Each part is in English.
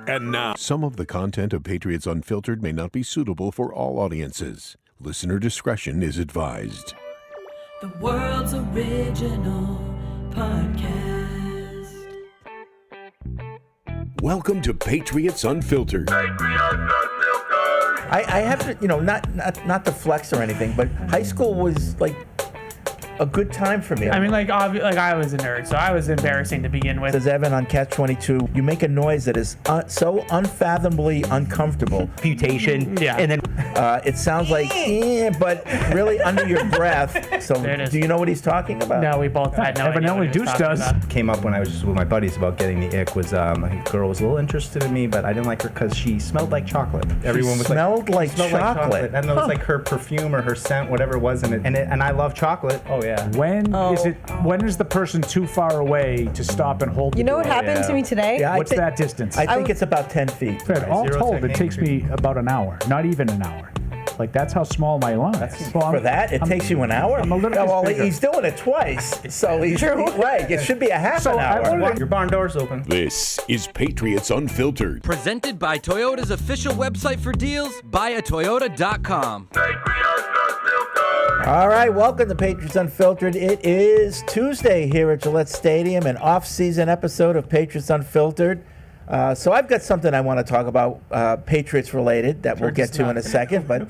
And now, some of the content of Patriots Unfiltered may not be suitable for all audiences. Listener discretion is advised. The world's original podcast. Welcome to Patriots Unfiltered. I have to, not to flex or anything, but high school was like a good time for me. I mean, like I was a nerd, so I was embarrassing to begin with. Says Evan on Catch 22, you make a noise that is so unfathomably uncomfortable. Mutation. Yeah. And then It sounds like, but really under your breath. So There it is. do you know what he's talking about? No, we both had no idea Evidently what he was Deuce talking does. about. came up when I was just with my buddies about getting the ick was a girl was a little interested in me, but I didn't like her because she smelled like chocolate. Everyone was smelled like smelled chocolate. And it was like her perfume or her scent, whatever it was, and I love chocolate. Oh yeah. When is the person too far away to stop and hold the You know what door? happened to me today? Yeah, What's that distance? I think it's about 10 feet. Fred, all Zero told, it technique. takes me about an hour. Not even an hour. Like, that's how small my lawn is. Well, For that, it takes you an hour? I'm a little Yeah, bit well, bigger. he's doing it twice, so he's right. It should be a half So an I hour. wanted Your barn door's open. This is Patriots Unfiltered. Presented by Toyota's official website for deals, buyatoyota.com. All right, welcome to Patriots Unfiltered. It is Tuesday here at Gillette Stadium, an off-season episode of Patriots Unfiltered. So I've got something I want to talk about, Patriots related, that we'll get to in a second. But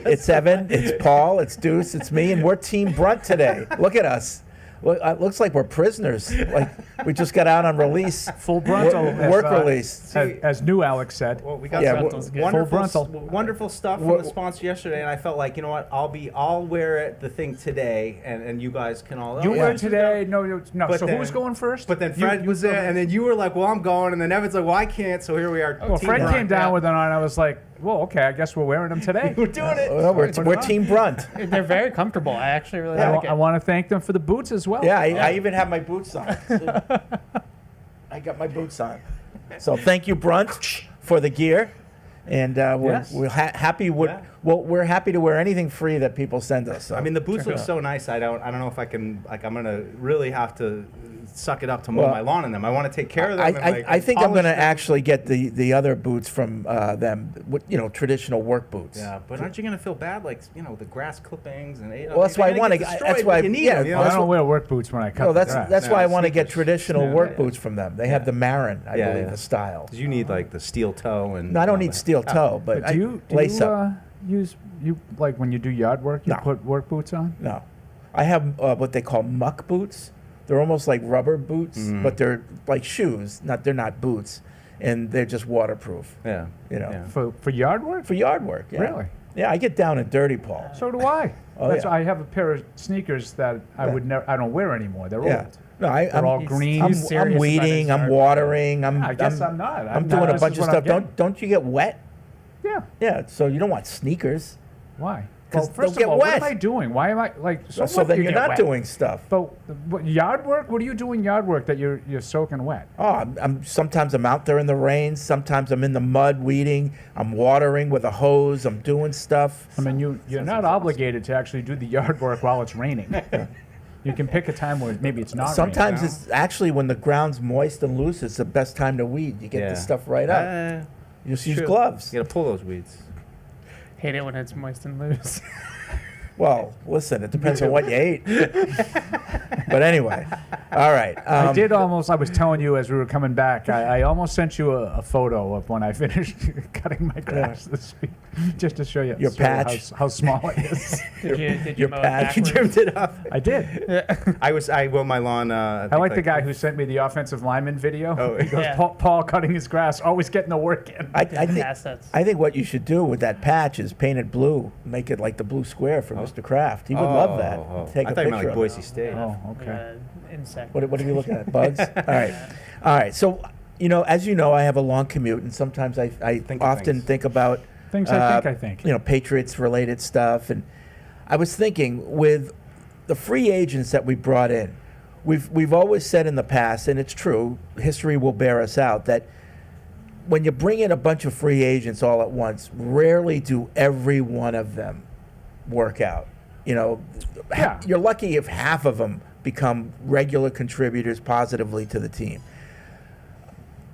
it's Evan, it's Paul, it's Deuce, it's me, and we're Team Brunt today. Look at us. Well, it looks like we're prisoners. Like we just got out on release. Full Bruntel. Work release. As new Alex said. Well, we got Yeah, some full wonderful stuff from the sponsor yesterday, and I felt like, you know what, I'll wear the thing today, and you guys can all. You oh, were yeah. today. No. But So then- who's going first? But then You- Fred you was go there, ahead. and then you were like, "Well, I'm going," and then Evan's like, "Well, I can't." So here we are. Well, Team Fred Brunt. came down with it on. I was like, well, okay, I guess we're wearing them today. We're doing it. Well, we're Team Brunt. They're very comfortable. I actually really Yeah, like I it. want to thank them for the boots as well. Yeah, I even have my boots on. I got my boots on. So thank you, Brunt, for the gear, and Yes. we're happy. We're happy to wear anything free that people send us. So. I mean, the boots look so nice. I don't know if I can. Like, I'm gonna really have to suck it up to mow Well, my lawn in them. I want to take care of them. I think I'm going to polish them. actually get the other boots from them. Traditional work boots. Yeah, but aren't you gonna feel bad, like the grass clippings and Well, that's why I want to. That's why. you need Yeah, them, you know? I that's don't why- wear work boots when I cut No, the that's grass. that's why I No, want to get sneakers. traditional Yeah, work yeah. boots from them. They have the Marin, I Yeah, believe, yeah. the style. 'Cause you need like the steel toe and. No, I don't all need that. steel toe, but Do you lace up. use like when you do yard work? You No. put work boots on? No, I have what they call muck boots. They're almost like rubber boots, Mm-hmm. but they're like shoes. They're not boots, and they're just waterproof. Yeah. Yeah. For yard work? For yard work. Yeah. Really? Yeah, I get down and dirty, Paul. So do I. Oh, That's yeah. I have a pair of sneakers that I Yeah. would never. I don't wear anymore. They're Yeah. old. No, They're all green. I'm serious about weeding. his I'm yard. watering. I guess I'm not. I'm doing a this bunch is of what I'm stuff. getting. Don't you get wet? Yeah. Yeah. So you don't want sneakers. Why? 'Cause Well, they'll first get of all, wet. what am I doing? Why am I like? So what then you you're get not wet? doing stuff. But what, yard work? What do you do in yard work that you're soaking wet? Oh, sometimes I'm out there in the rain. Sometimes I'm in the mud weeding. I'm watering with a hose. I'm doing stuff. I mean, you're not obligated to actually do the yard work while it's raining. You can pick a time where maybe it's not. Sometimes raining. it's actually when the ground's moist and loose. It's the best time to weed. You get Yeah. the stuff right up. You just use True. gloves. You gotta pull those weeds. Hate it when it's moist and loose. Well, listen, it depends on what you ate. But anyway, all right. I did almost. I was telling you as we were coming back. I almost sent you a photo of when I finished cutting my grass this week, just to show you Your patch. how small it is. Did Your you mow it patch. You backwards? trimmed it up. I did. I will my lawn. I like the guy who sent me the offensive lineman video. Oh, He goes, yeah. Paul cutting his grass, always getting the work in. Assets. I think what you should do with that patch is paint it blue. Make it like the blue square for Mr. Kraft. He would love that. Take I a thought you meant picture like of Boise it. State. Oh, okay. Insect. What are you looking at? Bugs? All right. So, as you know, I have a long commute, and sometimes I Think of often things. think about Things I think. Patriots related stuff. And I was thinking with the free agents that we brought in, we've always said in the past, and it's true, history will bear us out, that when you bring in a bunch of free agents all at once, rarely do every one of them work out. Yeah. You're lucky if half of them become regular contributors positively to the team.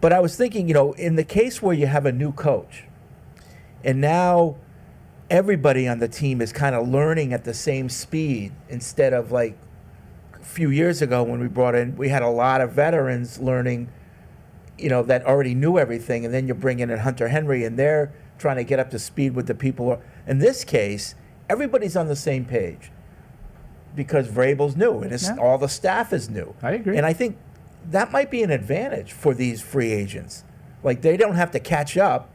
But I was thinking, in the case where you have a new coach, and now everybody on the team is kind of learning at the same speed instead of like a few years ago when we had a lot of veterans learning, that already knew everything, and then you bring in Hunter Henry, and they're trying to get up to speed with the people. In this case, everybody's on the same page because Vrabel's new, and all the staff is new. I agree. And I think that might be an advantage for these free agents. Like, they don't have to catch up.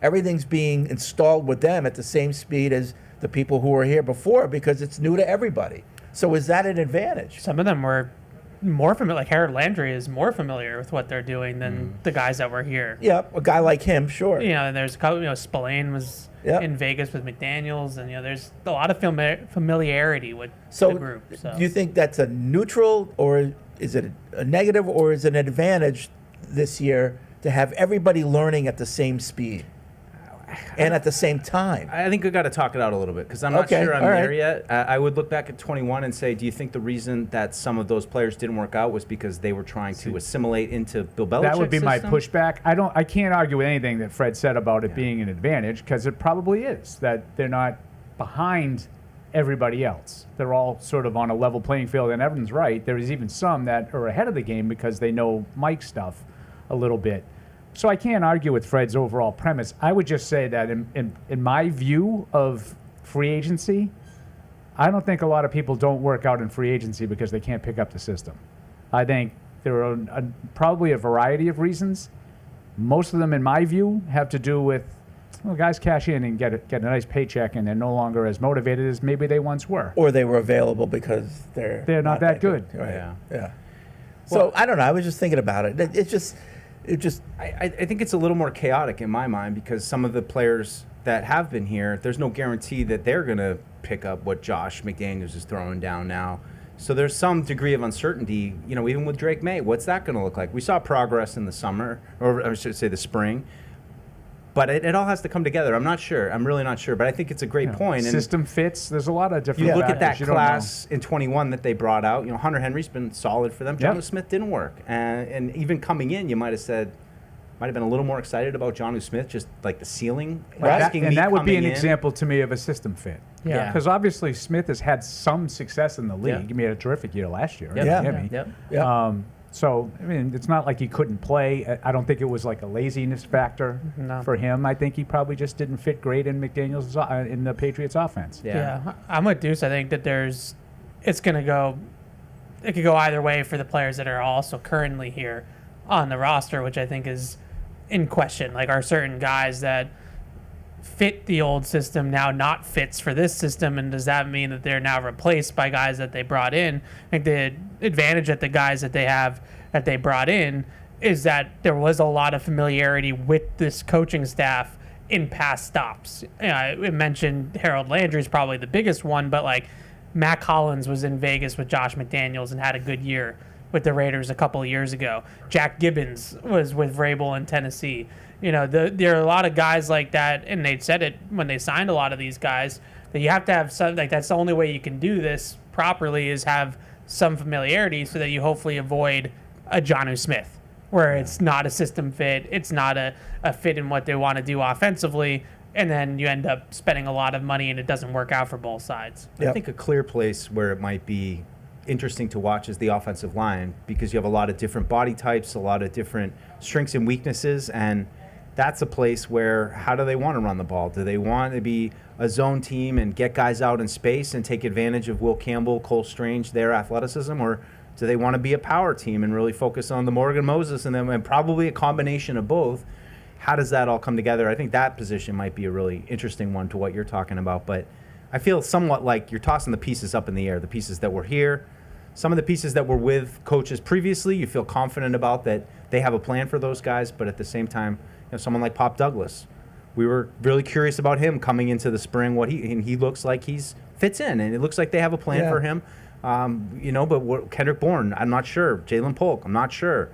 Everything's being installed with them at the same speed as the people who were here before because it's new to everybody. So is that an advantage? Some of them were more familiar. Like Harold Landry is more familiar with what they're doing than the guys that were here. Yeah, a guy like him, sure. And there's a couple. Spillane was in Vegas with McDaniels, and there's a lot of familiarity with the group. So do you think that's a neutral, or is it a negative, or is it an advantage this year to have everybody learning at the same speed and at the same time? I think we got to talk it out a little bit because I'm not sure I'm there yet. I would look back at 21 and say, do you think the reason that some of those players didn't work out was because they were trying to assimilate into Bill Belichick's That would be my system? pushback. I can't argue with anything that Fred said about it being an advantage because it probably is, that they're not behind everybody else. They're all sort of on a level playing field, and Evan's right. There is even some that are ahead of the game because they know Mike's stuff a little bit. So I can't argue with Fred's overall premise. I would just say that in my view of free agency, I don't think a lot of people don't work out in free agency because they can't pick up the system. I think there are probably a variety of reasons. Most of them, in my view, have to do with guys cash in and get a nice paycheck, and they're no longer as motivated as maybe they once were. Or they were available because they're not that good. Right. Yeah. So I don't know. I was just thinking about it. I think it's a little more chaotic in my mind because some of the players that have been here, there's no guarantee that they're going to pick up what Josh McDaniels is throwing down now. So there's some degree of uncertainty, even with Drake May. What's that going to look like? We saw progress in the summer, or I should say the spring. But it all has to come together. I'm not sure. I'm really not sure. But I think it's a great point. System fits. There's a lot of different You look at that factors. class in 21 that they brought out. Hunter Henry's been solid for them. Jonnu Smith didn't work. And even coming in, you might have been a little more excited about Jonnu Smith, just like the ceiling. And that would be an example to me of a system fit. Yeah. Because obviously Smith has had some success in the league. He made a terrific year last year. So, it's not like he couldn't play. I don't think it was like a laziness factor for him. I think he probably just didn't fit great in McDaniels in the Patriots offense. Yeah. I'm with Deuce. I think that it could go either way for the players that are also currently here on the roster, which I think is in question. Like, are certain guys that fit the old system now not fits for this system, and does that mean that they're now replaced by guys that they brought in? I think the advantage that the guys that they brought in is that there was a lot of familiarity with this coaching staff in past stops. I mentioned Harold Landry is probably the biggest one, but like Matt Collins was in Vegas with Josh McDaniels and had a good year with the Raiders a couple of years ago. Jack Gibbons was with Vrabel in Tennessee. There are a lot of guys like that, and they said it when they signed a lot of these guys, that you have to have some, like, that's the only way you can do this properly is have some familiarity so that you hopefully avoid a Jonnu Smith, where it's not a system fit, it's not a fit in what they want to do offensively, and then you end up spending a lot of money and it doesn't work out for both sides. I think a clear place where it might be interesting to watch is the offensive line because you have a lot of different body types, a lot of different strengths and weaknesses, and that's a place where how do they want to run the ball? Do they want to be a zone team and get guys out in space and take advantage of Will Campbell, Cole Strange, their athleticism, or do they want to be a power team and really focus on the Morgan Moses and probably a combination of both? How does that all come together? I think that position might be a really interesting one to what you're talking about, but I feel somewhat like you're tossing the pieces up in the air, the pieces that were here. Some of the pieces that were with coaches previously, you feel confident about that they have a plan for those guys, but at the same time, someone like Pop Douglas, we were really curious about him coming into the spring. He looks like he's fits in, and it looks like they have a plan for him. But Kendrick Bourne, I'm not sure. Jalen Polk, I'm not sure.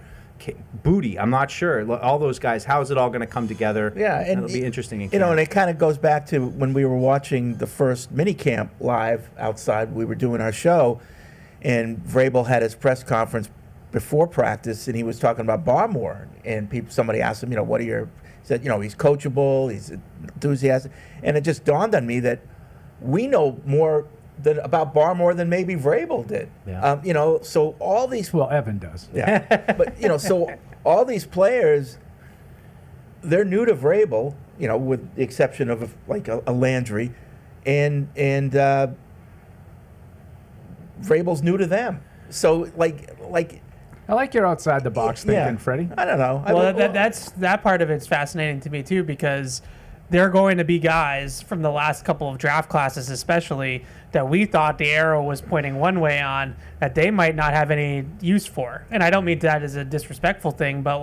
Booty, I'm not sure. All those guys, how is it all going to come together? Yeah, and it'll be interesting. And it kind of goes back to when we were watching the first minicamp live outside. We were doing our show, and Vrabel had his press conference before practice, and he was talking about Barmore, and somebody asked him, what are your? He said, he's coachable, he's enthusiastic, and it just dawned on me that we know more about Barmore than maybe Vrabel did. Yeah. So all these. Well, Evan does. Yeah, but so all these players, they're new to Vrabel, with the exception of a Landry, and Vrabel's new to them. So I like your outside the box thinking, Freddie. I don't know. Well, that part of it's fascinating to me too, because there are going to be guys from the last couple of draft classes, especially, that we thought the arrow was pointing one way on that they might not have any use for. And I don't mean that as a disrespectful thing, but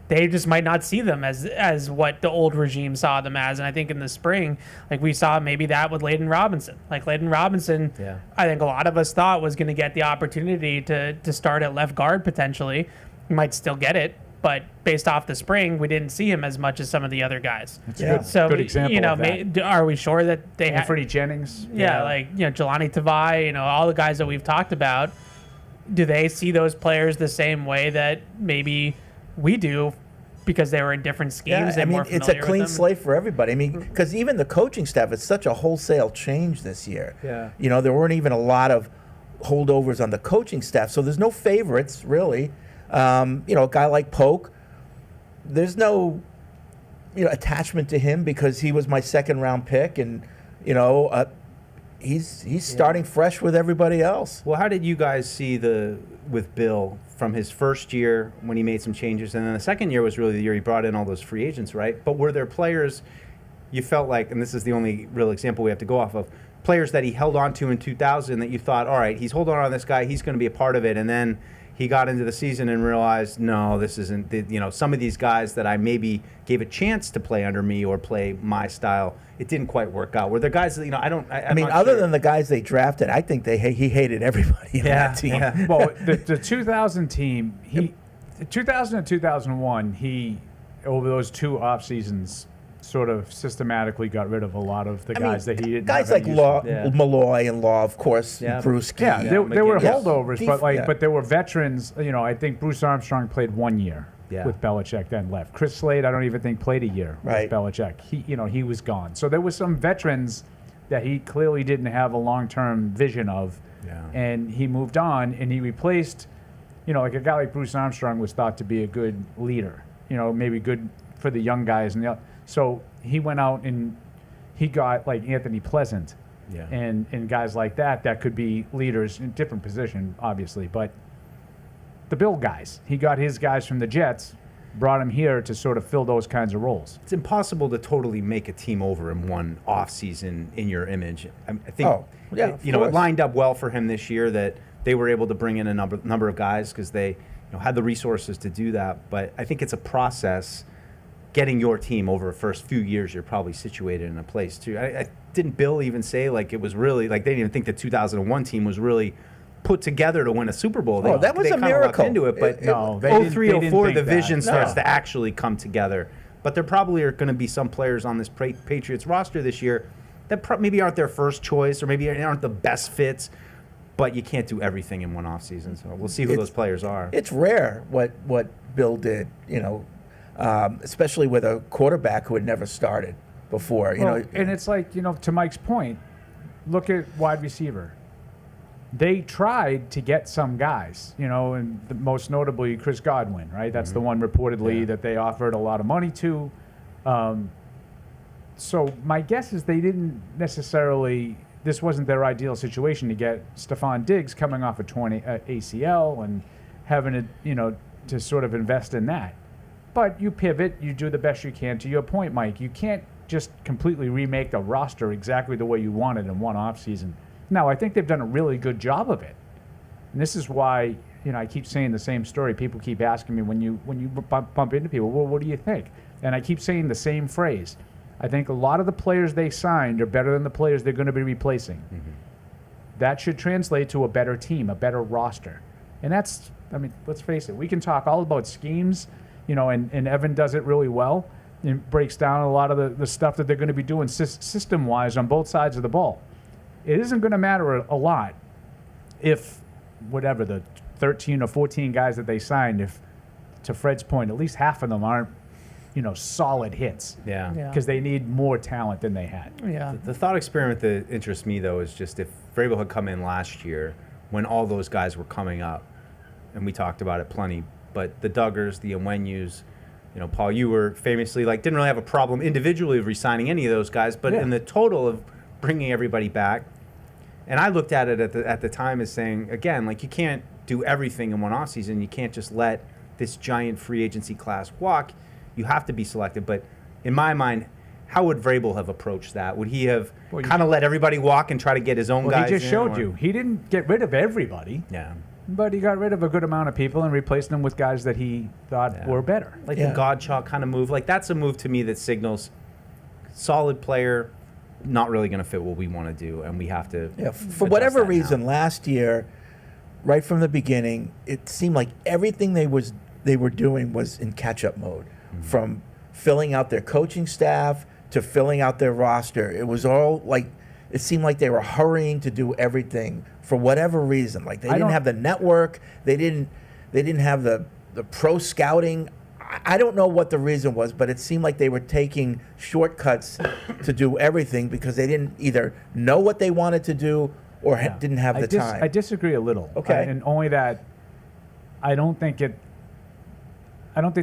they just might not see them as what the old regime saw them as. And I think in the spring, we saw maybe that with Layden Robinson. Layden Robinson, yeah. I think a lot of us thought was going to get the opportunity to start at left guard potentially. He might still get it, but based off the spring, we didn't see him as much as some of the other guys. That's a good example of that. Are we sure that they have... Freddie Jennings. Jelani Tavai, all the guys that we've talked about, do they see those players the same way that maybe we do because they were in different schemes? Yeah, it's a clean slate for everybody. Because even the coaching staff, it's such a wholesale change this year. Yeah. There weren't even a lot of holdovers on the coaching staff, so there's no favorites, really. A guy like Polk, there's no, attachment to him because he was my second-round pick, and, he's starting fresh with everybody else. Well, how did you guys see with Bill from his first year when he made some changes, and then the second year was really the year he brought in all those free agents, right? But were there players you felt like, and this is the only real example we have to go off of, players that he held on to in 2000 that you thought, all right, he's holding on to this guy, he's going to be a part of it, and then he got into the season and realized, no, this isn't, some of these guys that I maybe gave a chance to play under me or play my style, it didn't quite work out. Were there guys that, other than the guys they drafted, I think he hated everybody on that team. Yeah. Well, the 2000 team, 2000 and 2001, he, over those two off seasons, sort of systematically got rid of a lot of the guys that he didn't guys have like Law, Malloy and Law, of course, Bruce. Yeah, they were holdovers, Yes. but they were veterans. I think Bruce Armstrong played 1 year with Belichick, then left. Chris Slade, I don't even think played a year with Belichick. He was gone. So there were some veterans that he clearly didn't have a long-term vision of, and he moved on, and he replaced, like a guy like Bruce Armstrong was thought to be a good leader, maybe good for the young guys and so he went out and he got like Anthony Pleasant and guys like that could be leaders in different position, obviously. But the Bill guys, he got his guys from the Jets, brought him here to sort of fill those kinds of roles. It's impossible to totally make a team over in one offseason in your image. I think it lined up well for him this year that they were able to bring in a number of guys because they had the resources to do that. But I think it's a process. Getting your team over the first few years, you're probably situated in a place too. I didn't Bill even say it was really they didn't even think the 2001 team was really put together to win a Super Bowl. That was a miracle. Into it, but no, 03-04 the vision starts to actually come together. But there probably are going to be some players on this Patriots roster this year that maybe aren't their first choice or maybe aren't the best fits. But you can't do everything in one offseason, so we'll see who those players are. It's rare what Bill did, especially with a quarterback who had never started before. And it's like, to Mike's point, look at wide receiver. They tried to get some guys, and most notably Chris Godwin, right? That's the one reportedly that they offered a lot of money to. So my guess is they didn't necessarily. This wasn't their ideal situation to get Stephon Diggs coming off a 20 ACL and having to sort of invest in that. But you pivot, you do the best you can. To your point, Mike, you can't just completely remake the roster exactly the way you want it in one offseason. Now, I think they've done a really good job of it. And this is why, I keep saying the same story. People keep asking me when you bump into people, well, what do you think? And I keep saying the same phrase. I think a lot of the players they signed are better than the players they're going to be replacing. Mm-hmm. That should translate to a better team, a better roster. And that's, let's face it, we can talk all about schemes, and Evan does it really well. It breaks down a lot of the stuff that they're going to be doing system-wise on both sides of the ball. It isn't going to matter a lot if, whatever, the 13 or 14 guys that they signed, if, to Fred's point, at least half of them aren't, solid hits. Yeah. Yeah. Because they need more talent than they had. Yeah. The thought experiment that interests me, though, is just if Vrabel had come in last year when all those guys were coming up, and we talked about it plenty, but the Duggars, the Onwenyus, Paul Ewer famously didn't really have a problem individually of re-signing any of those guys, but in the total of bringing everybody back. And I looked at it at the time as saying, again, you can't do everything in one offseason. You can't just let this giant free agency class walk. You have to be selective. But in my mind, how would Vrabel have approached that? Would he have kind of let everybody walk and try to get his own guys? He just showed you. He didn't get rid of everybody. Yeah. But he got rid of a good amount of people and replaced them with guys that he thought were better. The Godchaux kind of move. That's a move to me that signals solid player, not really going to fit what we want to do, and we have to. Yeah, for whatever reason, last year, right from the beginning, it seemed like everything they were doing was in catch-up mode, from filling out their coaching staff to filling out their roster. It was all it seemed like they were hurrying to do everything for whatever reason. They didn't have the network, they didn't have the pro scouting. I don't know what the reason was, but it seemed like they were taking shortcuts to do everything because they didn't either know what they wanted to do or didn't have the time. I disagree a little. Okay. And only that I don't think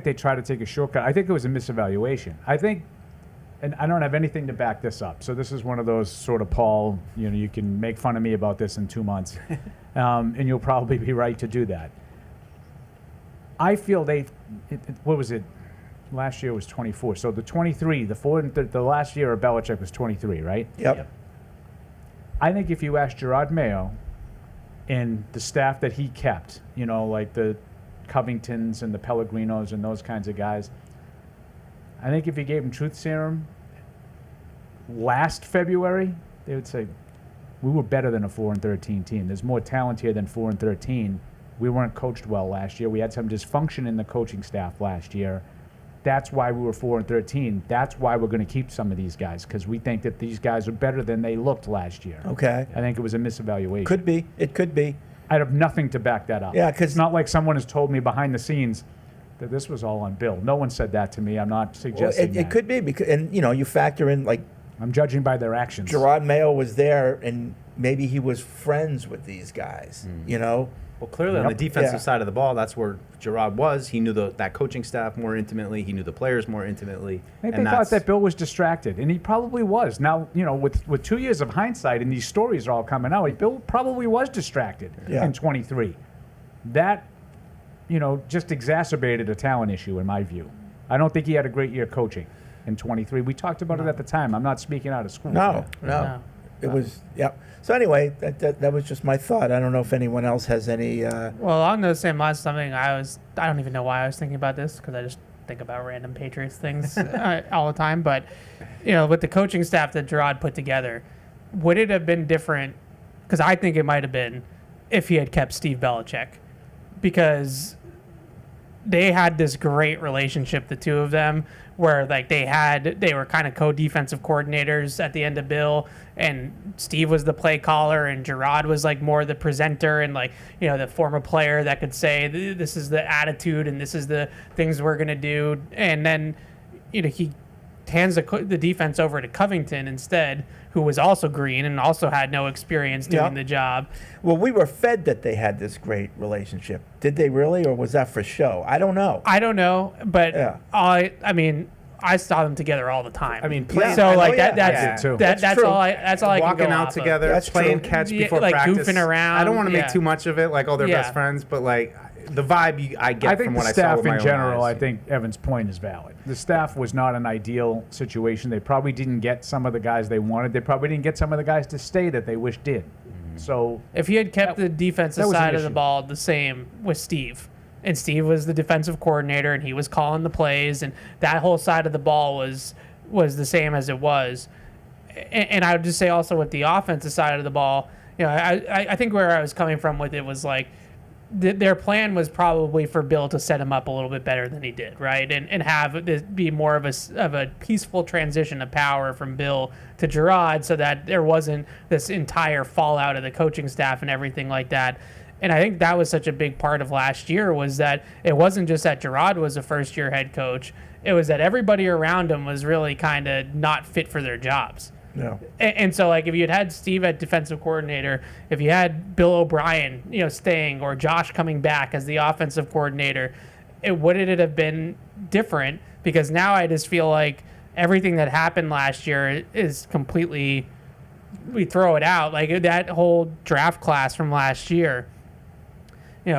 they try to take a shortcut. I think it was a misevaluation. I think, and I don't have anything to back this up, so this is one of those sort of, Paul, you can make fun of me about this in 2 months, and you'll probably be right to do that. I feel what was it? Last year was 24. So the 23, the last year of Belichick was 23, right? Yep. I think if you ask Gerard Mayo and the staff that he kept, the Covingtons and the Pellegrinos and those kinds of guys, I think if you gave them truth serum last February, they would say, we were better than a 4-13 team. There's more talent here than 4-13. We weren't coached well last year. We had some dysfunction in the coaching staff last year. That's why we were 4-13. That's why we're going to keep some of these guys, because we think that these guys are better than they looked last year. Okay. I think it was a misevaluation. Could be. It could be. I have nothing to back that up. Yeah, because it's not like someone has told me behind the scenes that this was all on Bill. No one said that to me. I'm not suggesting that. It could be, because, and you factor in I'm judging by their actions. Gerard Mayo was there, and maybe he was friends with these guys. Well, clearly on the defensive side of the ball, that's where Gerard was. He knew that coaching staff more intimately. He knew the players more intimately. Maybe they thought that Bill was distracted, and he probably was. Now, with 2 years of hindsight and these stories are all coming out, Bill probably was distracted in 23. That, just exacerbated a talent issue in my view. I don't think he had a great year coaching in 23. We talked about it at the time. I'm not speaking out of school. No. It was, So anyway, that was just my thought. I don't know if anyone else has any. Well, along those same lines, something I don't even know why I was thinking about this, because I just think about random Patriots things all the time. But, with the coaching staff that Gerard put together, would it have been different? Because I think it might have been if he had kept Steve Belichick, because they had this great relationship, the two of them, where they were kind of co-defensive coordinators at the end of Bill, and Steve was the play caller and Gerard was more the presenter and the former player that could say, this is the attitude and this is the things we're going to do. And then, he hands the defense over to Covington instead, who was also green and also had no experience doing the job. Well, we were fed that they had this great relationship. Did they really, or was that for show? I don't know. But I saw them together all the time. Playing, so that's all I can walking go out off together, That's playing true. catch before practice, goofing around. I don't want to make too much of it, they're best friends, but the vibe I get from what I saw with my own eyes. I think the staff in general, I think Evan's point is valid. The staff was not an ideal situation. They probably didn't get some of the guys they wanted. They probably didn't get some of the guys to stay that they wish did. So if he had kept the defensive side of the ball the same with Steve, and Steve was the defensive coordinator and he was calling the plays, and that whole side of the ball was the same as it was. And I would just say also with the offensive side of the ball, I think where I was coming from with it was their plan was probably for Bill to set him up a little bit better than he did, right? And have this be more of a peaceful transition of power from Bill to Gerard, so that there wasn't this entire fallout of the coaching staff and everything like that. And I think that was such a big part of last year, was that it wasn't just that Gerard was a first-year head coach. It was that everybody around him was really kind of not fit for their jobs. Yeah. And so, like, if you had Steve at defensive coordinator, if you had Bill O'Brien, staying, or Josh coming back as the offensive coordinator, wouldn't it have been different? Because now I just feel like everything that happened last year is completely, we throw it out. Like, that whole draft class from last year,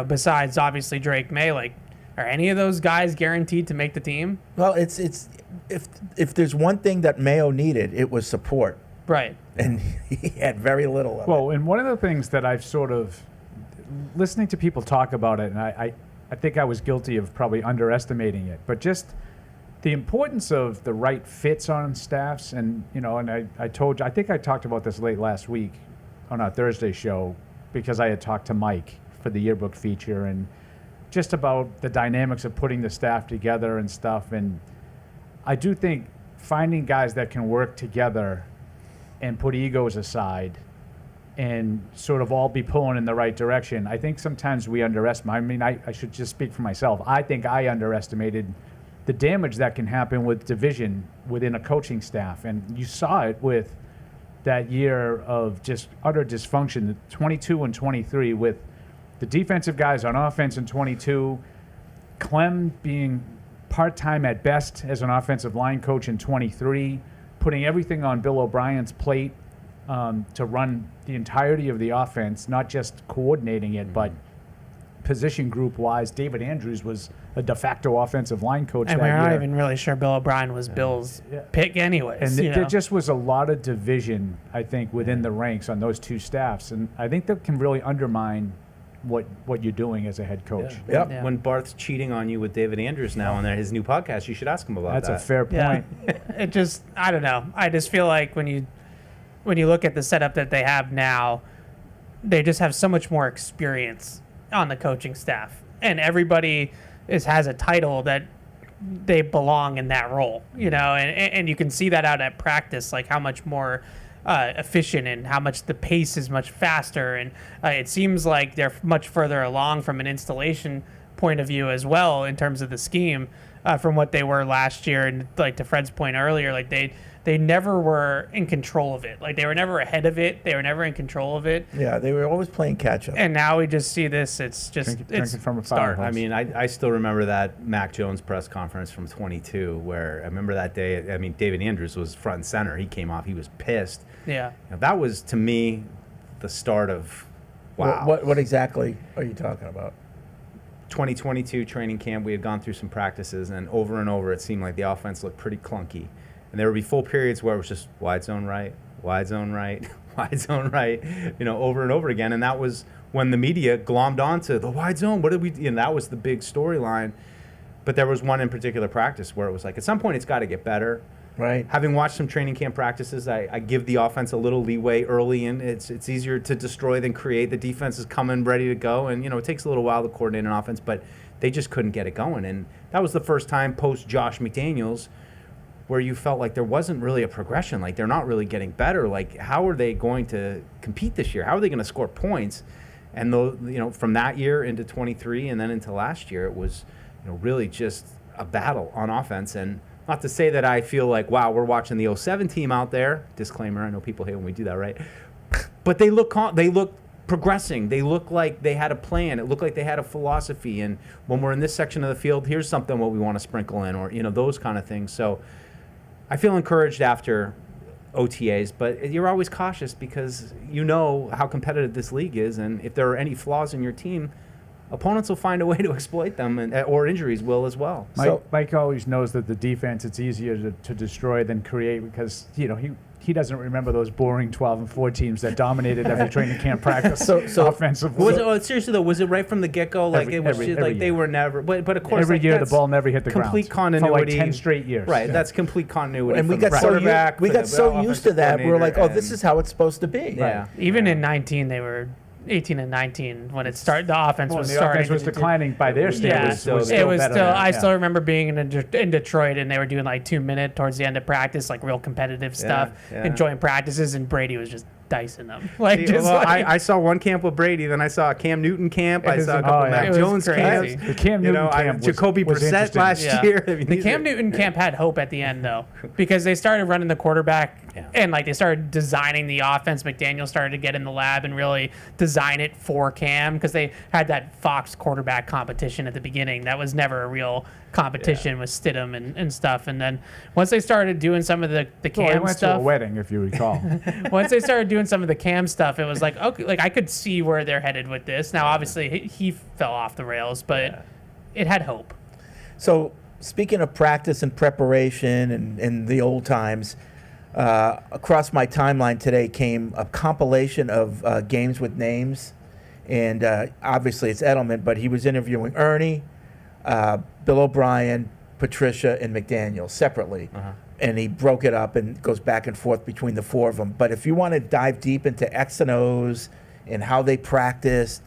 besides obviously Drake May, like, are any of those guys guaranteed to make the team? Well, it's if there's one thing that Mayo needed, it was support. Right. And he had very little of it. Well, and one of the things that I've sort of, listening to people talk about it, and I think I was guilty of probably underestimating it, but just the importance of the right fits on staffs. And, and I told you, I think I talked about this late last week on our Thursday show, because I had talked to Mike for the yearbook feature, and just about the dynamics of putting the staff together and stuff. And I do think finding guys that can work together and put egos aside and sort of all be pulling in the right direction, I think sometimes we underestimate. I mean, I should just speak for myself. I think I underestimated the damage that can happen with division within a coaching staff. And you saw it with that year of just utter dysfunction, 22 and 23, with the defensive guys on offense in 22, Clem being part-time at best as an offensive line coach in 23, putting everything on Bill O'Brien's plate to run the entirety of the offense, not just coordinating it, but position group-wise. David Andrews was a de facto offensive line coach And that we're not year. even really sure Bill O'Brien was Bill's pick anyways. And there just was a lot of division, I think, within the ranks on those two staffs. And I think that can really undermine what you're doing as a head coach. Yep. Yeah. When Barth's cheating on you with David Andrews now on his new podcast, you should ask him about That's that. a fair point. It just, I don't know. I just feel like when you look at the setup that they have now, they just have so much more experience on the coaching staff, and everybody has a title that they belong in that role, and you can see that out at practice, like how much more efficient and how much the pace is much faster, and it seems like they're much further along from an installation point of view as well in terms of the scheme from what they were last year. And like to Fred's point earlier, like they never were in control of it. Like they were never ahead of it. They were never in control of it. Yeah, they were always playing catch up. And now we just see this. It's just Drinking from a fire start. hose. I mean, I still remember that Mac Jones press conference from 22, where I remember that day. I mean, David Andrews was front and center. He came off. He was pissed. Yeah. That was, to me, the start of, wow. What exactly are you talking about? 2022 training camp, we had gone through some practices, and over it seemed like the offense looked pretty clunky. And there would be full periods where it was just wide zone right, wide zone right, wide zone right, over and over again. And that was when the media glommed onto the wide zone. What did we do? And that was the big storyline. But there was one in particular practice where it was like, at some point, it's got to get better. Right. Having watched some training camp practices, I give the offense a little leeway early, and it's easier to destroy than create. The defense is coming ready to go, and it takes a little while to coordinate an offense, but they just couldn't get it going. And that was the first time post Josh McDaniels where you felt like there wasn't really a progression, like they're not really getting better. Like, how are they going to compete this year? How are they going to score points? And from that year into 23 and then into last year, it was really just a battle on offense. And not to say that I feel like, wow, we're watching the 07 team out there. Disclaimer, I know people hate when we do that, right? But they look progressing. They look like they had a plan. It looked like they had a philosophy. And when we're in this section of the field, here's something what we want to sprinkle in, or those kind of things. So I feel encouraged after OTAs, but you're always cautious because how competitive this league is, and if there are any flaws in your team, opponents will find a way to exploit them, or injuries will as well. Mike always knows that the defense, it's easier to destroy than create, because he doesn't remember those boring 12 and 4 teams that dominated every training camp practice. So offensively. Seriously though, was it right from the get-go? Like Every they were never. But of course, every year the that's ball never hit the ground. complete continuity For like 10 straight years. Right, that's complete continuity. And we from got the quarterback, we to got the so used to offensive that. We were like, oh, coordinator, this is how it's supposed to be. Yeah. Even in 19, they were 18 and 19 when it started. The offense Well, was the starting. offense was declining by their standards. Yeah, It was it was better still. than I that, still remember being in Detroit, and they were doing like 2 minute towards the end of practice, like real competitive stuff, yeah. enjoying practices, and Brady was just dicing them. Like See, just well, like, I saw one camp with Brady, then I saw a Cam Newton camp, I was saw a couple oh, yeah. Mac It was Jones crazy. camps. The Cam Newton camp was, Jacoby was Brissett interesting. last Yeah. year. I mean, The these Cam are- Newton camp had hope at the end though, because they started running the quarterback Yeah. and like they started designing the offense. McDaniel started to get in the lab and really design it for Cam because they had that Fox quarterback competition at the beginning. That was never a real competition with Stidham and stuff. And then once they started doing some of the Well, Cam they went to a stuff, wedding, if you recall. once they started doing some of the Cam stuff, it was like, okay, like I could see where they're headed with this. Now, obviously, he fell off the rails, but it had hope. So, speaking of practice and preparation and the old times, across my timeline today came a compilation of games with names. And obviously, it's Edelman, but he was interviewing Ernie, Bill O'Brien, Patricia, and McDaniel separately. And he broke it up and goes back and forth between the four of them. But if you want to dive deep into X and O's and how they practiced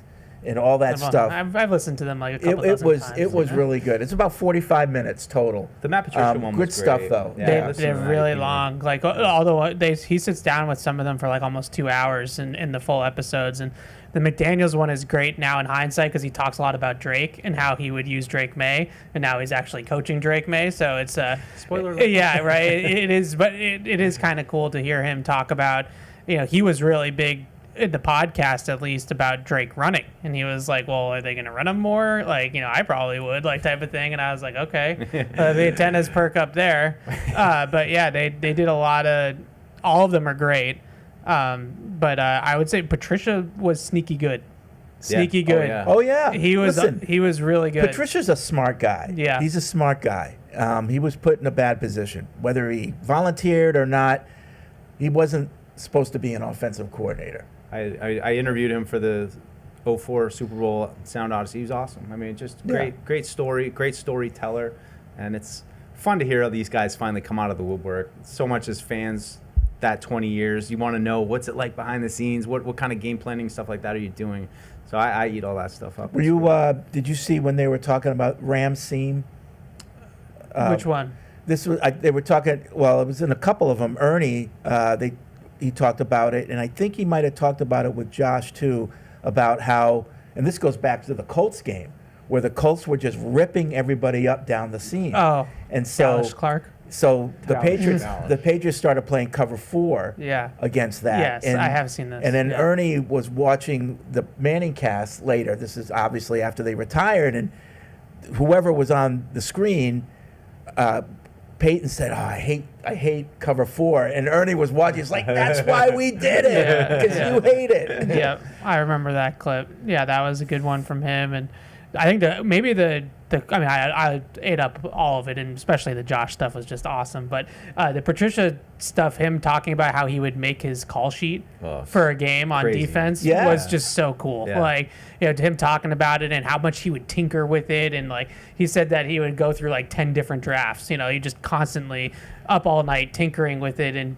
and all that stuff, I've listened to them like a couple it dozen was times. it was really good. It's about 45 minutes total. The Matt Patricia one was good stuff great. though. Yeah, They're really long. Like although he sits down with some of them for like almost 2 hours in the full episodes, and the McDaniels one is great now in hindsight because he talks a lot about Drake and how he would use Drake May, and now he's actually coaching Drake May. So it's Spoiler alert. yeah, right. It is, but it is kind of cool to hear him talk about. He was really big in the podcast, at least, about Drake running, and he was like, well, are they going to run him more? Like, I probably would, like, type of thing. And I was like, okay, the antennas perk up there. But yeah, they did a lot of, all of them are great. But I would say Patricia was sneaky good. Sneaky Oh, good. yeah. Oh yeah, He was Listen, he was really good. Patricia's a smart guy. Yeah. He's a smart guy. He was put in a bad position. Whether he volunteered or not, he wasn't supposed to be an offensive coordinator. I interviewed him for the 04 Super Bowl Sound Odyssey. He was awesome. I mean, just great story, great storyteller. And it's fun to hear how these guys finally come out of the woodwork. So much as fans, that 20 years, you want to know what's it like behind the scenes, what kind of game planning, stuff like that are you doing? So I eat all that stuff up. Were you? Did you see when they were talking about Rams seam? Which one? This was they were talking. Well, it was in a couple of them. Ernie, he talked about it, and I think he might have talked about it with Josh too, about how. And this goes back to the Colts game, where the Colts were just ripping everybody up down the seam. Oh, and so Dallas Clark. So the Dallas. Patriots started playing cover 4 Yeah. against that. Yes, I have seen this. And then Yeah. Ernie was watching the Manning cast later. This is obviously after they retired, and whoever was on the screen, Peyton said, "Oh, I hate cover 4," and Ernie was watching. He's like, "That's why we did it, because you hate it." Yeah, I remember that clip. Yeah, that was a good one from him, and I think I ate up all of it, and especially the Josh stuff was just awesome. But the Patricia stuff, him talking about how he would make his call sheet for a game on crazy. defense Yeah. was just so cool. Yeah. Like, him talking about it and how much he would tinker with it, and like he said that he would go through like 10 different drafts. He just constantly up all night tinkering with it and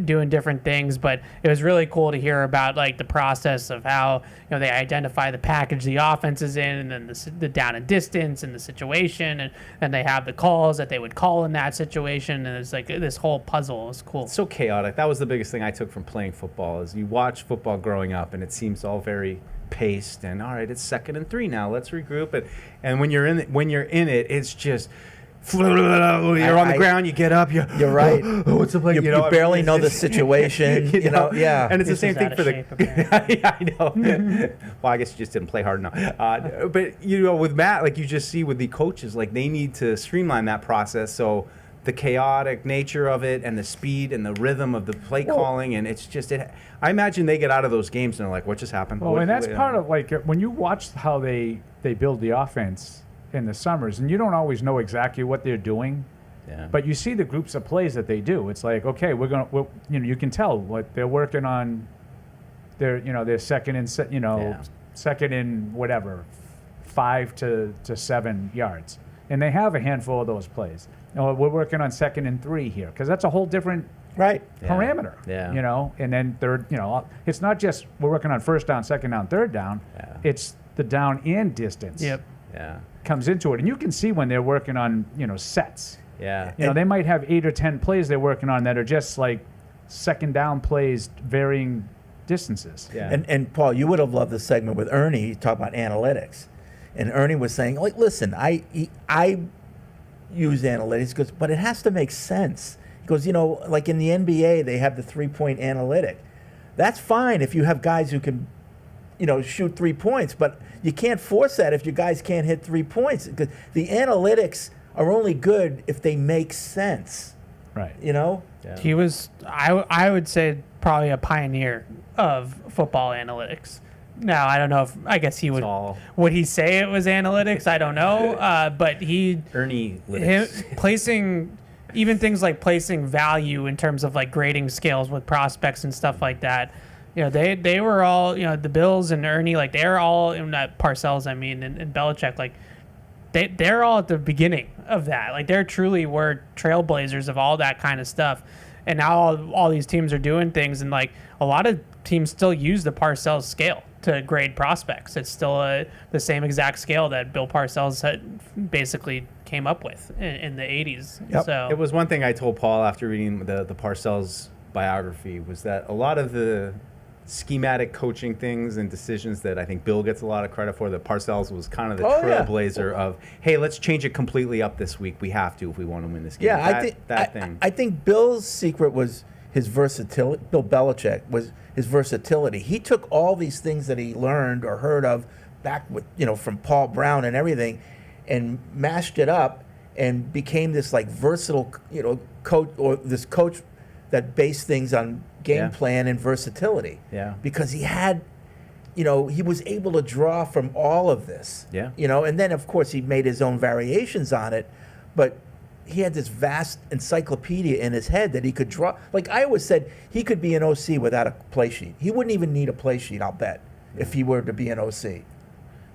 doing different things. But it was really cool to hear about like the process of how they identify the package the offense is in, and then the down and distance and the situation, and they have the calls that they would call in that situation, and it's like this whole puzzle. It was cool. So chaotic. That was the biggest thing I took from playing football. Is you watch football growing up, and it seems all very paced. And all right, it's 2nd and 3 now. Let's regroup. And when you're in it, it's just. You're on the ground. You get up. You're right. What's the play? You barely know the situation. Yeah. And it's the This same is thing out for of the. shape, apparently. Yeah, I know. Well, I guess you just didn't play hard enough. But with Matt, like you just see with the coaches, like they need to streamline that process. So the chaotic nature of it, and the speed and the rhythm of the play calling, and it's just it. I imagine they get out of those games and they're like, "What just happened?" Well, and that's part of like when you watch how they build the offense in the summers, and you don't always know exactly what they're doing. Yeah. But you see the groups of plays that they do. It's like, okay, you can tell what they're working on. Their second and second and whatever, 5 to 7 yards, and they have a handful of those plays. We're working on 2nd and 3 here because that's a whole different Right. parameter. Yeah. You know, and then third, you know, it's not just we're working on first down, second down, third down. Yeah. It's the down and distance. Yep. Yeah. Comes into it, and you can see when they're working on, you know, sets. Yeah. You know, they might have 8 or 10 plays they're working on that are just like second down plays, varying distances. Yeah. And Paul, you would have loved the segment with Ernie. He talked about analytics, and Ernie was saying, like, listen, I use analytics, because, but it has to make sense. He goes, you know, like in the NBA, they have the 3-point analytic. That's fine if you have guys who can, you know, shoot 3 points, but you can't force that if your guys can't hit 3 points, because the analytics are only good if they make sense. Right. You know. Yeah. He was, I would say, probably a pioneer of football analytics. Now, I don't know if, I guess he would, would he say it was analytics? I don't know. But Ernie placing, even things like placing value in terms of like grading scales with prospects and stuff like that. You know, they were all, you know, the Bills and Ernie, like they're all, not Parcells, I mean, and Belichick, like they're all at the beginning of that. Like they truly were trailblazers of all that kind of stuff. And now all these teams are doing things, and like a lot of teams still use the Parcells scale to grade prospects. It's still the same exact scale that Bill Parcells had basically came up with in the 80s. Yep. So It was one thing I told Paul after reading the Parcells biography, was that a lot of the schematic coaching things and decisions that I think Bill gets a lot of credit for, that Parcells was kind of the trailblazer of, hey, let's change it completely up this week. We have to if we want to win this game. Yeah, I think Bill's secret was his versatility. Bill Belichick was his versatility. He took all these things that he learned or heard of back with, you know, from Paul Brown and everything, and mashed it up and became this like versatile, you know, coach, or this coach that based things on game plan and versatility. Yeah. Because he had, you know, he was able to draw from all of this. Yeah. You know, and then of course he made his own variations on it, but he had this vast encyclopedia in his head that he could draw. Like I always said, he could be an OC without a play sheet. He wouldn't even need a play sheet, I'll bet, if he were to be an OC.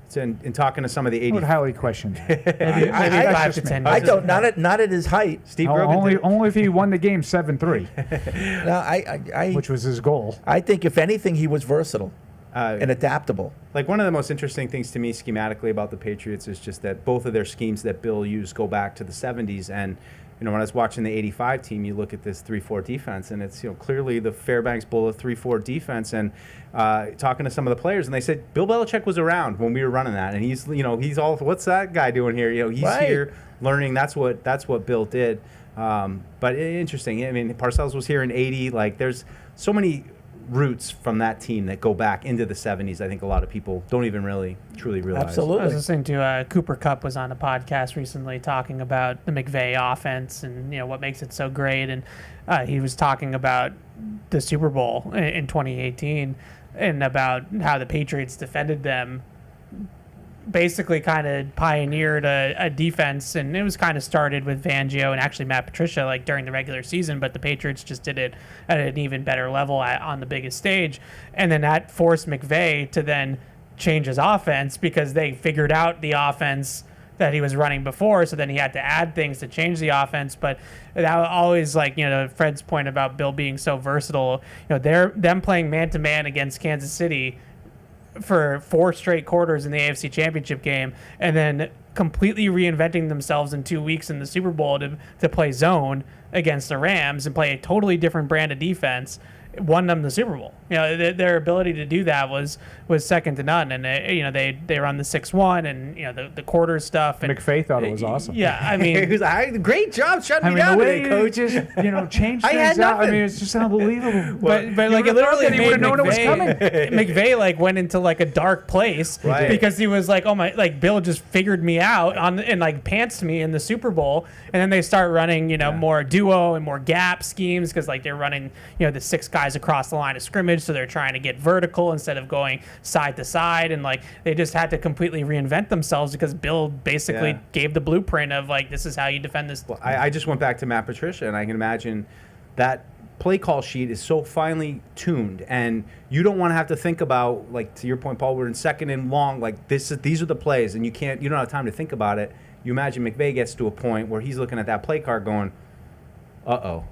So in talking to some of the I 80, would highly question that. maybe 5 to 10 I years. don't, not at his height. Steve Grogan Only if he won the game 7-3, No, which was his goal. I think if anything, he was versatile Uh, and adaptable. Like one of the most interesting things to me schematically about the Patriots is just that both of their schemes that Bill used go back to the 70s. And, you know, when I was watching the 85 team, you look at this 3-4 defense, and it's, you know, clearly the Fairbanks Bullet 3-4 defense. And talking to some of the players, and they said Bill Belichick was around when we were running that, and he's, you know, he's all, what's that guy doing here? You know, he's here learning. That's what Bill did. But interesting. I mean, Parcells was here in 80. Like, there's so many roots from that team that go back into the 70s. I think a lot of people don't even really truly realize. Absolutely. I was listening to Cooper Kupp was on a podcast recently talking about the McVay offense and, you know, what makes it so great, and he was talking about the Super Bowl in 2018 and about how the Patriots defended them. Basically kind of pioneered a defense, and it was kind of started with Fangio and actually Matt Patricia like during the regular season, but the Patriots just did it at an even better level on the biggest stage. And then that forced McVay to then change his offense because they figured out the offense that he was running before, so then he had to add things to change the offense. But that always, like, you know, Fred's point about Bill being so versatile, you know, them playing man-to-man against Kansas City for 4 straight quarters in the AFC Championship game, and then completely reinventing themselves in 2 weeks in the Super Bowl to play zone against the Rams and play a totally different brand of defense, won them the Super Bowl. You know, their ability to do that was second to none. And you know, they run the 6-1 and, you know, the quarter stuff. And McVay thought it was awesome. Yeah, I mean, He was like, great job shutting me I mean, down the way today, coach. he just, you know, changed I had things out. I nothing. mean, it's just unbelievable. but You like it would've thought literally that he made would've known it was coming. McVay like went into like a dark place Right. because he was like, oh my, like Bill just figured me out and like pantsed me in the Super Bowl, and then they start running, you know, more duo and more gap schemes because like they're running, you know, the 6 guys across the line of scrimmage, so they're trying to get vertical instead of going side to side, and like they just had to completely reinvent themselves because Bill basically gave the blueprint of like, this is how you defend this. I just went back to Matt Patricia, and I can imagine that play call sheet is so finely tuned, and you don't want to have to think about, like, to your point, Paul, we're in second and long, like these are the plays, and you don't have time to think about it. You imagine McVay gets to a point where he's looking at that play card going, uh-oh,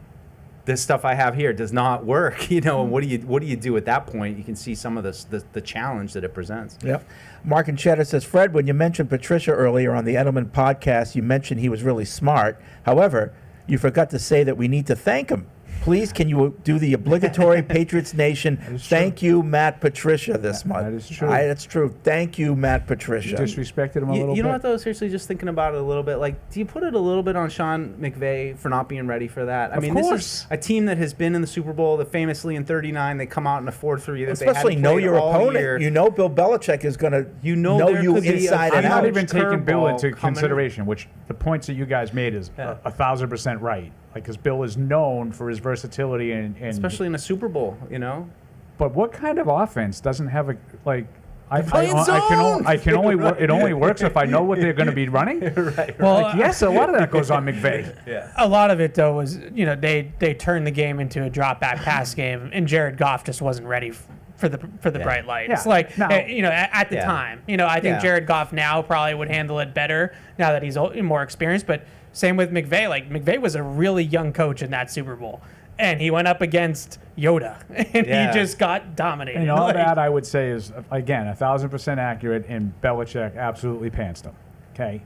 this stuff I have here does not work. You know, and what do you do at that point? You can see some of the challenge that it presents. Yep. Mark and Cheddar says, Fred, when you mentioned Patricia earlier on the Edelman podcast, you mentioned he was really smart. However, you forgot to say that we need to thank him. Please, can you do the obligatory Patriots Nation thank you, Matt Patricia, this month? That is true. That's true. Thank you, Matt Patricia. You disrespected him a little bit. You know what, though? Seriously, just thinking about it a little bit, like, do you put it a little bit on Sean McVay for not being ready for that? I mean, course. This is a team that has been in the Super Bowl, that famously in 39, they come out in a 4-3 that Especially they know hadn't your played all opponent. year. You know Bill Belichick is going to know there you could be inside a and I'm out. not even taking Bill curveball into coming. consideration, which the points that you guys made is 1,000% right. Like, because Bill is known for his versatility and Especially in a Super Bowl, you know? But what kind of offense doesn't have a like? I playing can only it only works if I know what they're going to be running. Right. Well, Like, yes, a lot of that goes on McVay. a lot of it though was they turned the game into a drop back pass game, and Jared Goff just wasn't ready for the bright lights. Yeah. Like No. at the Yeah. time, I think Yeah. Jared Goff now probably would handle it better now that he's more experienced. But same with McVay. Like McVay was a really young coach in that Super Bowl, and he went up against Yoda, and Yeah. he just got dominated. And all Like, that I would say is again 1,000% accurate, and Belichick absolutely pantsed him. Okay,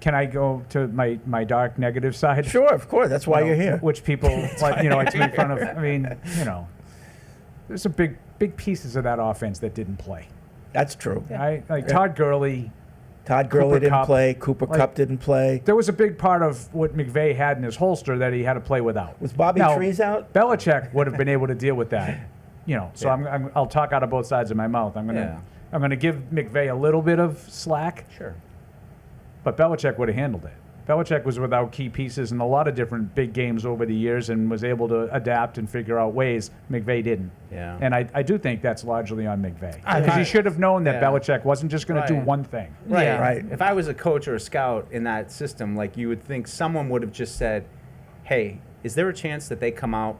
can I go to my dark negative side? Sure, of course. That's why you're here. Which people like to make fun of. I mean, there's a big pieces of that offense that didn't play. That's true. Todd Gurley. Todd Gurley Cooper didn't Kupp, play. Cooper like- Kupp didn't play. There was a big part of what McVay had in his holster that he had to play without. Was Bobby Now, Trees out? Belichick would have been able to deal with that. So I'll talk out of both sides of my mouth. I'm gonna give McVay a little bit of slack, Sure. but Belichick would have handled it. Belichick was without key pieces in a lot of different big games over the years and was able to adapt and figure out ways. McVay didn't. Yeah. And I do think that's largely on McVay. I Because he think- should have known that Yeah. Belichick wasn't just going to do Right. one thing. Right. Yeah. Right. If I was a coach or a scout in that system, like you would think someone would have just said, hey, is there a chance that they come out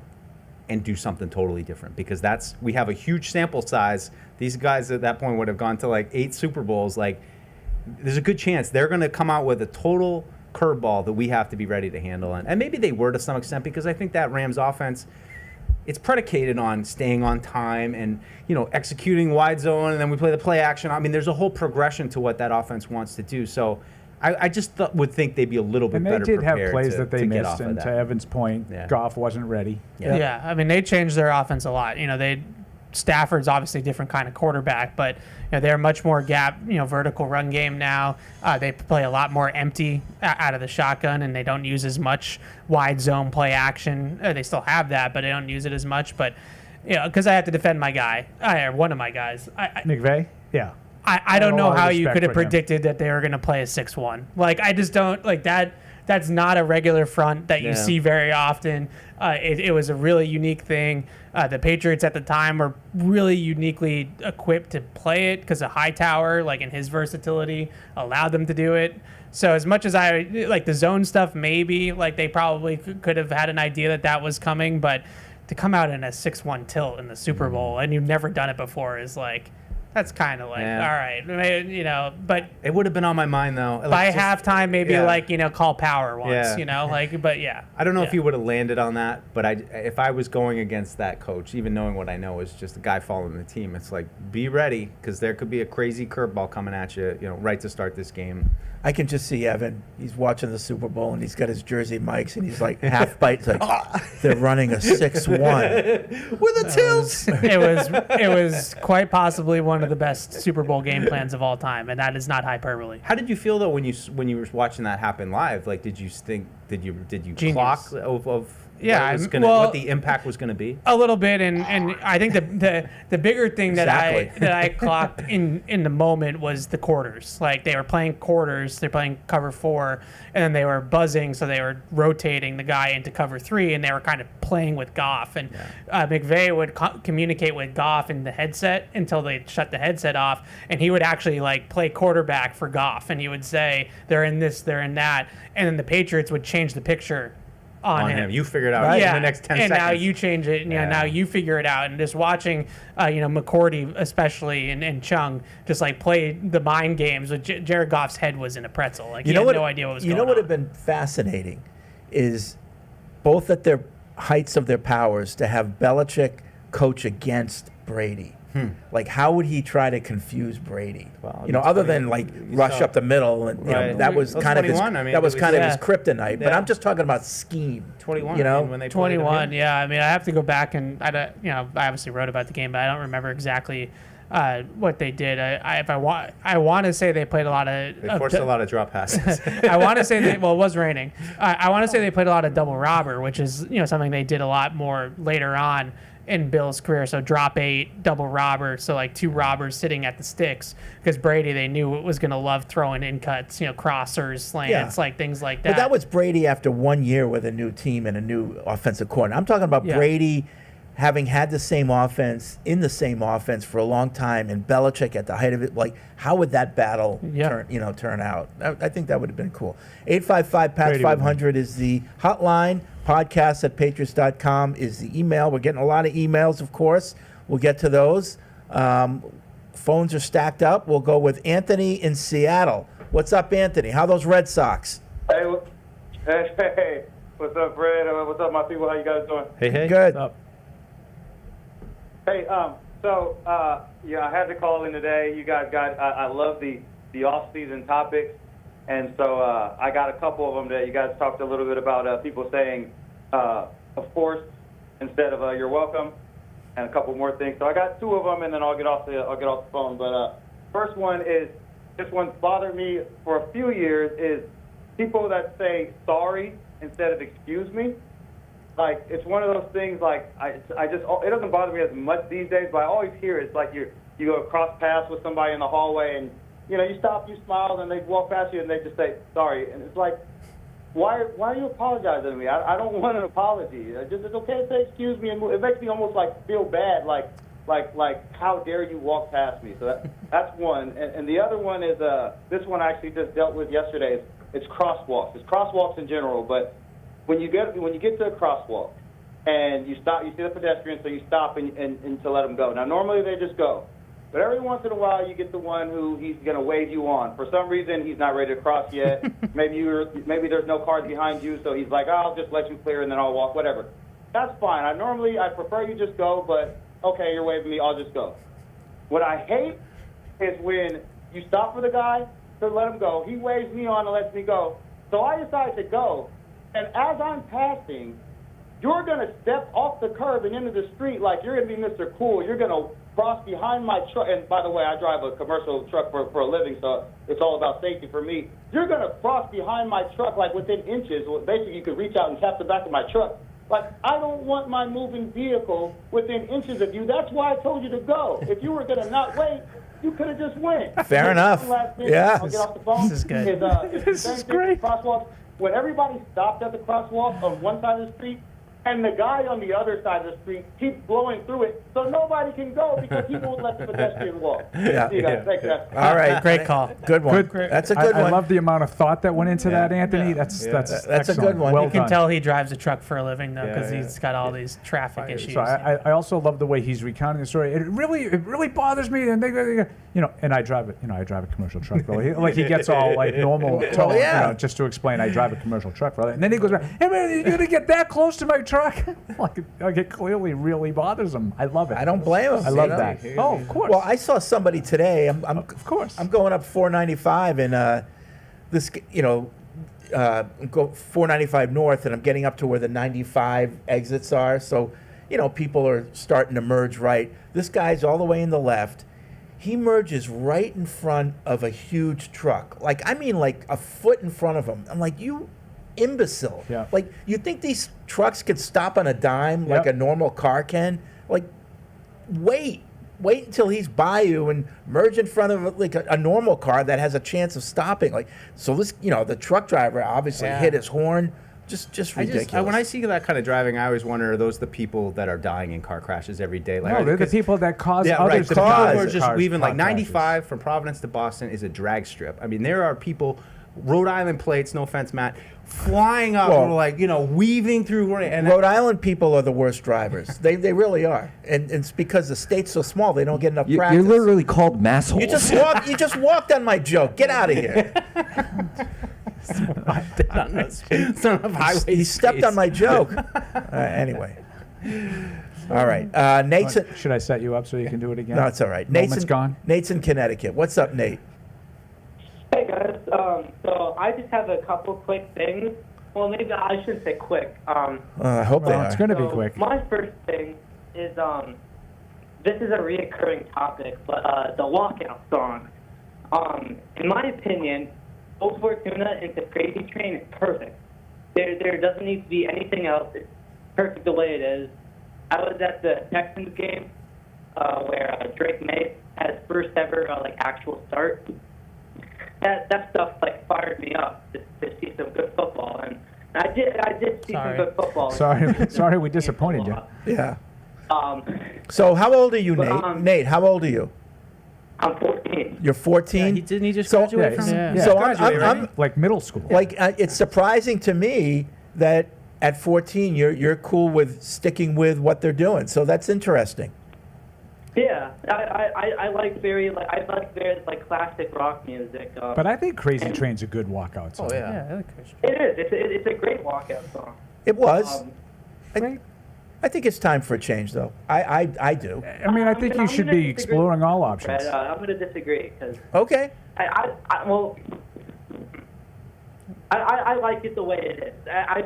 and do something totally different? Because we have a huge sample size. These guys at that point would have gone to like 8 Super Bowls. Like, there's a good chance they're going to come out with a total curveball that we have to be ready to handle. And maybe they were to some extent, because I think that Rams offense, it's predicated on staying on time and, executing wide zone, and then we play the play action. I mean, there's a whole progression to what that offense wants to do. So I just would think they'd be a little bit And better they did have prepared plays to, that they to get missed. off of And that. to Evan's point, Yeah. Goff wasn't ready. Yeah, I mean they changed their offense a lot. Stafford's obviously a different kind of quarterback, but they're much more gap, vertical run game now. They play a lot more empty out of the shotgun, and they don't use as much wide zone play action. They still have that, but they don't use it as much. But because I have to defend my guy, or one of my guys, McVay? Yeah. I don't a know lot of how you respect could have for him. predicted that they were going to play a 6-1. Like, I just don't like that. That's not a regular front that you Yeah. see very often. It was a really unique thing. The Patriots at the time were really uniquely equipped to play it because of Hightower, like in his versatility, allowed them to do it. So as much as I like the zone stuff, maybe like they probably could have had an idea that was coming, but to come out in a 6-1 tilt in the Super Bowl and you've never done it before is like, that's kind of like, Yeah. all right, but It would have been on my mind, though. Like, by just- halftime, maybe yeah. call power once, Yeah. but yeah. I don't know if Yeah. he would have landed on that, but if I was going against that coach, even knowing what I know is just a guy following the team, it's like, be ready, because there could be a crazy curveball coming at you, right to start this game. I can just see Evan. He's watching the Super Bowl, and he's got his jersey mics, and he's like half bites, like they're running a 6-1. With a tilt! It was quite possibly one of the best Super Bowl game plans of all time, and that is not hyperbole. How did you feel, though, when you were watching that happen live? Like, did you Genius. clock of Yeah, what the impact was going to be? A little bit, and I think the bigger thing that Exactly. I clocked in the moment was the quarters. Like they were playing quarters, they're playing cover 4, and then they were buzzing, so they were rotating the guy into cover 3, and they were kind of playing with Goff. And McVay would communicate with Goff in the headset until they shut the headset off, and he would actually like play quarterback for Goff, and he would say they're in this, they're in that, and then the Patriots would change the picture on him. You figured out in the next 10 and seconds. now you change it, and now you figure it out. And just watching, McCourty especially and Chung just like play the mind games. With Jared Goff's head was in a pretzel. Like he had no idea what was going on. You know what would have been fascinating is both at their heights of their powers to have Belichick coach against Brady. Like, how would he try to confuse Brady? Well, other than like rush up the middle, and Right. that was Well, kind of his, 21, I mean, that was it was- kind of his Yeah. kryptonite. But Yeah. I'm just talking about scheme. 21. You know? when they played him 21. in. Yeah, I mean, I have to go back and I obviously wrote about the game, but I don't remember exactly what they did. I want to say they played a lot of. They forced a lot of drop passes. I want to say it was raining. I want to say they played a lot of double robber, which is something they did a lot more later on in Bill's career. So drop 8, double robber, so like 2 robbers sitting at the sticks, because Brady, they knew was going to love throwing in cuts, crossers, slants, like things like that. But that was Brady after 1 year with a new team and a new offensive coordinator. I'm talking about Brady having had the same offense for a long time, and Belichick at the height of it. Like, how would that battle turn out? I think that would have been cool. 855-PATS-500 is the hotline. Podcast@patriots.com is the email. We're getting a lot of emails, of course. We'll get to those. Phones are stacked up. We'll go with Anthony in Seattle. What's up, Anthony? How are those Red Sox? Hey, what's up, Fred? What's up, my people? How you guys doing? Hey. Good. Hey, I had to call in today. You guys I love the off-season topics, and so I got a couple of them that you guys talked a little bit about. People saying, of course, instead of you're welcome, and a couple more things. So I got 2 of them, and then I'll get off the phone. But first one is, this one's bothered me for a few years, is people that say sorry instead of excuse me. Like, it's one of those things, like, it doesn't bother me as much these days, but I always hear it's like you go cross paths with somebody in the hallway, and, you stop, you smile, and they walk past you, and they just say, sorry. And it's like, why are you apologizing to me? I don't want an apology. It's okay to say excuse me, and it makes me almost, like, feel bad, like how dare you walk past me? So that's one. And the other one is, this one I actually just dealt with yesterday. It's crosswalks. It's crosswalks in general, but when you get to a crosswalk and you stop, you see the pedestrian, so you stop and to let them go. Now, normally they just go, but every once in a while you get the one who he's going to wave you on. For some reason, he's not ready to cross yet. Maybe there's no cars behind you, so he's like, I'll just let you clear and then I'll walk, whatever. That's fine. I prefer you just go, but okay, you're waving me, I'll just go. What I hate is when you stop for the guy to let him go. He waves me on and lets me go. So I decide to go. And as I'm passing, you're going to step off the curb and into the street like you're going to be Mr. Cool. You're going to cross behind my truck. And by the way, I drive a commercial truck for a living, so it's all about safety for me. You're going to cross behind my truck like within inches. Basically, you could reach out and tap the back of my truck. Like, I don't want my moving vehicle within inches of you. That's why I told you to go. If you were going to not wait, you could have just went. Fair enough. Yeah. I'll get off the phone. This is good. This is great. Crosswalks. When everybody stopped at the crosswalk on one side of the street, and the guy on the other side of the street keeps blowing through it, so nobody can go because he won't let the pedestrian walk. Yeah. See you guys. Thanks, guys. All right. Great call. Good one. Good. That's a good one. I love the amount of thought that went into that, Anthony. That's That's a excellent. good one. Well You can done. tell he drives a truck for a living, though, because Yeah, he's got all these traffic issues. So I also love the way he's recounting the story. It really bothers me, and and I drive a commercial truck, bro. He gets all like normal tone, yeah. just to explain I drive a commercial truck, brother. And then he goes, "Hey man, you're gonna get that close to my truck?" Like it clearly really bothers him. I love it. I don't blame him. I love that. Oh, of course. Well, I saw somebody today. Of course. I'm going up 495 and go 495 north, and I'm getting up to where the 95 exits are. So, people are starting to merge right. This guy's all the way in the left. He merges right in front of a huge truck. Like a foot in front of him. I'm like, you imbecile. Yeah. Like, you think these trucks could stop on a dime like a normal car can? Like, wait until he's by you and merge in front of like a normal car that has a chance of stopping. Like, so this, the truck driver obviously hit his horn. Just ridiculous. When I see that kind of driving, I always wonder, are those the people that are dying in car crashes every day? Like, No, they're the people that cause yeah, others right. to The people die. who are just Cars- weaving, like car crashes. 95 from Providence to Boston is a drag strip. I mean, there are people, Rhode Island plates, no offense, Matt, flying up, weaving through. And Rhode Island people are the worst drivers. They really are, and it's because the state's so small they don't get enough practice. You're literally called massholes. You just walked on my joke. Get out of here. He stepped on my joke. Anyway. All right. Nate's. Should I set you up so you can do it again? No, it's all right. Moment's gone. Nate's in Connecticut. What's up, Nate? Hey guys, so I just have a couple quick things. Well, maybe I shouldn't say quick. I hope they are. It's going to be quick. My first thing is this is a reoccurring topic, but the walkout song. In my opinion, Old Fortuna into Crazy Train is perfect. There doesn't need to be anything else. It's perfect the way it is. I was at the Texans game where Drake May had his first ever actual start. That stuff fired me up to see some good football, and I did see some good football. Sorry, we disappointed you. Yeah. So how old are you, Nate? Nate, how old are you? I'm 14. You're 14. Didn't he just graduate from? Yeah. So Graduate, I'm Like middle school. it's surprising to me that at 14 you're cool with sticking with what they're doing. So that's interesting. Yeah, I like very classic rock music. But I think Crazy Train's a good walkout song. Oh yeah. Yeah, I like Christian. It is. It's a great walkout song. It was. Um, I think it's time for a change, though. I do. I mean, I think you should be exploring all options. Fred, I'm going to disagree because Okay. I like it the way it is.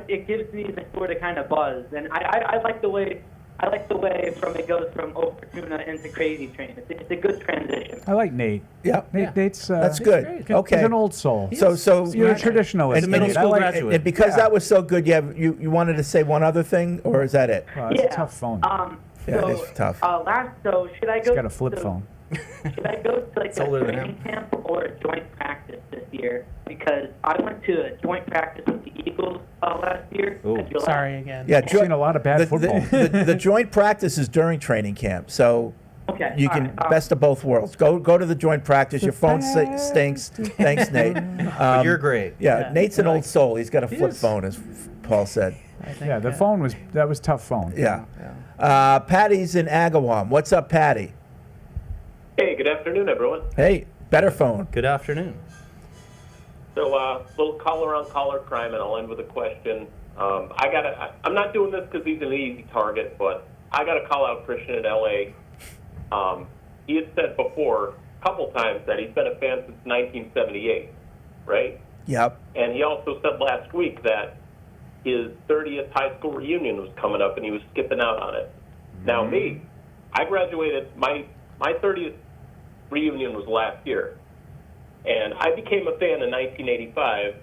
It gives me the sort of kind of buzz, and I like the way from it goes from Old Fortuna into Crazy Train. It's a good transition. I like Nate. Yeah. Nate's That's good. Okay. He's an old soul. So You're a traditionalist. He's a middle Nate. school I like- graduate. And because that was so good, you wanted to say one other thing, or is that it? Well, it's a tough phone. Yeah, it is tough. So should I go? He's got a flip phone. Should I go to a older than training camp or a joint practice this year? Because I went to a joint practice with the Eagles last year. Ooh. at Gillette. Sorry again. Yeah, I've seen a lot of bad football. The joint practice is during training camp, so Okay. you all can right, best of both worlds. Go to the joint practice. Your phone stinks. Thanks, Nate. But you're great. Yeah, Nate's an old soul. He's got a flip is. phone, as Paul said. I think, Yeah, the phone was tough phone. Yeah. Patty's in Agawam. What's up, Patty? Hey, good afternoon, everyone. Hey, better phone. Good afternoon. So, little caller on caller crime, and I'll end with a question. I'm not doing this because he's an easy target, but I got to call out Christian in L.A. He had said before, a couple times, that he's been a fan since 1978, right? Yep. And he also said last week that his 30th high school reunion was coming up, and he was skipping out on it. Now, me, I graduated, my 30th reunion was last year. And I became a fan in 1985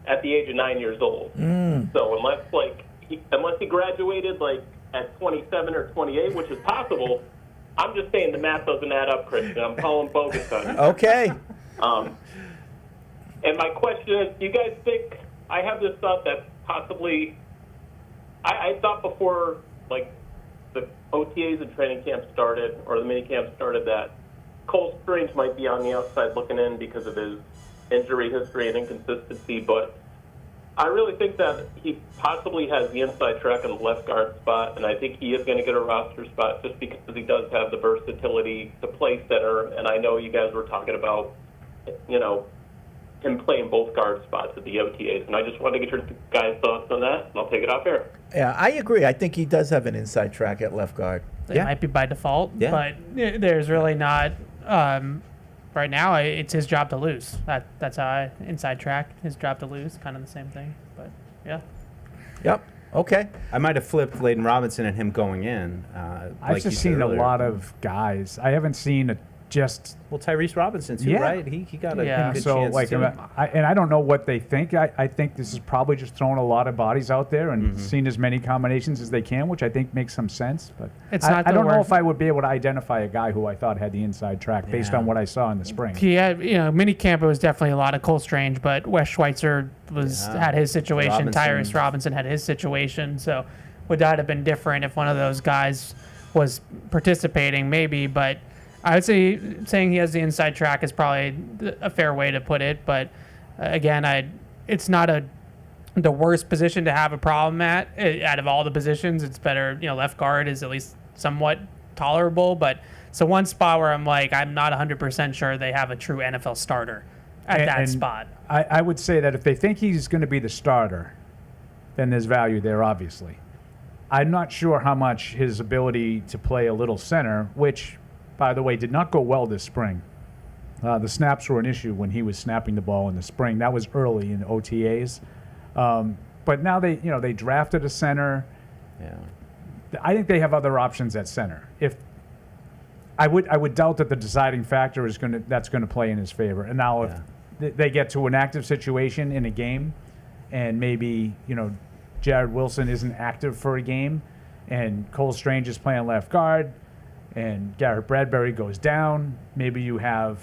at the age of 9 years old. So unless he graduated at 27 or 28, which is possible, I'm just saying the math doesn't add up, Christian. I'm calling bogus on it. Okay. And my question is, do you guys think, I have this thought that possibly, I thought before the OTAs and training camp started, or the minicamp started, that Cole Strange might be on the outside looking in because of his injury history and inconsistency, but I really think that he possibly has the inside track in the left guard spot, and I think he is going to get a roster spot just because he does have the versatility to play center, and I know you guys were talking about, him playing both guard spots at the OTAs, and I just wanted to get your guys' thoughts on that, and I'll take it off air. Yeah, I agree. I think he does have an inside track at left guard. It might be by default, Yeah. but there's really not. Right now, it's his job to lose. That's how inside track, his job to lose, kind of the same thing. But yeah. Yep. Okay. I might have flipped Layden Robinson and him going in. I've just seen a lot of guys. I haven't seen Well, Tyrese Robinson too, Yeah. right? He got a Yeah. good so chance too. I don't know what they think. I think this is probably just throwing a lot of bodies out there and seeing as many combinations as they can, which I think makes some sense. But It's not I the don't know worst. if I would be able to identify a guy who I thought had the inside track based Yeah. on what I saw in the spring. Yeah, minicamp, it was definitely a lot of Cole Strange, but Wes Schweitzer had his situation. Robinson. Tyrese Robinson had his situation. So would that have been different if one of those guys was participating? Maybe, but I would say saying he has the inside track is probably a fair way to put it. But again, it's not the worst position to have a problem at. Out of all the positions, it's better. Left guard is at least somewhat tolerable, but so one spot where I'm not 100% sure they have a true NFL starter at that spot. I would say that if they think he's going to be the starter, then there's value there, obviously. I'm not sure how much his ability to play a little center, which, by the way, did not go well this spring. The snaps were an issue when he was snapping the ball in the spring. That was early in OTAs. But now they drafted a center. Yeah. I think they have other options at center. If I would doubt that the deciding factor that's going to play in his favor. And now if they get to an active situation in a game, and maybe Jared Wilson isn't active for a game, and Cole Strange is playing left guard, and Garrett Bradbury goes down, maybe you have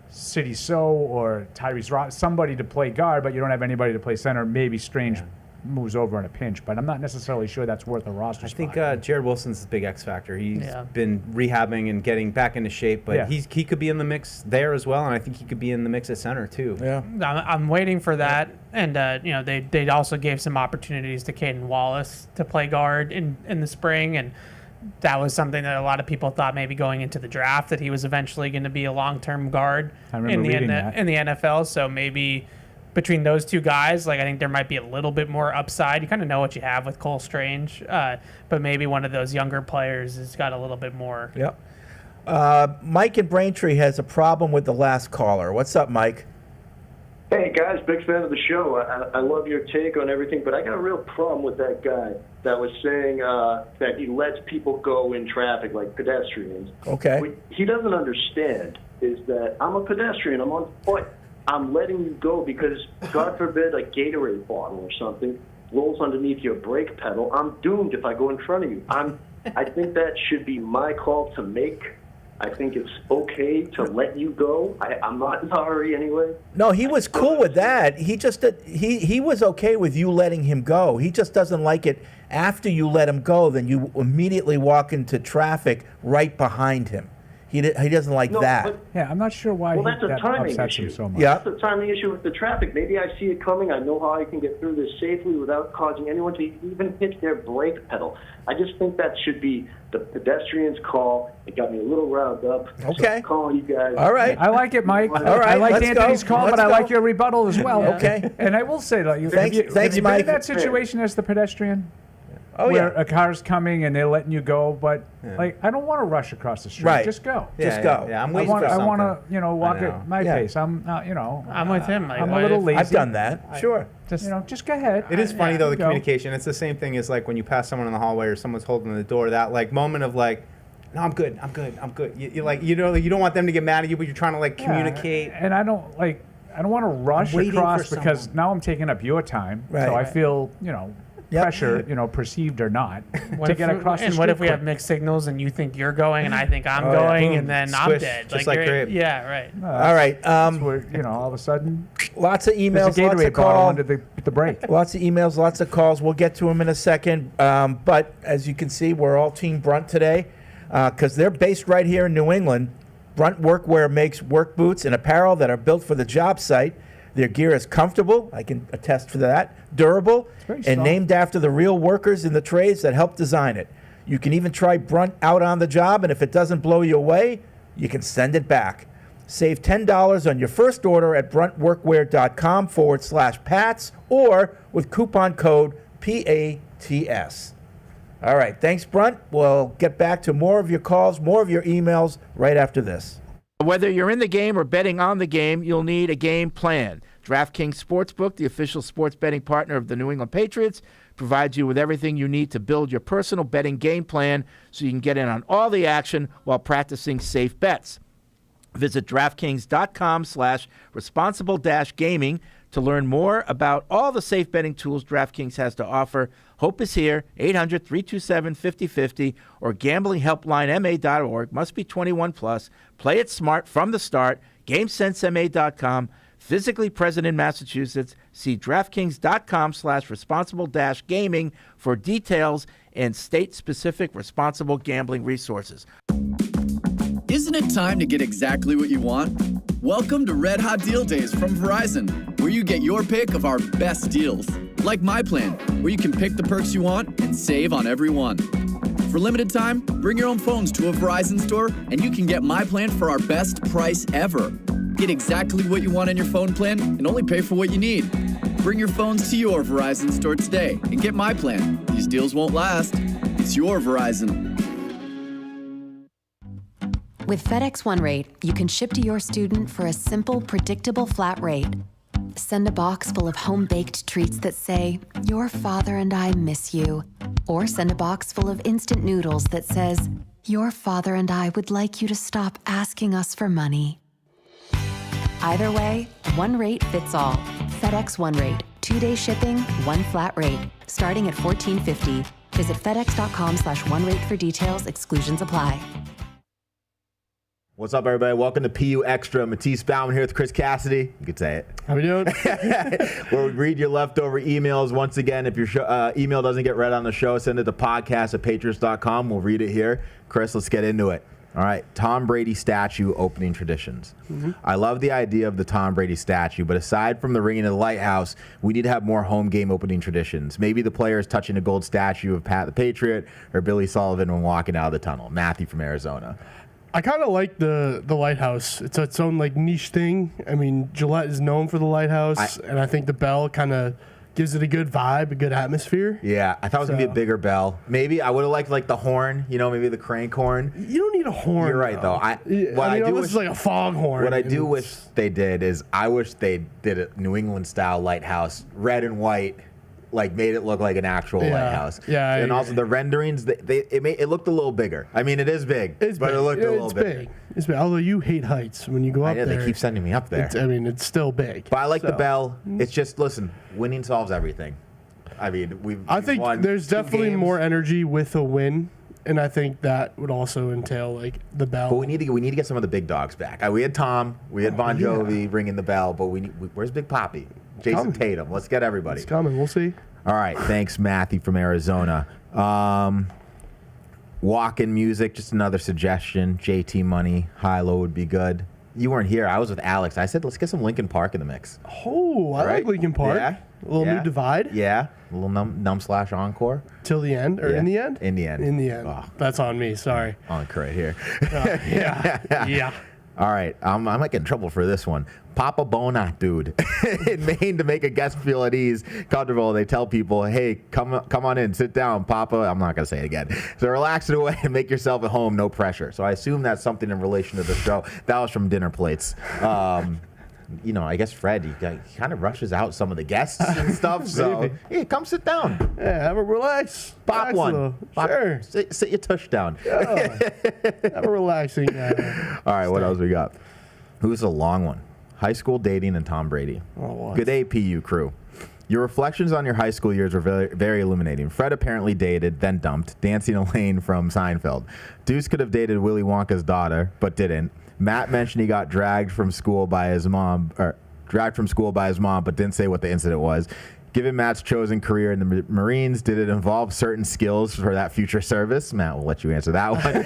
City So or Tyrese Ross, somebody to play guard, but you don't have anybody to play center. Maybe Strange moves over in a pinch, but I'm not necessarily sure that's worth a roster spot. I think Jared Wilson's the big X factor. He's been rehabbing and getting back into shape, but he could be in the mix there as well, and I think he could be in the mix at center too. Yeah, I'm waiting for that, and they also gave some opportunities to Caden Wallace to play guard in the spring, and that was something that a lot of people thought maybe going into the draft that he was eventually going to be a long-term guard in the NFL. So maybe between those two guys, I think there might be a little bit more upside. You kind of know what you have with Cole Strange, but maybe one of those younger players has got a little bit more. Yep. Mike in Braintree has a problem with the last caller. What's up, Mike? Hey, guys, big fan of the show. I love your take on everything, but I got a real problem with that guy that was saying that he lets people go in traffic like pedestrians. Okay. What he doesn't understand is that I'm a pedestrian. I'm on foot. I'm letting you go because, God forbid, a Gatorade bottle or something rolls underneath your brake pedal. I'm doomed if I go in front of you. I think that should be my call to make. I think it's okay to let you go. I'm not in a hurry anyway. No, he was cool with that. He just he was okay with you letting him go. He just doesn't like it after you let him go. Then you immediately walk into traffic right behind him. He doesn't like that. I'm not sure why that's a that timing upsets him issue. so much. Yeah. That's a timing issue with the traffic. Maybe I see it coming. I know how I can get through this safely without causing anyone to even hit their brake pedal. I just think that should be the pedestrian's call. It got me a little riled up. Okay. So I'm calling you guys. All right. I like it, Mike. All right, I like let's Anthony's go. call, Let's but I go. like your rebuttal as well. Okay. And I will say, have you Thanks, been Mike. in that situation as the pedestrian? Oh, where yeah. a car's coming and they're letting you go, but I don't want to rush across the street. Right. Just go. Just go. Yeah, I'm waiting for something. I want to, walk at my pace. I'm with him. I'm a little lazy. I've done that. Sure. Just go ahead. It is funny though, the go. communication. It's the same thing as when you pass someone in the hallway or someone's holding the door. That moment of no, I'm good. You don't want them to get mad at you, but you're trying to communicate. And I don't want to rush across because now I'm taking up your time. Right. So I feel pressure, perceived or not, to get across the street. And what if we have mixed signals and you think you're going and I think I'm going and then I'm dead? Just like grape. Yeah, right. All right. Where, all of a sudden, Lots of emails, there's a lots Gatorade of bottle calls. under the break. Lots of emails, lots of calls. We'll get to them in a second. But as you can see, we're all Team Brunt today because they're based right here in New England. Brunt Workwear makes work boots and apparel that are built for the job site. Their gear is comfortable, I can attest for that, durable, and soft. named after the real workers in the trades that helped design it. You can even try Brunt out on the job, and if it doesn't blow you away, you can send it back. Save $10 on your first order at bruntworkwear.com/Pats or with coupon code PATS. All right, thanks, Brunt. We'll get back to more of your calls, more of your emails right after this. Whether you're in the game or betting on the game, you'll need a game plan. DraftKings Sportsbook, the official sports betting partner of the New England Patriots, provides you with everything you need to build your personal betting game plan so you can get in on all the action while practicing safe bets. Visit DraftKings.com/responsible-gaming to learn more about all the safe betting tools DraftKings has to offer. Hope is here, 800-327-5050 or gamblinghelplinema.org. Must be 21 plus. Play it smart from the start. GameSenseMA.com. Physically present in Massachusetts. See DraftKings.com/responsible-gaming for details and state-specific responsible gambling resources. Isn't it time to get exactly what you want? Welcome to Red Hot Deal Days from Verizon, where you get your pick of our best deals. Like My Plan, where you can pick the perks you want and save on every one. For limited time, bring your own phones to a Verizon store and you can get My Plan for our best price ever. Get exactly what you want on your phone plan and only pay for what you need. Bring your phones to your Verizon store today and get my plan. These deals won't last. It's your Verizon. With FedEx One Rate, you can ship to your student for a simple, predictable flat rate. Send a box full of home-baked treats that say, "Your father and I miss you." Or send a box full of instant noodles that says, "Your father and I would like you to stop asking us for money." Either way, one rate fits all. FedEx One Rate. 2-day shipping, one flat rate. Starting at $14.50. Visit FedEx.com/OneRate for details. Exclusions apply. What's up, everybody? Welcome to PU Extra. Matisse Bauman here with Chris Cassidy. You could say it. How we doing? Where we read your leftover emails. Once again, if your email doesn't get read on the show, send it to podcast@patriots.com. We'll read it here. Chris, let's get into it. All right, Tom Brady statue opening traditions. I love the idea of the Tom Brady statue, but aside from the ringing of the lighthouse, we need to have more home game opening traditions. Maybe the players touching a gold statue of Pat the Patriot or Billy Sullivan when walking out of the tunnel. Matthew from Arizona. I kind of like the lighthouse. It's its own like niche thing. I mean, Gillette is known for the lighthouse, and I think the bell kind of gives it a good vibe, a good atmosphere. Yeah, I thought it was going to be a bigger bell. Maybe I would have liked like the horn, maybe the crank horn. You don't need a horn. You're right, though. I do wish, like a fog horn. What I do wish they did is I wish they did a New England style lighthouse, red and white, like made it look like an actual lighthouse. Yeah, and also the renderings, it looked a little bigger. I mean, it is big, but it looked a little big. It's big. Although you hate heights when you go up there. They keep sending me up there. It's still big. But I like the bell. It's just, listen, winning solves everything. I mean, I think there's definitely more energy with a win, and I think that would also entail like the bell. But we need to get some of the big dogs back. We had Tom, we had Bon Jovi ringing the bell, but where's Big Papi? Jason Tatum. Let's get everybody. It's coming. We'll see. All right. Thanks, Matthew from Arizona. Walk-in music, just another suggestion. JT Money, high-low would be good. You weren't here. I was with Alex. I said, let's get some Linkin Park in the mix. Oh, I like Linkin Park. Yeah. A little New Divide. Yeah. A little numb/encore. Till the end? Or in the end? In the end. In the end. Oh. That's on me. Sorry. On right here. Yeah. All right, I might get in trouble for this one. Papa Bona, dude. In Maine, to make a guest feel at ease, comfortable, they tell people, hey, come on in, sit down, Papa. I'm not going to say it again. So relax it away and make yourself at home, no pressure. So I assume that's something in relation to the show. That was from Dinner Plates. I guess Fred, he kind of rushes out some of the guests and stuff. So, hey, come sit down. Yeah, have a relax. Pop one. Sure. Sit your tush down. Yeah. Have a relaxing. All right, what else we got? Who's a long one? High school dating and Tom Brady. Oh, Good day, PU crew. Your reflections on your high school years were very, very illuminating. Fred apparently dated, then dumped, dancing Elaine from Seinfeld. Deuce could have dated Willy Wonka's daughter, but didn't. Matt mentioned he got dragged from school by his mom, but didn't say what the incident was. Given Matt's chosen career in the Marines, did it involve certain skills for that future service? Matt will let you answer that one.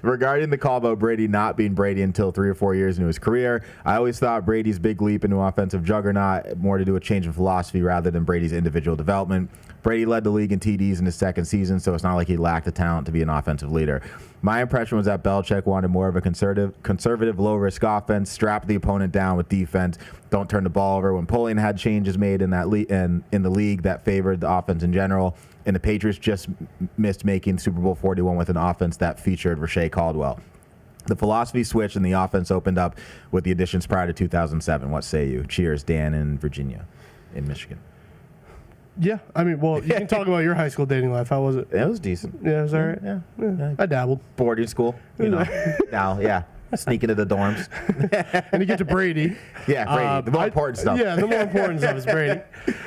Regarding the call about Brady not being Brady until 3 or 4 years into his career, I always thought Brady's big leap into offensive juggernaut more to do with change in philosophy rather than Brady's individual development. Brady led the league in TDs in his second season, so it's not like he lacked the talent to be an offensive leader. My impression was that Belichick wanted more of a conservative low-risk offense, strap the opponent down with defense, don't turn the ball over. When Polian had changes made in that in the league that favored the offense in general, and the Patriots just missed making Super Bowl 41 with an offense that featured Rashae Caldwell. The philosophy switched and the offense opened up with the additions prior to 2007. What say you? Cheers, Dan in Virginia, in Michigan. Yeah, I mean, well, you can talk about your high school dating life. How was it? It was decent. Yeah, it was all right. Yeah. I dabbled. Boarding school, now, sneak into the dorms. And you get to Brady. Yeah, Brady. The more important stuff. Yeah, the more important stuff is Brady.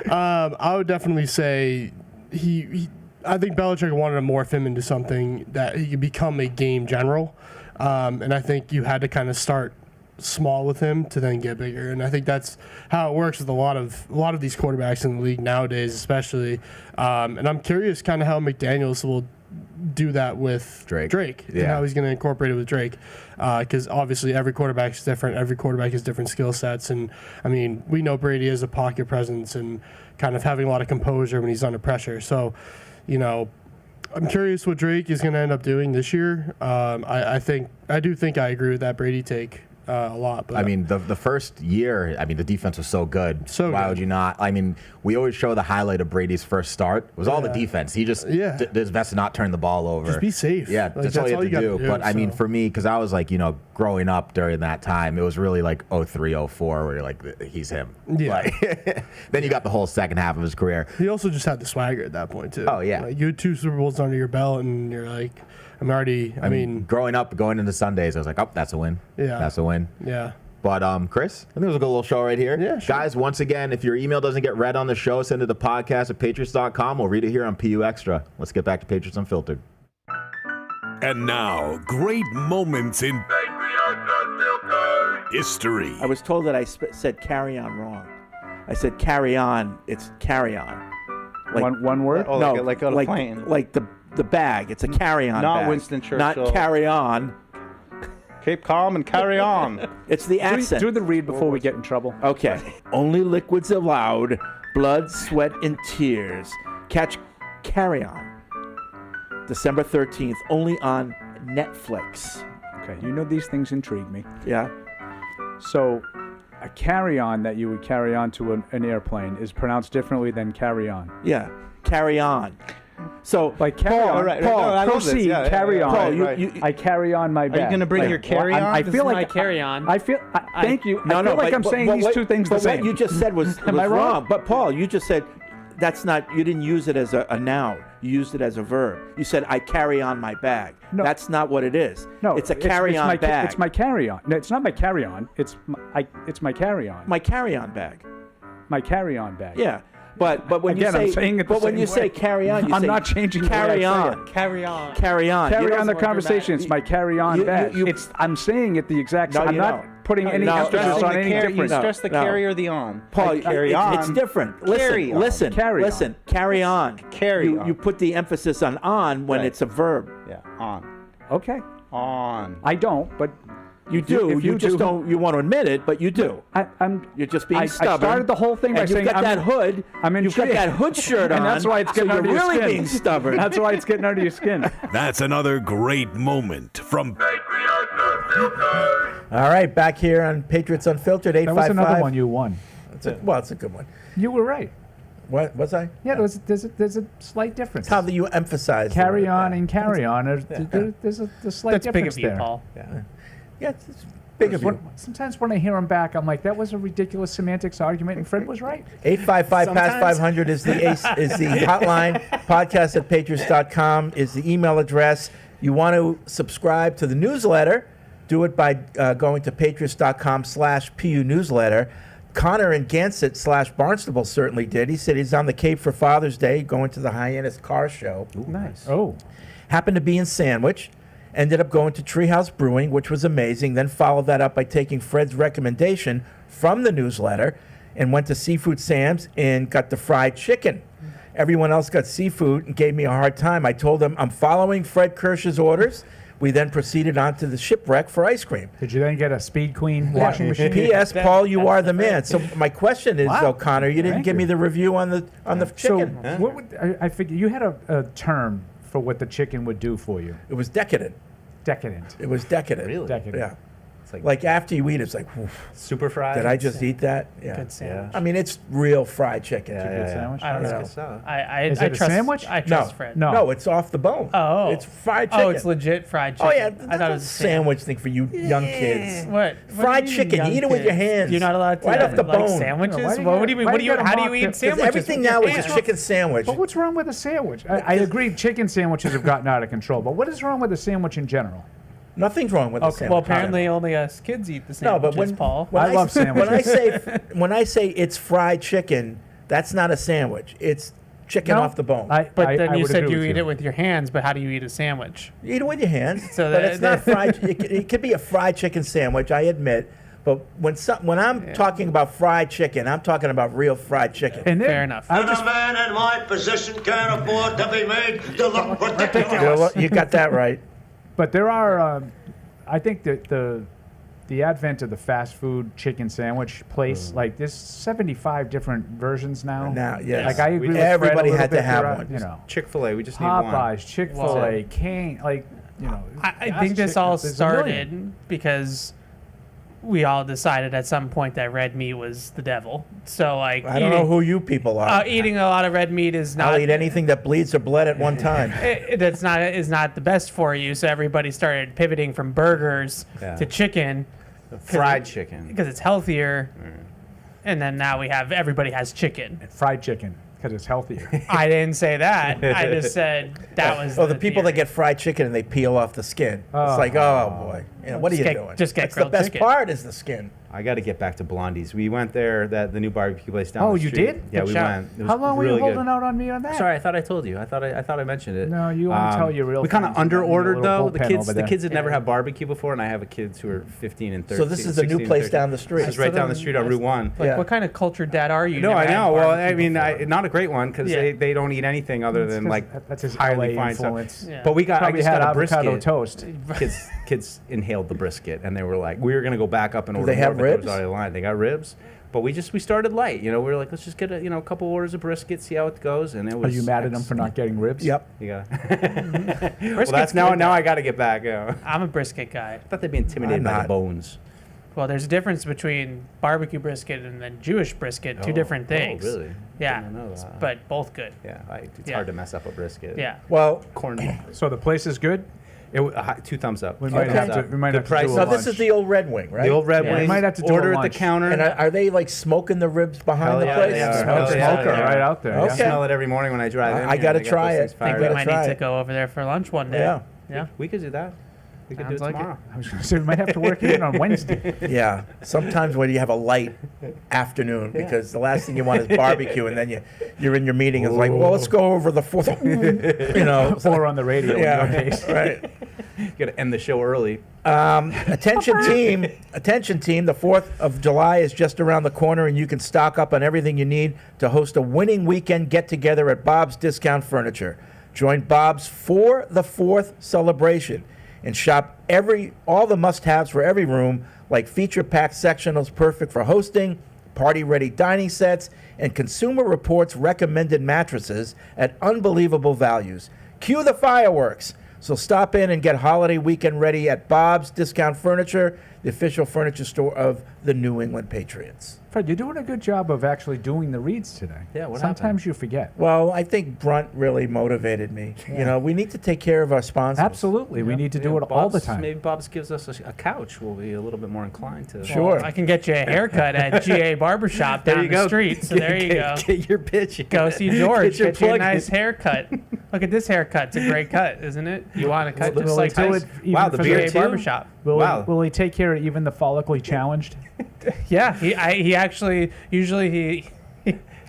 I would definitely say I think Belichick wanted to morph him into something that he could become a game general. And I think you had to kind of start small with him to then get bigger, and I think that's how it works with a lot of these quarterbacks in the league nowadays, especially. And I'm curious kind of how McDaniels will do that with Drake and how he's going to incorporate it with Drake, because obviously every quarterback is different. Every quarterback has different skill sets, and I mean we know Brady has a pocket presence and kind of having a lot of composure when he's under pressure. So, I'm curious what Drake is going to end up doing this year. I do think I agree with that Brady take. a lot. But I mean, the first year, the defense was so good. So why good. would you not? I mean, we always show the highlight of Brady's first start. It was all the defense. He just did his best to not turn the ball over. Just be safe. Yeah, that's all you have to do. But I mean, for me, because I was like, growing up during that time, it was really like 03, 04, where you're like, he's him. Yeah. Then you got the whole second half of his career. He also just had the swagger at that point, too. Oh, yeah. Like, you had 2 Super Bowls under your belt, and you're like, I'm already, I mean. Growing up, going into Sundays, I was like, oh, that's a win. Yeah. That's a win. Yeah. But, Chris, I think it was a good little show right here. Yeah, sure. Guys, once again, if your email doesn't get read on the show, send it to podcast@patriots.com. We'll read it here on PU Extra. Let's get back to Patriots Unfiltered. And now, great moments in history. I was told that I said carry on wrong. I said carry on. It's carry on. Like, one word? No, like on a plane. Like the bag. It's a carry on Not bag. Winston Churchill. Not carry on. Keep calm and carry on. It's the accent. Do the read before we get in trouble. Okay. Only liquids allowed. Blood, sweat, and tears. Catch Carry On. December 13th. Only on Netflix. Okay, these things intrigue me. Yeah. So, a carry-on that you would carry on to an airplane is pronounced differently than carry on. Yeah. Carry on. So, like carry on. Right, Paul, proceed. Carry on. Paul, I carry on my bag. Are you going to bring your carry-on? I feel like my carry on. I feel. Thank you. I feel like I'm saying these two things the same. What you just said was Am I wrong? wrong. But Paul, you just said that's not. You didn't use it as a noun. You used it as a verb. You said I carry on my bag. No. That's not what it is. No, it's a carry-on bag. It's my carry-on. No, it's not my carry-on. It's my carry-on. My carry-on bag. My carry-on bag. Yeah. But when Again, you say I'm saying it the when same you say way. carry on, I'm not changing the way I carry say on. it. Carry on. Carry on. Carry You on know- the conversation. It's my carry-on bag. I'm saying it the exact same. No, I'm you not don't. putting any emphasis on any difference. You stress the carry or the on. Paul, carry on. It's different. Listen, Carry on. listen, Carry listen. Carry on. Carry on. You put the emphasis on when Right. it's a verb. Yeah, on. Okay. On. I don't, but You do. If You you just do- don't. You want to admit it, but you do. You're just being I stubborn. started the whole thing by and saying you've got that hood. I'm You've got that hood shirt on. and that's why it's getting so under you're your really skin. being stubborn. That's why it's getting under your skin. That's another great moment from All right, back here on Patriots Unfiltered, 855. That was another one you won. It's a good one. You were right. What was I? Yeah, there's a slight difference. How do you emphasize Carry on and carry on. There's a slight That's big difference of you, there. Paul. Yeah, it's big of you. Sometimes when I hear him back, I'm like, that was a ridiculous semantics argument, and Fred was right. 855 past 500 is the hotline. Podcast at patriots.com is the email address. You want to subscribe to the newsletter? Do it by going to patriots.com/PU newsletter. Connor in Gansett / Barnstable certainly did. He said he's on the Cape for Father's Day, going to the Hyannis Car Show. Ooh, nice. Oh. Happened to be in Sandwich. Ended up going to Treehouse Brewing, which was amazing. Then followed that up by taking Fred's recommendation from the newsletter and went to Seafood Sam's and got the fried chicken. Everyone else got seafood and gave me a hard time. I told them I'm following Fred Kirsch's orders. We then proceeded on to the shipwreck for ice cream. Did you then get a Speed Queen washing machine? P.S. Paul, you are the man. So my question is, though, Connor, you didn't Thank give me you. the review on the chicken. So what would, I figured you had a term for what the chicken would do for you. It was decadent. Decadent. It was decadent. Really? Decadent. Yeah. Like after you eat, it's like, oof, Super fried. did I just eat that? Yeah. Good sandwich. I mean, it's real fried chicken. Good sandwich? I don't Yeah. know. So. Is it a trust, sandwich? I No, trust Fred. no, it's off the bone. Oh. It's fried chicken. Oh, it's legit fried chicken. Oh yeah, I thought it was a sandwich thing for you young kids. What? Fried do you mean, chicken. young You eat it with your kids? hands. You're not allowed to right off the like bone. sandwiches. Why do you What do you mean? gotta- What do you? why do you How do gotta you eat mock Because sandwiches? everything with now your is a hands? chicken sandwich. But what's wrong with a sandwich? I agree, chicken sandwiches have gotten out of control. But what is wrong with a sandwich in general? Nothing's wrong with the sandwich. Well, apparently only us kids eat the No, sandwiches, but when Paul. when I love sandwiches. when I say it's fried chicken, that's not a sandwich. It's chicken No, off the bone. But then I you would said agree you with eat it with your hands, but how do you eat a sandwich? You eat it with your hands. So but that- it's not fried. It could be a fried chicken sandwich, I admit. But when I'm talking about fried chicken, I'm talking about real fried chicken. And then, Fair enough. I would just, A man in my position can't afford to be made to look ridiculous. You got that right. but there are, I think that the advent of the fast food chicken sandwich place, like there's 75 different versions now. Now, yes. Like I agree with Everybody Fred a had to little bit. have There are, one. You know, Chick-fil-A, we just need one. Popeyes, Chick-fil-A, Cane, like, you know. I fast think this chicken, all there's a million. started because we all decided at some point that red meat was the devil. So like, I don't know who you people are. eating a lot of red meat is not. I'll eat anything that bleeds or bled at one time. That's not is not the best for you. So everybody started pivoting from burgers to chicken, Fried chicken. because it's healthier. And then now everybody has chicken. Fried chicken, because it's healthier. I didn't say that. I just said that was. The people that get fried chicken and they peel off the skin. It's like, oh boy, what are you doing? Just get That's the grilled best chicken. part is the skin. I got to get back to Blondie's. We went there, the new barbecue place down the you street. did? Yeah, Good we shout. went. It was How long were really you holding good. out on me on that? Sorry, I thought I told you. I thought I mentioned it. No, you want to tell your real. We kind of friends about your under-ordered little though. The bullpen kids, over the there. kids had never had barbecue before, and I have kids who are 15 and 13. So this is the new 16, place 13. down the street. This is right down the street on Route 1. Like, what kind of cultured dad are you? No, Never I had know. Well, I barbecue mean, before. not a great one because Yeah. they don't eat anything other That's than 'cause like that's his highly LA fine influence. stuff. Yeah. But I Probably just had got a avocado brisket. toast. Kids inhaled the brisket and they were like, we were gonna go back up and Do order they more, have but there was ribs? already a line. They got ribs, but we started light. We were like, let's just get a couple orders of brisket, see how it goes, and it was. Are you mad at them for not getting ribs? Yep. Yeah. Well, Brisket's that's now. good, Now though. I got to get back. I'm a brisket guy. I thought they'd be intimidated I'm by the not. bones. Well, there's a difference between barbecue brisket and then Jewish brisket. Two Oh, different things. Oh, really? Yeah. Didn't know that. But both good. Yeah, it's Yeah. hard to mess up a brisket. Yeah. Well, corned beef. So the place is good. 2 thumbs up. We Two might thumbs have up. to. We might Good have to price. do a So lunch. this is the old Red Wing, right? The old Red Yeah. Wings. We might have to do a order at the lunch. counter. And are they like smoking the ribs behind Hell the yeah, place? they are. Smoke Yeah, smoker yeah. right out there. Okay. I smell it every morning when I drive in. I here. gotta They got try those it. things I fired think we up. gotta might try need it. to go over there for lunch one day. Yeah. Yeah. We could do that. We could do Sounds it like tomorrow. I was going to say we might have to work it in on Wednesday. Yeah. Sometimes when you have a light afternoon, because the last thing you want is barbecue, and then you're in your meeting. It's like, well, let's go over the fourth. Or on the radio. Yeah. In your case. Right. You got to end the show early. Attention team, the 4th of July is just around the corner, and you can stock up on everything you need to host a winning weekend get-together at Bob's Discount Furniture. Join Bob's for the 4th celebration and shop all the must-haves for every room, like feature-packed sectionals perfect for hosting, party-ready dining sets, and Consumer Reports recommended mattresses at unbelievable values. Cue the fireworks. So stop in and get holiday weekend ready at Bob's Discount Furniture, the official furniture store of the New England Patriots. Fred, you're doing a good job of actually doing the reads today. Yeah, what Sometimes you forget. Well, I think Brunt really motivated me. We need to take care of our sponsors. Absolutely. We need to do it all the time. Maybe Bob's gives us a couch. We'll be a little bit more inclined to. Sure. I can get you a haircut at GA Barbershop There down you the go. street. So there you go. Get your pitch. Go see George. your Get you a plug nice in. haircut. Look at this haircut. It's a great cut, isn't it? You want to cut Will just he like do this? it even Wow, the for beard GA too? Barbershop. Will he take care of even the follically challenged? Yeah, he actually usually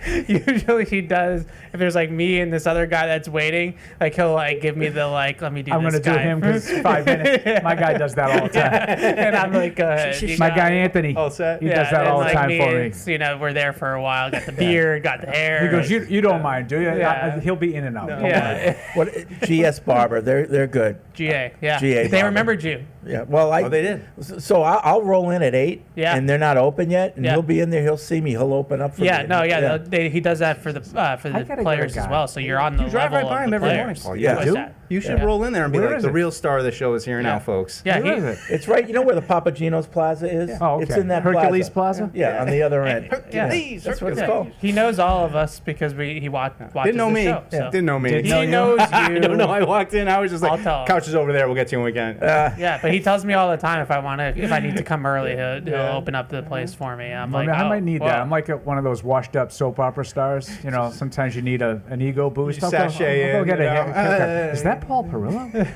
he does. If there's like me and this other guy that's waiting, like he'll like give me the like, let me do I'm this going to do guy. him because 5 minutes. My guy does that all the time. And I'm like, go ahead. you My got guy it. Anthony. All set? He does that and all the like time for me. it's, we're there for a while. Got the beard, got the hair. He goes, you don't mind, do you? Yeah. He'll be in and out. Don't worry. Yeah, What GS Barber? They're good. GA. Yeah, GA they Barber. remembered you. Yeah. Well, they did. So I'll roll in at 8. Yeah. And they're not open yet, and Yeah. he'll be in there. He'll see me. He'll open up for me. Yeah, no, yeah. He does that for the gotta get a players as guy. well. So you're on the You drive level right by of him the every morning, players. Paul. Yeah. What's Do? that? You should Yeah. roll in there and be Where like, is the it? real star of the show is here now, folks. Yeah, Where is it? It's right. You know where the Papagino's Plaza is? Oh, okay. It's in that Hercules Plaza? Yeah, on the other end. Hercules, That's what it's Hercules. called. He knows all of us because he watches Didn't know the me. show. So. Didn't know me. He knows you. I don't know. I walked in. I was just I'll like, tell him. couch is over there. We'll get you when we can. Yeah, but he tells me all the time if I need to come early, he'll open up the place for me. I'm like, I oh, might need well. that. I'm like one of those washed up soap opera stars. Sometimes you need an ego boost. You sashay I'll go in, get you a know. haircut. Is that Paul Perillo?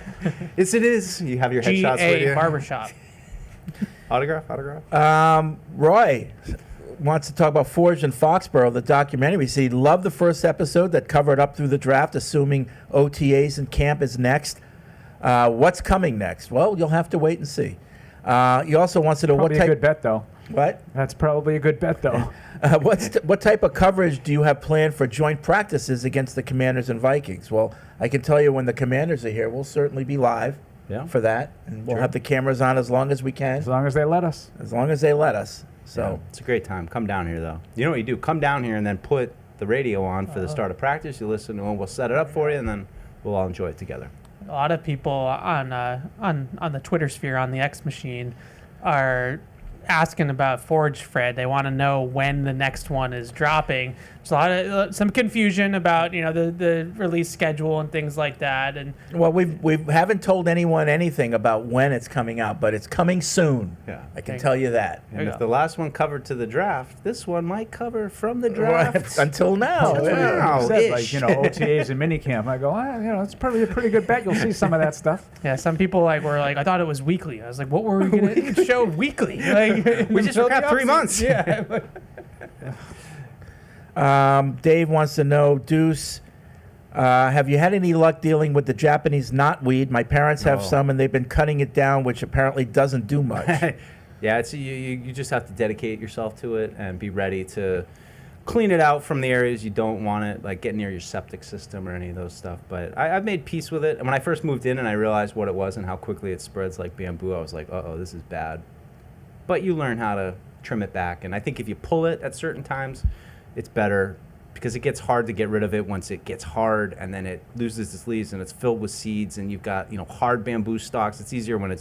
Yes, it is. You have your headshots with GA you. Barbershop. Autograph. Roy wants to talk about Forged in Foxborough, the documentary. He loved the first episode that covered up through the draft, assuming OTAs and camp is next. What's coming next? Well, you'll have to wait and see. He also wants to know Probably what type. a good bet, though. What? That's probably a good bet, though. What type of coverage do you have planned for joint practices against the Commanders and Vikings? Well, I can tell you when the Commanders are here, we'll certainly be live for that, and we'll have the cameras on as long as we can. As long as they let us. As long as they let us. So Yeah, it's a great time. Come down here, though. You know what you do? Come down here and then put the radio on for the start of practice. You listen to it. We'll set it up for you, and then we'll all enjoy it together. A lot of people on the Twitter sphere, on the X machine, are asking about Forge Fred. They want to know when the next one is dropping. There's a lot of some confusion about the release schedule and things like that. And well, we haven't told anyone anything about when it's coming out, but it's coming soon. Yeah, I can tell you that. And if the last one covered to the draft, this one might cover from the draft Right, until now. That's what you said, like, OTAs and minicamp. I go, it's probably a pretty good bet. You'll see some of that stuff. Yeah, some people were like, I thought it was weekly. I was like, what were we going to show weekly? Like, we just forgot 3 months. Yeah. Dave wants to know, Deuce, have you had any luck dealing with the Japanese knotweed? My parents have some, and they've been cutting it down, which apparently doesn't do much. Yeah, it's you just have to dedicate yourself to it and be ready to clean it out from the areas you don't want it, like get near your septic system or any of those stuff. But I've made peace with it. And when I first moved in and I realized what it was and how quickly it spreads like bamboo, I was like, uh-oh, this is bad. But you learn how to trim it back. And I think if you pull it at certain times, it's better because it gets hard to get rid of it once it gets hard and then it loses its leaves and it's filled with seeds and you've got, hard bamboo stalks. It's easier when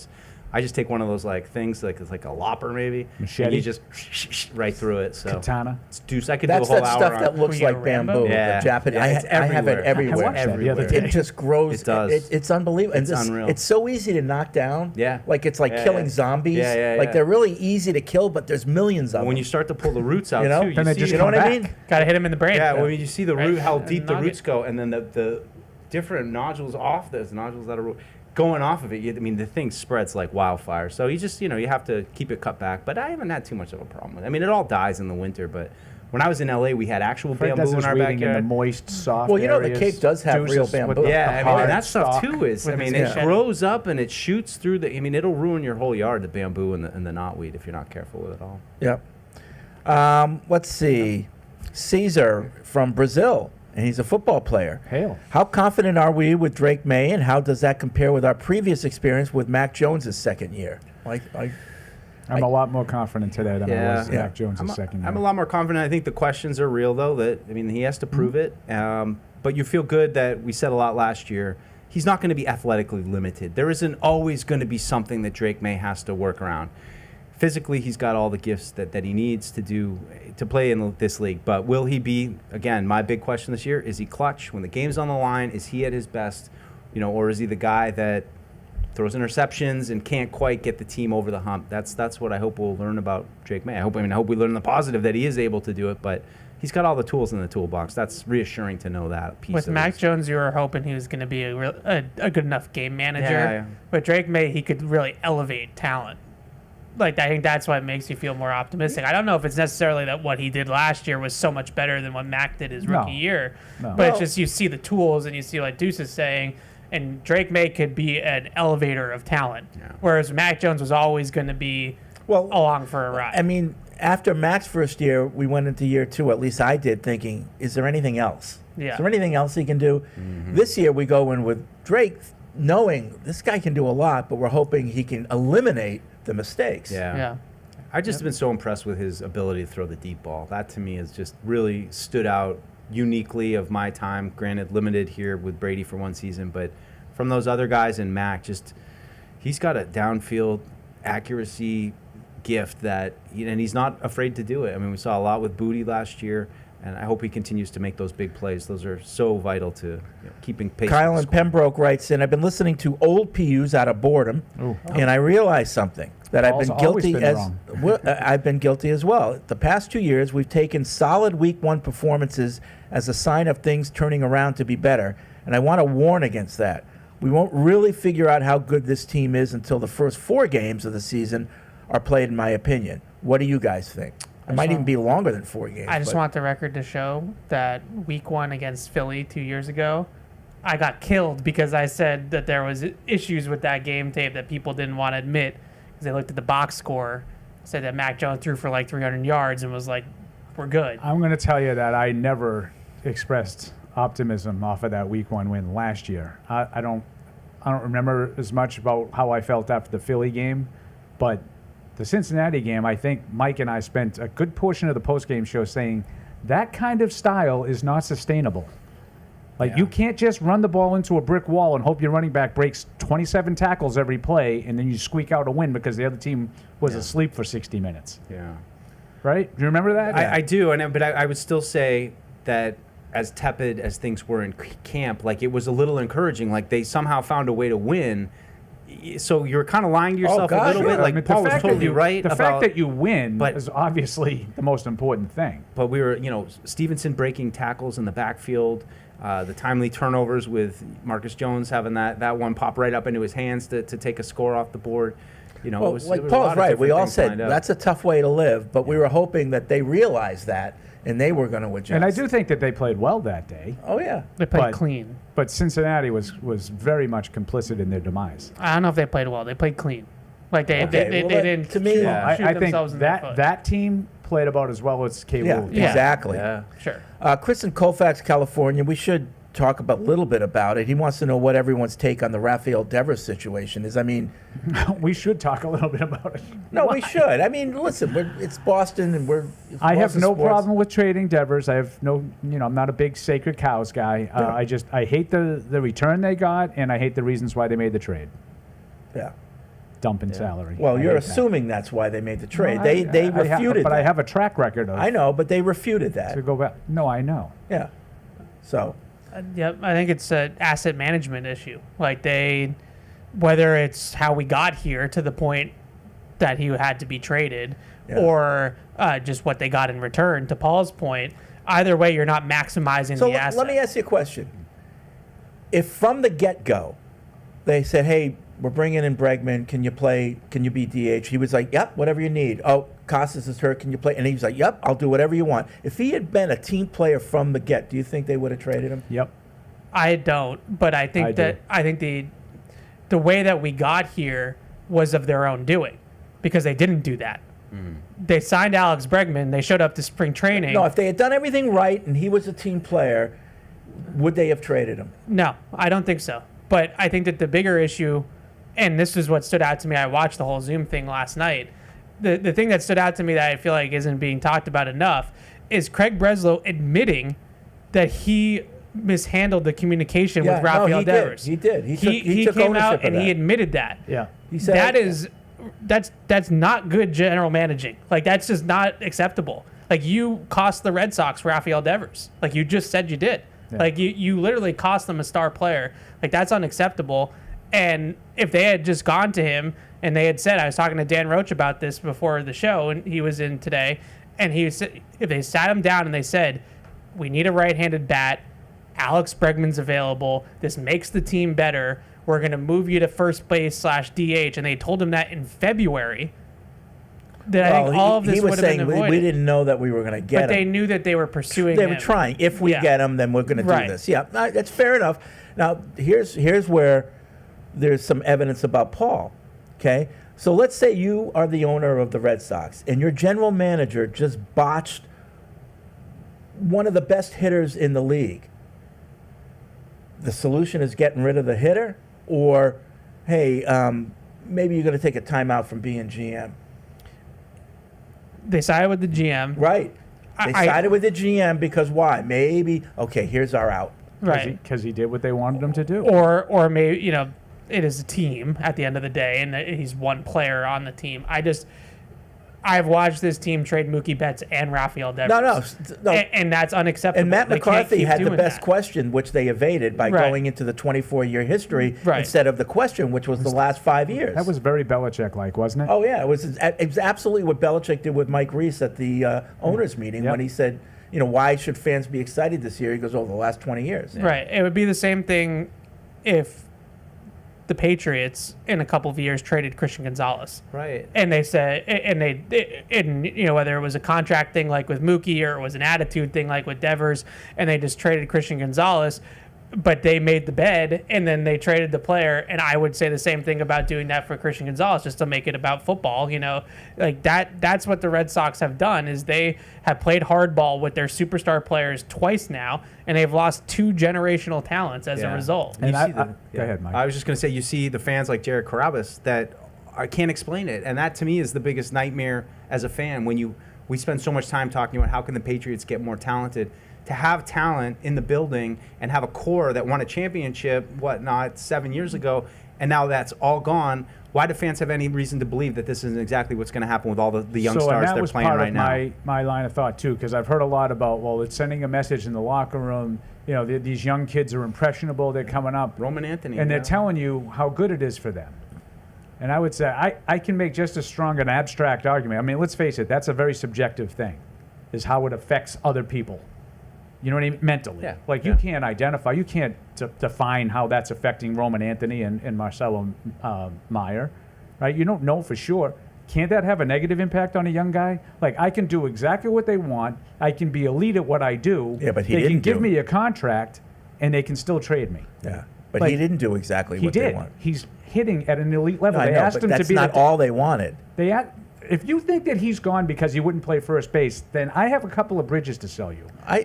I just take one of those things it's like a lopper maybe. Machete. And you just right through it. So Katana. It's Deuce. I could That's do a whole that hour stuff on that looks like bamboo. Yeah. The Japanese. Yeah, it's I have it everywhere. I watched that the other day. It just grows. It does. It's unbelievable. It's unreal. It's so easy to knock down. Yeah. Like it's like Yeah, killing yeah. zombies. Yeah, like yeah. they're really easy to kill, but there's millions of them. When you start to pull the roots out You know? too, Then they see just come back. Got to hit him in the brain. Yeah, when you see the root, how And deep the knock roots it. go, and then the different nodules off those nodules that are going off of it. The thing spreads like wildfire. So you just, you have to keep it cut back. But I haven't had too much of a problem with it. I mean, it all dies in the winter, but when I was in LA, we had actual Fred does bamboo in his our reading backyard. In the moist, soft Well, the areas. Cape does have Deuces real with bamboo. the Yeah, I mean, hard that stuff stalk. too is. I mean, it grows up and it shoots through it'll ruin your whole yard, the bamboo and the knotweed, if you're not careful with it all. Yep. Let's see. Caesar from Brazil, and he's a football player. Hail. How confident are we with Drake May, and how does that compare with our previous experience with Mac Jones' second year? I'm a lot more confident today than I was Mac Jones' second year. I'm a lot more confident. I think the questions are real, though. He has to prove it. But you feel good that we said a lot last year. He's not going to be athletically limited. There isn't always going to be something that Drake May has to work around. Physically, he's got all the gifts that he needs to play in this league. But will he be, again, my big question this year, is he clutch? When the game's on the line, is he at his best? Or is he the guy that throws interceptions and can't quite get the team over the hump? That's what I hope we'll learn about Drake May. I hope we learn the positive that he is able to do it, but he's got all the tools in the toolbox. That's reassuring to know that piece. With of Mac it. Jones, you were hoping he was going to be a good enough game manager. Yeah. But Drake May, he could really elevate talent. I think that's what makes you feel more optimistic. I don't know if it's necessarily that what he did last year was so much better than what Mac did his rookie year. No. But it's just you see the tools and you see, like Deuce is saying, and Drake May could be an elevator of talent. Yeah. Whereas Mac Jones was always going to be along for a ride. I mean, after Mac's first year, we went into year two, at least I did, thinking, is there anything else? Yeah. Is there anything else he can do? Mm-hmm. This year, we go in with Drake, knowing this guy can do a lot, but we're hoping he can eliminate the mistakes. Yeah. I've just been so impressed with his ability to throw the deep ball. That to me has just really stood out uniquely of my time. Granted, limited here with Brady for one season, but from those other guys in Mac, he's got a downfield accuracy gift and he's not afraid to do it. I mean, we saw a lot with Booty last year, and I hope he continues to make those big plays. Those are so vital to keeping pace. Kyle in Pembroke writes in, I've been listening to old PUs out of boredom, and I realized something that I've been guilty I've been guilty as well. The past 2 years, we've taken solid week one performances as a sign of things turning around to be better, and I want to warn against that. We won't really figure out how good this team is until the first 4 games of the season are played, in my opinion. What do you guys think? It might even be longer than 4 games. I just want the record to show that week one against Philly 2 years ago, I got killed because I said that there was issues with that game tape that people didn't want to admit because they looked at the box score, said that Mac Jones threw for like 300 yards and was like, we're good. I'm going to tell you that I never expressed optimism off of that week one win last year. I don't remember as much about how I felt after the Philly game, but the Cincinnati game, I think Mike and I spent a good portion of the postgame show saying that kind of style is not sustainable. Like, you can't just run the ball into a brick wall and hope your running back breaks 27 tackles every play, and then you squeak out a win because the other team was asleep for 60 minutes. Yeah. Right? Do you remember that? I do, but I would still say that as tepid as things were in camp, like, it was a little encouraging. Like, they somehow found a way to win. So you're kind of lying to yourself a little bit. Like, Paul was totally right. The fact that you win is obviously the most important thing. But we were, Stevenson breaking tackles in the backfield, the timely turnovers with Marcus Jones having that one pop right up into his hands to take a score off the board. It was, like it was Paul's right. We all said lined up. that's a tough way to live, but we were hoping that they realized that and they were going to adjust. And I do think that they played well that day. Oh, yeah. They played clean. But Cincinnati was very much complicit in their demise. I don't know if they played well. They played clean. Like, they didn't to me, shoot I think themselves in the foot. that team played about as well as K. Yeah, Will. exactly. Yeah. Sure. Chris in Colfax, California, we should talk a little bit about it. He wants to know what everyone's take on the Rafael Devers situation is. I mean, we should talk a little bit about it. No, we should. I mean, listen, it's Boston, and I have Boston no sports. problem with trading Devers. I have no, I'm not a big sacred cows guy. I hate the return they got, and I hate the reasons why they made the trade. Yeah. Dumping salary. Well, I you're hate that. assuming that's why they made the trade. No, they refuted but that. I have a track record of. I know, but they refuted that. To go back. No, I know. Yeah. So. Yep, I think it's an asset management issue. Like, whether it's how we got here to the point that he had to be traded, or just what they got in return. To Paul's point, either way, you're not maximizing the asset. Let me ask you a question. If from the get-go they said, "Hey, we're bringing in Bregman. Can you play? Can you be DH?" He was like, "Yep, whatever you need." Oh, Costas is hurt. Can you play? And he was like, "Yep, I'll do whatever you want." If he had been a team player from the get, do you think they would have traded him? Yep. I don't, but I think the way that we got here was of their own doing, because they didn't do that. They signed Alex Bregman. They showed up to spring training. No, if they had done everything right and he was a team player, would they have traded him? No, I don't think so. But I think that the bigger issue, and this is what stood out to me, I watched the whole Zoom thing last night. The thing that stood out to me that I feel like isn't being talked about enough is Craig Breslow admitting that he mishandled the communication with Rafael Devers. He did. He took came ownership out of and that. he admitted that. Yeah. He said that's not good general managing. Like, that's just not acceptable. Like, you cost the Red Sox Rafael Devers. Like, you just said you did. Yeah. Like, you literally cost them a star player. Like, that's unacceptable. And if they had just gone to him and they had said, I was talking to Dan Roach about this before the show, and he was in today, and he said, if they sat him down and they said, we need a right-handed bat, Alex Bregman's available, this makes the team better, we're going to move you to first base /DH, and they told him that in February, that I think all of this would have been avoided. We didn't know that we were going to get him. But they knew that they were pursuing They him. were trying. If we get him, then we're going to do this. Yeah, that's fair enough. Now, here's where there's some evidence about Paul, okay? So let's say you are the owner of the Red Sox, and your general manager just botched one of the best hitters in the league. The solution is getting rid of the hitter, or, hey, maybe you're going to take a timeout from being GM. They sided with the GM. Right. They sided with the GM because why? Maybe, okay, here's our out. Right. Because he did what they wanted him to do. Or maybe, it is a team at the end of the day, and he's one player on the team. I've watched this team trade Mookie Betts and Rafael Devers. No. And that's unacceptable. And Matt They can't McCarthy keep had the doing best that. question, which they evaded by going into the 24-year history instead of the question, which was the last 5 years. That was very Belichick-like, wasn't it? Oh, yeah. It was absolutely what Belichick did with Mike Reese at the owners' meeting when he said, why should fans be excited this year? He goes, the last 20 years. Right. It would be the same thing if the Patriots in a couple of years traded Christian Gonzalez. Right. And they said, whether it was a contract thing like with Mookie or it was an attitude thing like with Devers, and they just traded Christian Gonzalez, but they made the bed and then they traded the player. And I would say the same thing about doing that for Christian Gonzalez, just to make it about football, like that's what the Red Sox have done, is they have played hardball with their superstar players twice now, and they've lost 2 generational talents as a result. And go ahead, Mike. I was just going to say, you see the fans like Jared Carabas that I can't explain it, and that to me is the biggest nightmare as a fan when you we spend so much time talking about how can the Patriots get more talented. To have talent in the building and have a core that won a championship, 7 years ago, and now that's all gone. Why do fans have any reason to believe that this isn't exactly what's going to happen with all the young stars they're playing right now? That was part of my line of thought, too, because I've heard a lot about, well, it's sending a message in the locker room. You know, these young kids are impressionable. They're coming up. Roman Anthony. And they're telling you how good it is for them. And I would say I can make just as strong an abstract argument. I mean, let's face it, that's a very subjective thing, is how it affects other people. You know what I mean? Mentally. Yeah. Like, you can't identify, you can't define how that's affecting Roman Anthony and Marcelo Meyer, right? You don't know for sure. Can't that have a negative impact on a young guy? Like, I can do exactly what they want. I can be elite at what I do. Yeah, but they can give me a contract, and they can still trade me. Yeah, but Like, he didn't do exactly what they want. He's hitting at an elite level. No, I They know, asked but him that's to be not all they wanted. If you think that he's gone because he wouldn't play first base, then I have a couple of bridges to sell you.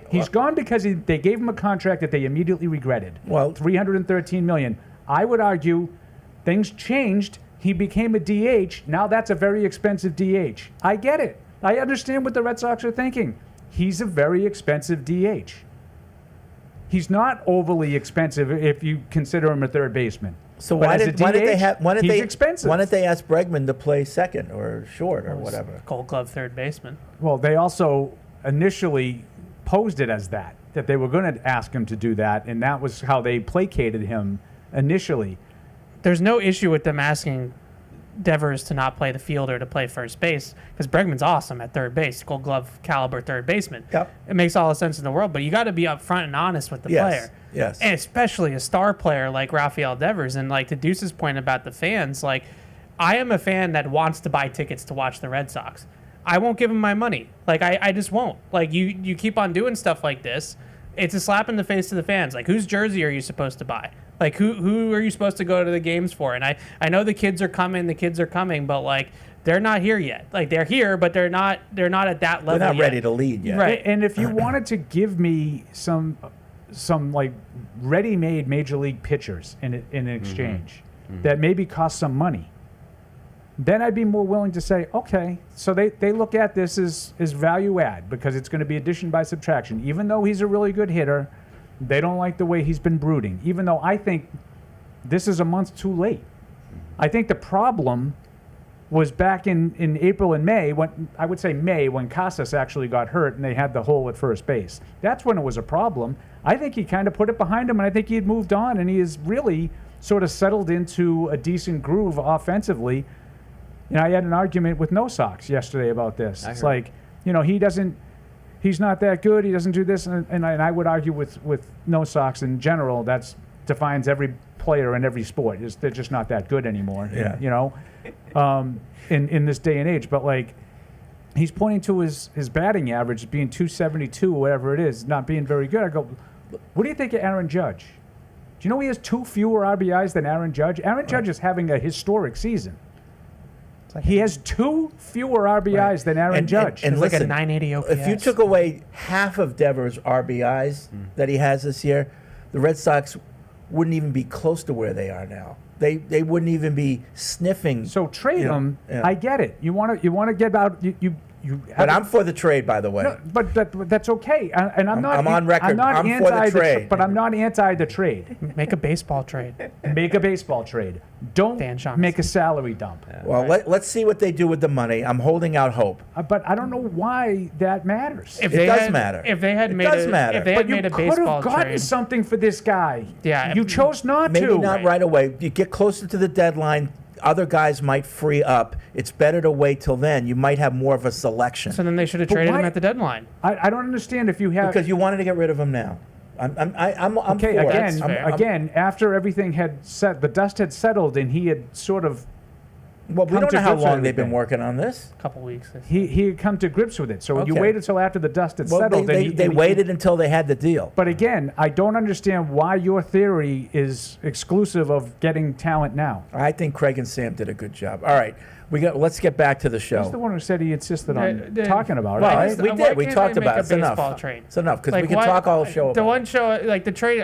He's gone because they gave him a contract that they immediately regretted. Well, $313 million. I would argue things changed. He became a DH. Now that's a very expensive DH. I get it. I understand what the Red Sox are thinking. He's a very expensive DH. He's not overly expensive if you consider him a third baseman. So But why as a did they have? Why did he's they? expensive. Why didn't they ask Bregman to play second or short or whatever? Gold Glove third baseman. Well, they also initially posed it as that they were going to ask him to do that, and that was how they placated him initially. There's no issue with them asking Devers to not play the field or to play first base, because Bregman's awesome at third base, Gold Glove caliber third baseman. Yep. It makes all the sense in the world, but you got to be upfront and honest with the player. Yes. And especially a star player like Rafael Devers. And like to Deuce's point about the fans, like I am a fan that wants to buy tickets to watch the Red Sox. I won't give him my money. Like I just won't. Like you keep on doing stuff like this, it's a slap in the face to the fans. Like whose jersey are you supposed to buy? Like who are you supposed to go to the games for? And I know the kids are coming, but like they're not here yet. Like they're here, but they're not at that level. They're not yet. ready to lead yet. Right. And if you wanted to give me some like ready-made major league pitchers in exchange that maybe cost some money, then I'd be more willing to say, okay, so they look at this as value add because it's going to be addition by subtraction. Even though he's a really good hitter, they don't like the way he's been brooding, even though I think this is a month too late. I think the problem was back in April and May, when Casas actually got hurt and they had the hole at first base. That's when it was a problem. I think he kind of put it behind him, and I think he had moved on, and he has really sort of settled into a decent groove offensively. You know, I had an argument with No Sox yesterday about this. It's like, you know, he's not that good. He doesn't do this. And I would argue with No Sox in general, that defines every player in every sport. They're just not that good anymore, you know, in this day and age. But, like, he's pointing to his batting average being 272, whatever it is, not being very good. I go, what do you think of Aaron Judge? Do you know he has 2 fewer RBIs than Aaron Judge? Aaron Judge is having a historic season. He has 2 fewer RBIs than Aaron Judge. And like listen, a 980 OPS. if you took away half of Devers' RBIs that he has this year, the Red Sox wouldn't even be close to where they are now. They wouldn't even be sniffing. So trade him. I get it. You want to get out. You. But I'm for the trade, by the way. No, but that's okay. And I'm not. I'm on record. I'm not I'm for the trade. But I'm not anti the trade. Make a baseball trade. Make a baseball trade. Don't make a salary dump. Well, let's see what they do with the money. I'm holding out hope. But I don't know why that matters. It does matter. If they had It made does matter. If they But had you made a could baseball have gotten trade, something for this guy. Yeah, You chose not Maybe to. not right away. You get closer to the deadline. Other guys might free up. It's better to wait till then. You might have more of a selection. so then they should have But traded him why- at the deadline. I don't understand if you have. Because you wanted to get rid of him now. I'm Okay, for it. again, I'm- again, after everything had the dust had settled, and he had sort of. Well, we come don't to know how grips with long they've been everything. working on this. A couple weeks. He had come to grips with it. So you Okay. waited until after the dust had Well, settled. they waited until they had the deal. But again, I don't understand why your theory is exclusive of getting talent now. I think Craig and Sam did a good job. All right. Let's get back to the show. He's the one who said he insisted on Yeah, talking about Well, it. we did. We talked about it. It's enough. Baseball trade. It's enough because we Like, can what- talk all show The about one show, like the trade,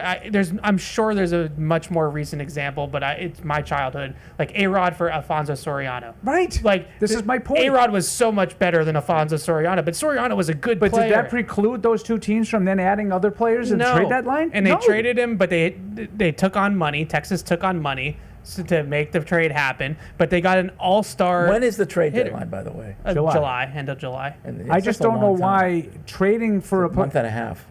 I'm sure there's a much more recent example, but it's my childhood. Like A-Rod for Alfonso Soriano. Right. Like This is my point. A-Rod was so much better than Alfonso Soriano, but Soriano was a good But player. did that preclude those two teams from then adding other players in the trade deadline? And they No. traded him, but they took on money. Texas took on money to make the trade happen, but they got an all-star. When is the trade hitter. deadline, by the way? July, end of July. And I it's just a don't know long time. why trading for a month and a half.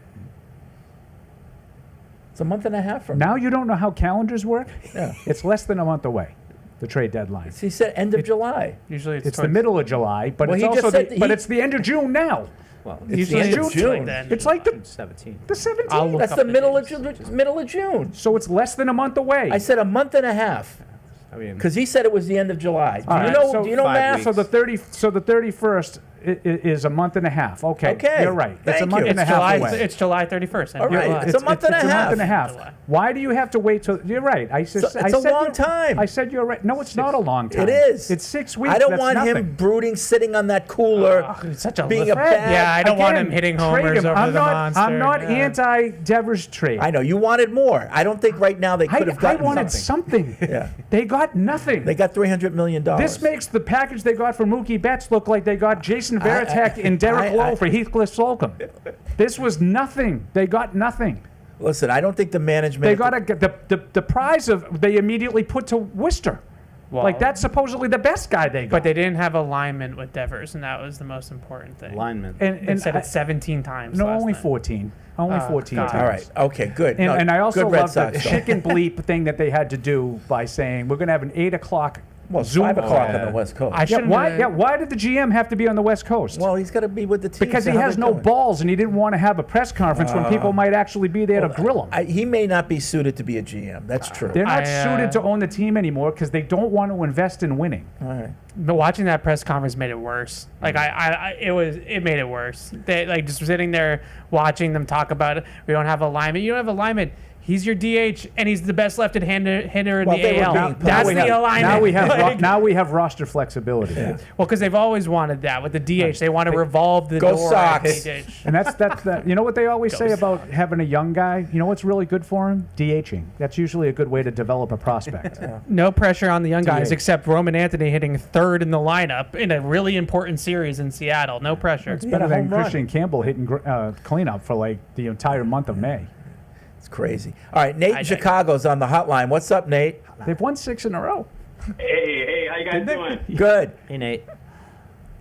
It's a month and a half from now. You don't know how calendars work. Yeah. It's less than a month away. The trade deadline. He said end of July. Usually It's the middle of July, but Well, it's he just also said but it's the end of June now. Well, It's the end of June. It's like the 17. the 17th. I'll look That's up the the middle of dates. middle of June. So it's less than a month away. I said a month and a half I mean, because he said it was the end of July. All Do you right, know? so Do you know 5 math? weeks. So the 31st is a month and a half. Okay, Okay, you're right. It's a thank month you. and a It's half July. away. It's July 31st. All right, July. it's a month and a It's a month and a half. half. Why do you have to wait till? You're right. I said It's a I said long you're- time. I said you're right. No, it's not a long time. It is. It's 6 weeks. I don't That's want nothing. him brooding, sitting on that cooler, It's such a being a Fred, bad. Yeah, I don't want Again, him hitting trade homers him. over I'm the not, monster. I'm not Yeah. anti-Devers trade. I know you wanted more. I don't think right now they could have I gotten wanted something. something. Yeah, They got nothing. they got $300 million. This makes the package they got for Mookie Betts look like they got Jason Varitek and Derek Lowe for Heathcliff Slocum. This was nothing. They got nothing. Listen, I don't think the management. They got the prize of they immediately put to Worcester. Well, Like that's supposedly the best guy they got. But they didn't have alignment with Devers, and that was the most important thing. alignment. And said it 17 times. no, last only night. 14. Only 14 God. times. All right. Okay. Good. And, No, and I also good Red love the Sox, though. chicken bleep thing that they had to do by saying we're going to have an 8 o'clock Well, it's Zoom 5 o'clock call. on the West Coast. I shouldn't Why? have- Yeah. Why did the GM have to be on the West Coast? Well, he's got to be with the team. because so he how has they no doing? balls and he didn't want to have a press conference when people might actually be there to grill him. He may not be suited to be a GM. That's true. They're not I, suited to own the team anymore because they don't want to invest in winning. All right. But watching that press conference made it worse. Like it made it worse. They like just sitting there watching them talk about it. We don't have alignment. You don't have alignment. He's your DH, and he's the best left-handed hitter in Well, the they were AL. being That's polite. the alignment. Now we have roster flexibility. Yeah. Well, because they've always wanted that with the DH. They want to revolve the Go door. Sox. at DH. And that's that. You know what they always say about having a young guy? You know what's really good for him? DHing. That's usually a good way to develop a prospect. No pressure on the young guys DH. except Roman Anthony hitting third in the lineup in a really important series in Seattle. No pressure. It's He better had a than home run. Christian Campbell hitting cleanup for like the entire month of May. It's crazy. All right. Nate in Chicago's on the hotline. What's up, Nate? They've won 6 in a row. Hey, how you guys doing? Good. Hey, Nate.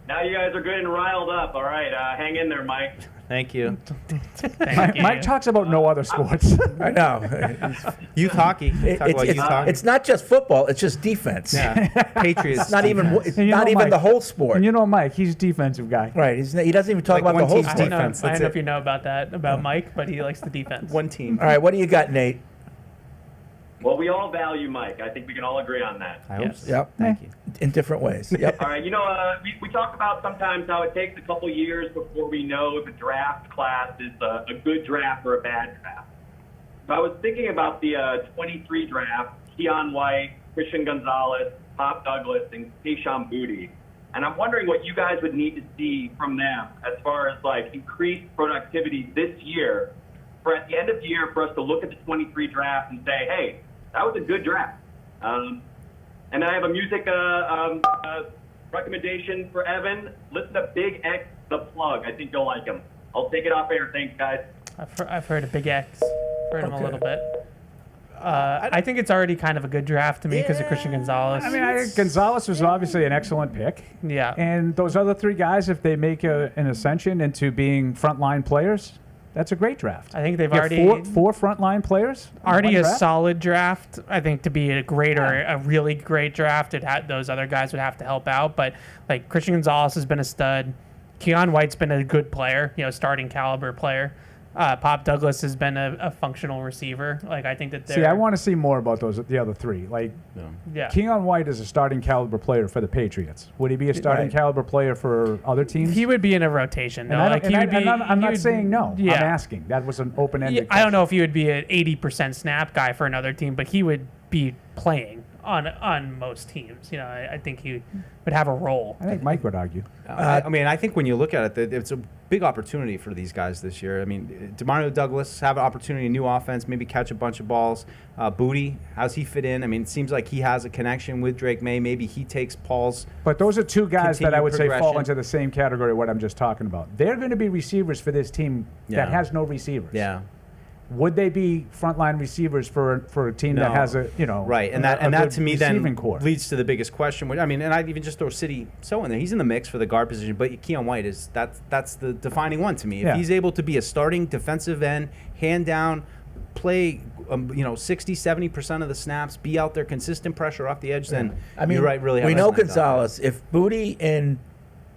Now you guys are good and riled up. All right, hang in there, Mike. Thank you. Mike talks about no other sports. I know. Youth hockey. Talk about youth hockey. It's not just football. It's just defense. Yeah. Patriots. It's not even. defense. It's And you not know even Mike- the whole sport. And you know Mike, he's a defensive guy. Right. He doesn't even talk Like about the one whole team's I sport. know, defense, I that's don't know it. if you know about that about Mike, but he likes the defense. One team. All right. What do you got, Nate? Well, we all value Mike. I think we can all agree on that. I hope so. Yep. Thank you. In different ways. Yep. All right, we talk about sometimes how it takes a couple years before we know if a draft class is a good draft or a bad draft. So I was thinking about the 23 draft, Keon White, Christian Gonzalez, Pop Douglas, and Keishon Boutte. And I'm wondering what you guys would need to see from them as far as like increased productivity this year for at the end of the year for us to look at the 23 draft and say, hey, that was a good draft. And I have a music recommendation for Evan. Listen to Big X, The Plug. I think you'll like him. I'll take it off air. Thanks, guys. I've heard of Big X. Heard him a little bit. I think it's already kind of a good draft to me because of Christian Gonzalez. I mean, Gonzalez was obviously an excellent pick. Yeah. And those other 3 guys, if they make an ascension into being frontline players, that's a great draft. I think they've You have already four frontline players. in already one a draft? solid draft. I think to be a great or a really great draft, those other guys would have to help out. But like Christian Gonzalez has been a stud. Keon White's been a good player, starting caliber player. Pop Douglas has been a functional receiver. Like I think that they're. See, I want to see more about the other 3. Like, Yeah. Keon White is a starting caliber player for the Patriots. Would he be a starting Right. caliber player for other teams? He would be in a rotation. And No, I like don't- he and would I- be. I'm not, I'm he not would- saying no. Yeah. I'm asking. That was an open-ended. I don't know if he would be an 80% snap guy for another team, but he would be playing on most teams. I think he would have a role. I think Mike would argue. I mean, I think when you look at it, it's a big opportunity for these guys this year. I mean, DeMario Douglas have an opportunity, new offense, maybe catch a bunch of balls. Booty, how's he fit in? I mean, it seems like he has a connection with Drake May. Maybe he takes Paul's. But those are two guys that I would say fall progression. into the same category of what I'm just talking about. They're going to be receivers for this team that has no receivers. Yeah. Would they be frontline receivers for a team that has a right, and that to me then leads to the biggest question. I mean, and I'd even just throw City So in there. He's in the mix for the guard position, but Keon White is that's the defining one to me. If he's able to be a starting defensive end, hand down, play 60-70% of the snaps, be out there, consistent pressure off the edge, then you're right. Really, we know Gonzalez. If Booty and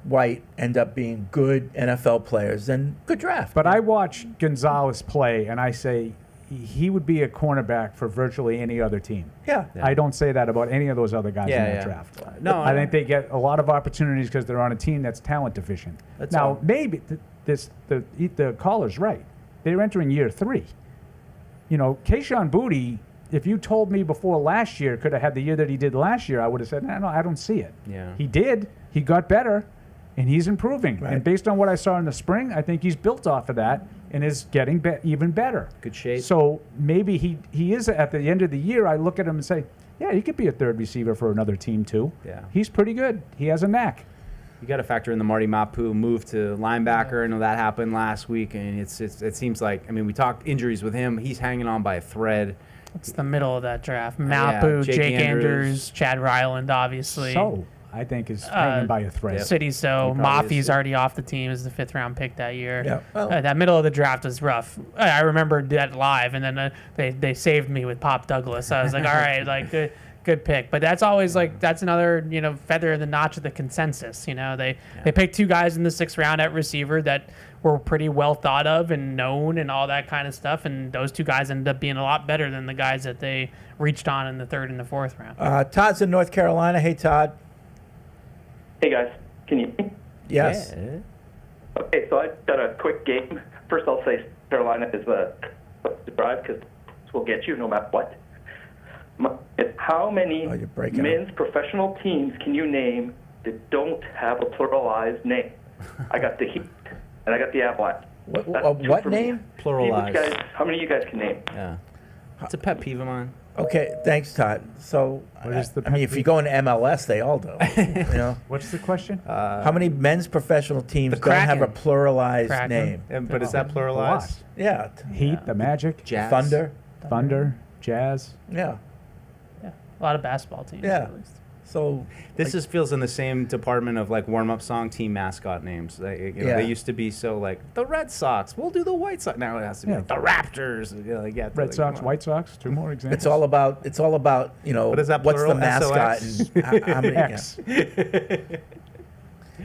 White end up being good NFL players, then good draft. But I watch Gonzalez play, and I say he would be a cornerback for virtually any other team. Yeah. I don't say that about any of those other guys in that draft. No, I think they get a lot of opportunities because they're on a team that's talent deficient. Now, maybe the caller's right. They're entering year 3. Keyshawn Booty, if you told me before last year could have had the year that he did last year, I would have said, no, I don't see it. Yeah. He did. He got better. And he's improving. Right. And based on what I saw in the spring, I think he's built off of that and is getting even better. Good shape. So maybe he is at the end of the year, I look at him and say, yeah, he could be a third receiver for another team too. Yeah. He's pretty good. He has a knack. You got to factor in the Marty Mapu move to linebacker. I know that happened last week, and it seems like, we talked injuries with him. He's hanging on by a thread. It's the middle of that draft. Mapu, Jake Andrews, Chad Ryland, obviously. So I think is hanging by a thread. City So Mafi's already off the team as the 5th round pick that year. Yeah. Well, that middle of the draft was rough. I remember that live, and then they saved me with Pop Douglas. I was like, all right, good pick. But that's always that's another feather in the notch of the consensus. They picked 2 guys in the 6th round at receiver that were pretty well thought of and known and all that kind of stuff, and those 2 guys ended up being a lot better than the guys that they reached on in the 3rd and the 4th round. Todd's in North Carolina. Hey, Todd. Hey guys, can you hear me? Yes. Yeah. Okay, so I got a quick game. First, I'll say Carolina is a drive because we'll get you no matter what. How many men's professional teams can you name that don't have a pluralized name? I got the Heat and I got the Avalanche. What name? Pluralized. How many of you guys can name? Yeah. It's a pet peeve of mine. Okay, thanks, Todd. So, if you go into MLS, they all do. What's the question? How many men's professional teams don't have a pluralized name? But is that pluralized? Yeah. Heat, the Magic, Jazz. Thunder, Jazz. Yeah. A lot of basketball teams. Yeah. At least. So this just feels in the same department of warm-up song team mascot names. They used to be so the Red Sox. We'll do the White Sox. Now it has to be the Raptors. Red Sox, White Sox. 2 more examples. It's all about what is that what's the plural? mascot and how many. X.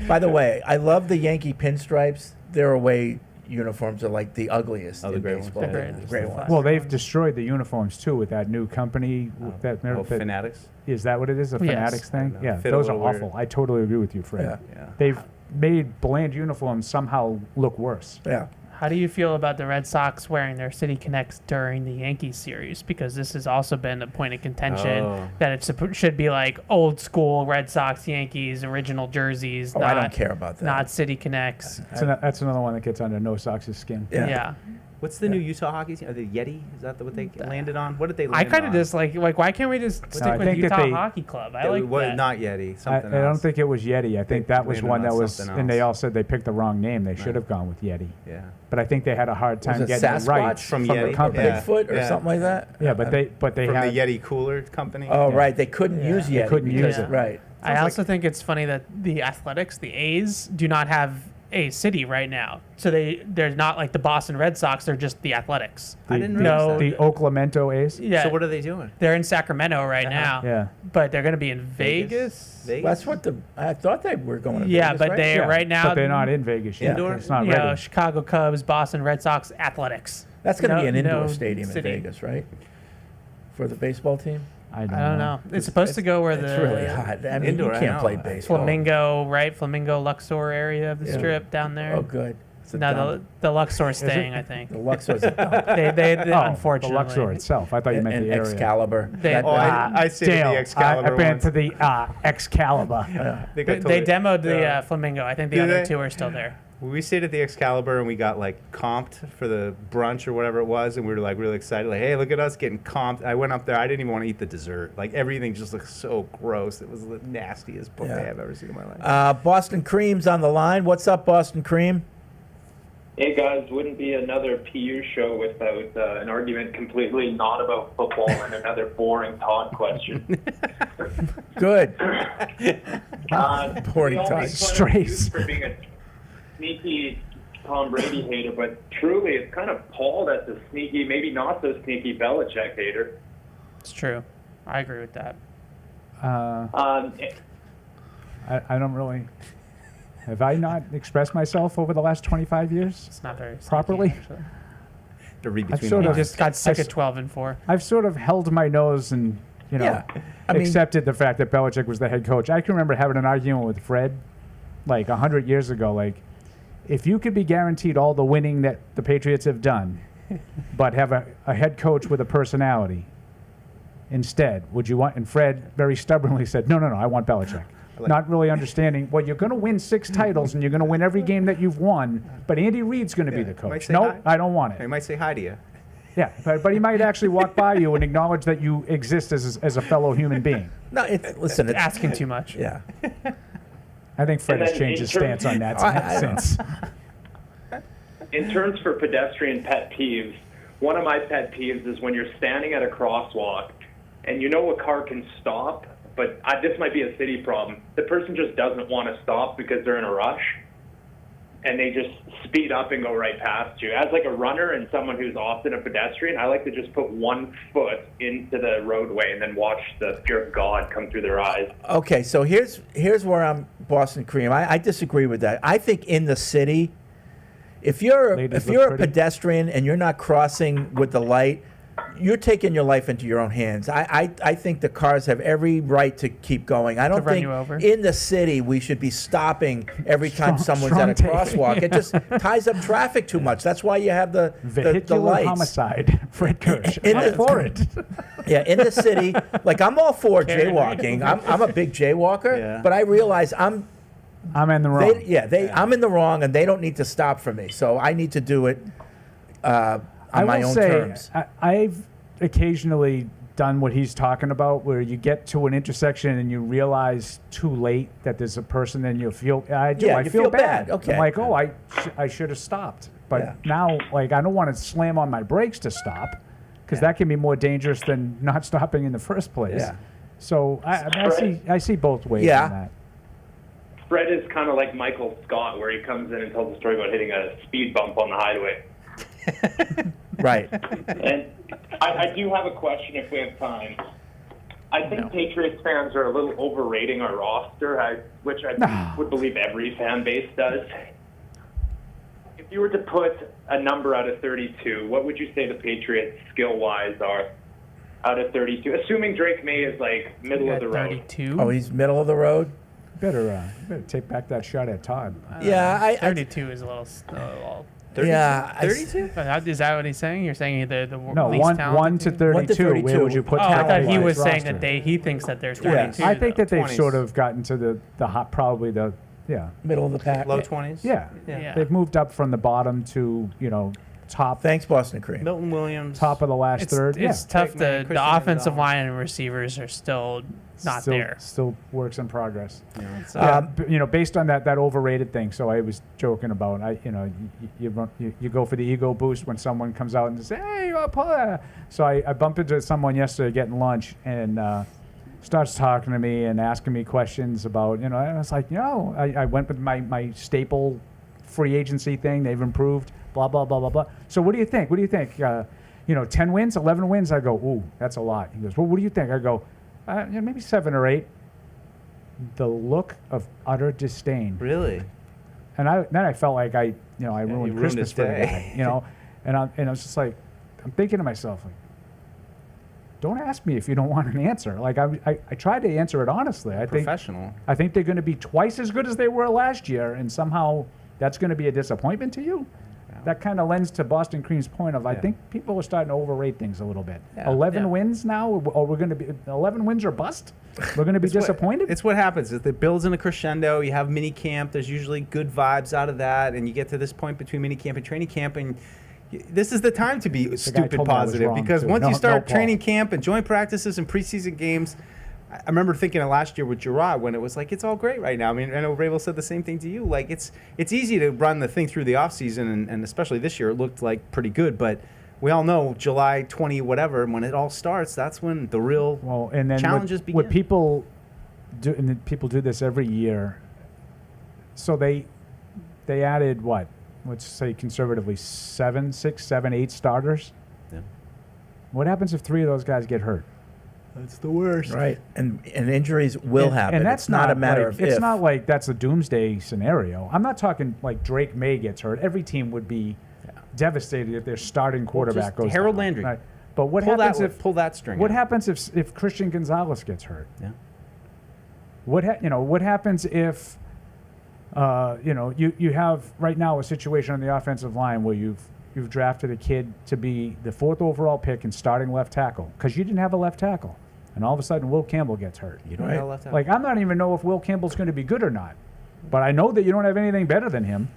By the way, I love the Yankee pinstripes. Their away uniforms are the ugliest in baseball. The gray ones. Well, they've destroyed the uniforms too with that new company. Fanatics. Is that what it is? A Fanatics thing? Yeah, Fit those a are little awful. weird. I totally agree with you, Fred. Yeah. They've made bland uniforms somehow look worse. Yeah. How do you feel about the Red Sox wearing their City Connects during the Yankees series? Because this has also been a point of contention that it should be old school Red Sox, Yankees, original jerseys. I don't care about that. Not City Connects. That's another one that gets under No Sox' skin. Yeah. What's the new Utah hockey team? The Yeti? Is that what they landed on? What did they land on? I kind of just why can't we just stick with Utah Hockey Club? I like that. Not Yeti. I Something don't else. think it was Yeti. I think that was landed one on that was, something and they else. all said they picked the wrong name. They should have gone with Yeti. Yeah. But I think they had a hard time Was it getting it right Sasquatch from Yeti? the company. Bigfoot or something like that? Yeah, but they From had the Yeti Cooler Company. Oh, right. They couldn't use Yeti. They couldn't use it. Right. I also think it's funny that the Athletics, the A's, do not have a city right now. So they're not the Boston Red Sox. They're just the Athletics. I didn't realize the Oaklamento A's. Yeah. So what are they doing? They're in Sacramento right now. Yeah. But they're going to be in Vegas. That's what I thought they were going to Yeah, Vegas, but right? they right now. But they're not in Vegas yet. Indoor? It's not ready. Chicago Cubs, Boston Red Sox, Athletics. That's going to be an indoor no stadium city. in Vegas, right? For the baseball team? I I don't know. It's supposed to go where It's the really hot. I mean, Indoor, you I can't know. play baseball. Flamingo, right? Flamingo Luxor area of the Yeah. strip down there. Oh, good. No, the Luxor's staying, I think. The Luxor's a dump. They The unfortunately. Luxor itself. I thought you meant and the area. Excalibur. I stayed at the Dale, Excalibur I've been once. to the Excalibur. They got They totally- demoed the Flamingo. I think the Did other they? two are still there. We stayed at the Excalibur and we got like comped for the brunch or whatever it was, and we were like really excited. Like, hey, look at us getting comped. I went up there. I didn't even want to eat the dessert. Like everything just looked so gross. It was the nastiest buffet I've ever seen in my life. Boston Cream's on the line. What's up, Boston Cream? Hey guys, wouldn't be another PU show without an argument completely not about football and another boring Todd question. Good. Boring Todd. Strays. For being a sneaky Tom Brady hater, but truly it's kind of Paul that's a sneaky, maybe not so sneaky Belichick hater. It's true. I agree with that. I don't really. Have I not expressed myself over the last 25 years? It's not very sneaky, properly. actually. To read I've between sort the of lines. Just got sick of 12-4. I've sort of held my nose and accepted the fact that Belichick was the head coach. I can remember having an argument with Fred, like 100 years ago. Like, if you could be guaranteed all the winning that the Patriots have done, but have a head coach with a personality instead, would you want? And Fred very stubbornly said, no, I want Belichick. Not really understanding, well, you're going to win 6 titles and you're going to win every game that you've won, but Andy Reid's going to be the Might coach. say No, hi. I don't want it. He might say hi to you. Yeah, but he might actually walk by you and acknowledge that you exist as a fellow human being. No, listen, it's asking too much. Yeah. I think Fred And has then changed in his terms- stance on that since. In terms for pedestrian pet peeves, one of my pet peeves is when you're standing at a crosswalk and you know a car can stop, but this might be a city problem. The person just doesn't want to stop because they're in a rush, and they just speed up and go right past you. As like a runner and someone who's often a pedestrian, I like to just put one foot into the roadway and then watch the fear of God come through their eyes. Okay, so here's where I'm Boston Cream. I disagree with that. I think in the city, if you're a pedestrian and you're not crossing with the light, you're taking your life into your own hands. I think the cars have every right to keep going. I don't run think you over? in the city we should be stopping every time someone's strong at a take. crosswalk. It just ties up traffic too much. That's why you have the Vehicular lights. homicide, Fred Kirsch. In I'm the- for it. Yeah, in the city, like I'm all for Carrying jaywalking. I'm a big jaywalker, Yeah. but I realize I'm in the wrong. I'm in the wrong, and they don't need to stop for me. So I need to do it on my own terms. I've occasionally done what he's talking about, where you get to an intersection and you realize too late that there's a person, and you feel I you feel feel bad. bad. Okay. I'm like, I should have stopped, but now like I don't want to slam on my brakes to stop, because that can be more dangerous than not stopping in the first place. Yeah. So I see both ways Yeah. in that. Fred is kind of like Michael Scott, where he comes in and tells a story about hitting a speed bump on the highway. Right. And I do have a question if we have time. I think Patriots fans are a little overrating our roster, which I would believe every fan base does. If you were to put a number out of 32, what would you say the Patriots skill-wise are out of 32? Assuming Drake May is like middle of the road. 32? Oh, he's middle of the road. Better take back that shot at Todd. Yeah, 32 is a little. 30, yeah, 32. Is that what he's saying? You're saying the No, least talented 1 to team? 32. Where would you put? Oh, I thought he talent-wise was saying roster? that he thinks that there's 22. I think that they've 20s. sort of gotten to the hot, probably the middle of the pack. Low 20s? Yeah. Yeah. They've moved up from the bottom to top. Thanks, Boston Cream. Milton Williams. Top of the last third. It's tough. The offensive line and receivers are still not there. Still works in progress. Yeah. Based on that overrated thing. So I was joking about. You go for the ego boost when someone comes out and says, "Hey, Paul." So I bumped into someone yesterday getting lunch and starts talking to me and asking me questions about. I was like, I went with my staple free agency thing. They've improved. Blah blah blah blah blah. So what do you think? 10 wins, 11 wins. I go, ooh, that's a lot. He goes, well, what do you think? I go, maybe 7 or 8. The look of utter disdain. Really? And then I felt like I ruined Christmas his for the day. guy. And I was just like, I'm thinking to myself, like, don't ask me if you don't want an answer. Like I tried to answer it honestly. Professional. I think they're going to be twice as good as they were last year, and somehow that's going to be a disappointment to you? That kind of lends to Boston Cream's point of I think people are starting to overrate things a little bit. 11 wins now, or we're going to be 11 wins or bust? We're going to be disappointed? It's what happens. It builds in a crescendo. You have mini camp. There's usually good vibes out of that, and you get to this point between mini camp and training camp, and this is the time to be stupid positive because once you start training camp and joint practices and preseason games, I remember thinking of last year with Gerard when it was like, it's all great right now. I mean, I know Rabel said the same thing to you. Like, it's easy to run the thing through the offseason, and especially this year, it looked like pretty good. But we all know July 20, whatever, when it all starts, that's when the real challenges begin. What people do, and people do this every year. So they added what? Let's say conservatively 6, 7, 8 starters. Yeah. What happens if 3 of those guys get hurt? That's the worst. Right. And injuries will happen. And that's it's not a matter like, of It's if. not like that's a doomsday scenario. I'm not talking like Drake May gets hurt. Every team would be devastated if their starting quarterback goes Harold down. Landry. Right. But what pull happens pull that string? What out. happens if Christian Gonzalez gets hurt? Yeah. What happens if you have right now a situation on the offensive line where you've drafted a kid to be the 4th overall pick and starting left tackle because you didn't have a left tackle, and all of a sudden Will Campbell gets hurt. You don't have a left tackle. Like, I'm not even know if Will Campbell's going to be good or not, but I know that you don't have anything better than him.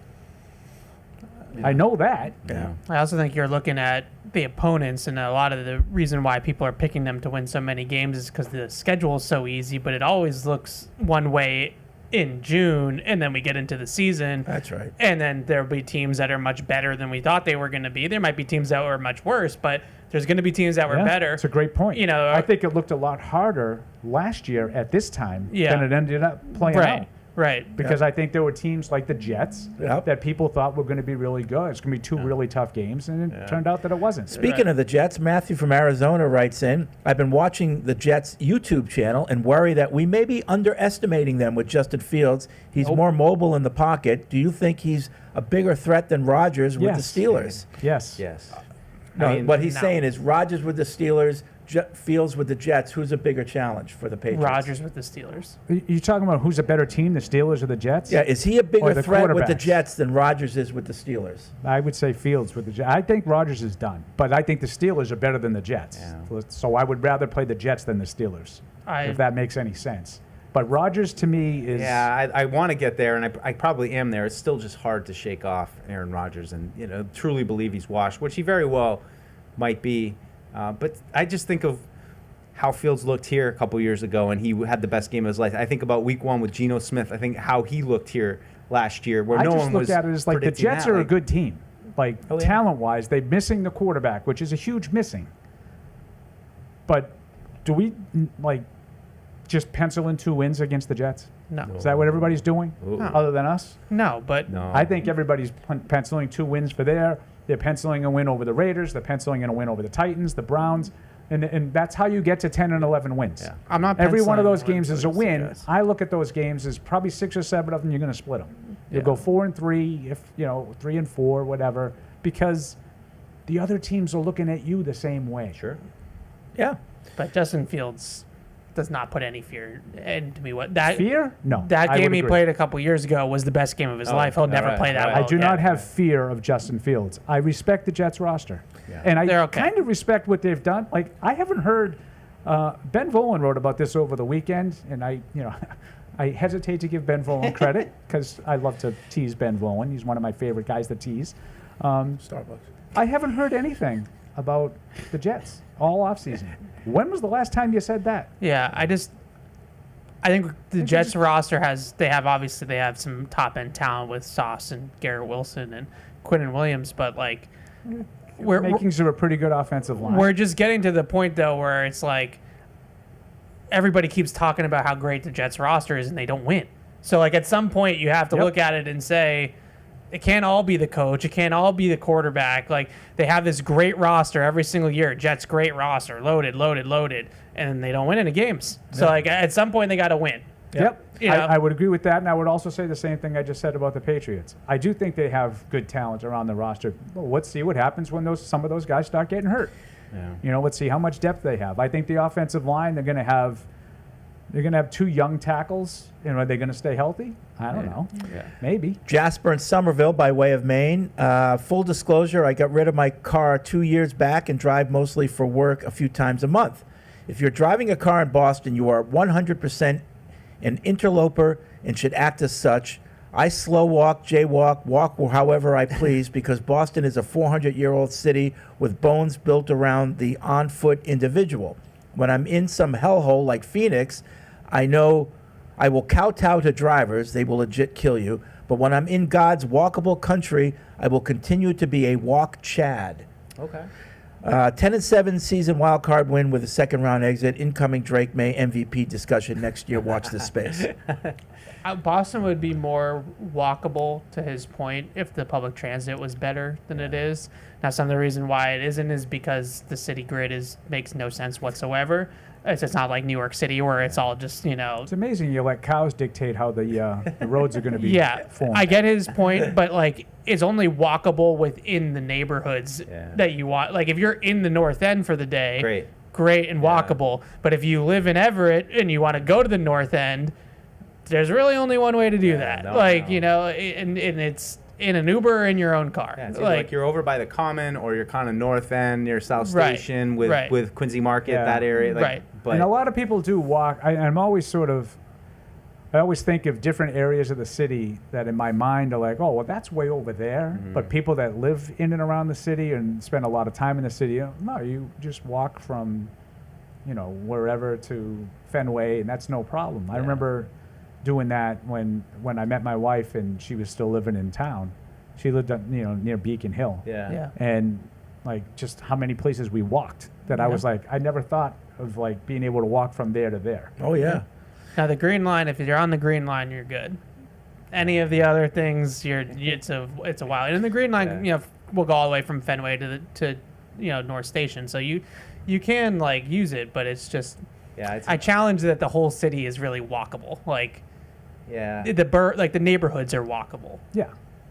I know that. Yeah. I also think you're looking at the opponents, and a lot of the reason why people are picking them to win so many games is because the schedule is so easy, but it always looks one way in June, and then we get into the season. That's right. And then there'll be teams that are much better than we thought they were going to be. There might be teams that were much worse, but there's going to be teams that were better. That's a great point. You know, I think it looked a lot harder last year at this time than it ended up playing out. Right. Because I think there were teams like the Jets that people thought were going to be really good. It's going to be 2 really tough games, and it turned out that it wasn't. Speaking of the Jets, Matthew from Arizona writes in, I've been watching the Jets YouTube channel and worry that we may be underestimating them with Justin Fields. He's more mobile in the pocket. Do you think he's a bigger threat than Rodgers with the Steelers? Yes. Yes. No, what he's saying is Rodgers with the Steelers, Fields with the Jets. Who's a bigger challenge for the Patriots? Rodgers with the Steelers. You talking about who's a better team, the Steelers or the Jets? Yeah, is he a bigger the threat with the quarterbacks? Jets than Rodgers is with the Steelers? I would say Fields with the Jets. I think Rodgers is done, but I think the Steelers are better than the Jets. Yeah. So I would rather play the Jets than the Steelers, if that makes any sense. But Rodgers to me is... Yeah, I want to get there, and I probably am there. It's still just hard to shake off Aaron Rodgers and truly believe he's washed, which he very well might be. But I just think of how Fields looked here a couple years ago, and he had the best game of his life. I think about Week 1 with Geno Smith. I think how he looked here last year, where no one was. I just looked at it as like the Jets are a good team, like talent-wise. They're missing the quarterback, which is a huge missing. But do we just pencil in 2 wins against the Jets? No. Is that what everybody's doing, other than us? No, but I think everybody's penciling 2 wins for there. They're penciling a win over the Raiders. They're penciling in a win over the Titans, the Browns. And that's how you get to 10 and 11 wins. Yeah. I'm not Every one of penciling those games is a win. Jets. I look at those games as probably 6 or 7 of them you're going to split them. You'll go 4-3, 3-4, whatever, because the other teams are looking at you the same way. Sure. Yeah. But Justin Fields does not put any fear into me. That fear? No. That I game would he agree. played a couple years ago was the best game of his life. He'll never play that well I do again. not have fear of Justin Fields. I respect the Jets roster. Yeah. And I kind of respect what they've done. Like, I haven't heard Ben Volen wrote about this over the weekend, and I hesitate to give Ben Volen credit because I love to tease Ben Volen. He's one of my favorite guys to tease. Starbucks. I haven't heard anything about the Jets all offseason. When was the last time you said that? Yeah, I think the Jets roster they have some top end talent with Sauce and Garrett Wilson and Quinnen Williams, but Makings of a pretty good offensive line. We're just getting to the point though where it's like everybody keeps talking about how great the Jets roster is and they don't win. So at some point you have to look at it and say it can't all be the coach. It can't all be the quarterback. They have this great roster every single year. Jets great roster, loaded, and they don't win any games. So at some point they got to win. Yep. I would agree with that, and I would also say the same thing I just said about the Patriots. I do think they have good talent around the roster. Well, let's see what happens when some of those guys start getting hurt. Yeah. Let's see how much depth they have. I think the offensive line, they're going to have They're going to have 2 young tackles, and are they going to stay healthy? I don't know. Yeah. Maybe. Jasper in Somerville by way of Maine. Full disclosure, I got rid of my car 2 years back and drive mostly for work a few times a month. If you're driving a car in Boston, you are 100% an interloper and should act as such. I slow walk, jaywalk, walk however I please because Boston is a 400-year-old city with bones built around the on-foot individual. When I'm in some hellhole like Phoenix, I know I will kowtow to drivers. They will legit kill you. But when I'm in God's walkable country, I will continue to be a walk Chad. Okay. 10-7 season wild card win with a second-round exit. Incoming Drake May MVP discussion next year. Watch this space. Boston would be more walkable, to his point, if the public transit was better than it is. Now, some of the reason why it isn't is because the city grid makes no sense whatsoever. It's not like New York City where it's all just, It's amazing you let cows dictate how the roads are going to be formed. I get his point, but like it's only walkable within the neighborhoods that you want. Like if you're in the North End for the day, great and walkable. But if you live in Everett and you want to go to the North End, there's really only one way to do that. And it's in an Uber or in your own car. Yeah, it's like you're over by the Common or you're kind of North End near South Station with Quincy Market, that area. But and a lot of people do walk. I always think of different areas of the city that in my mind are like, oh, well, that's way over there. Mm-hmm. But people that live in and around the city and spend a lot of time in the city, no, you just walk from, wherever to Fenway, and that's no problem. I remember doing that when I met my wife and she was still living in town. She lived near Beacon Hill. Yeah. And like just how many places we walked that I was like, I never thought of like being able to walk from there to there. Oh yeah. Now the Green Line, if you're on the Green Line, you're good. Any of the other things, it's a while. And the Green Line, will go all the way from Fenway to North Station. So you can like use it, but it's just I challenge that the whole city is really walkable. Like the neighborhoods are walkable. Yeah.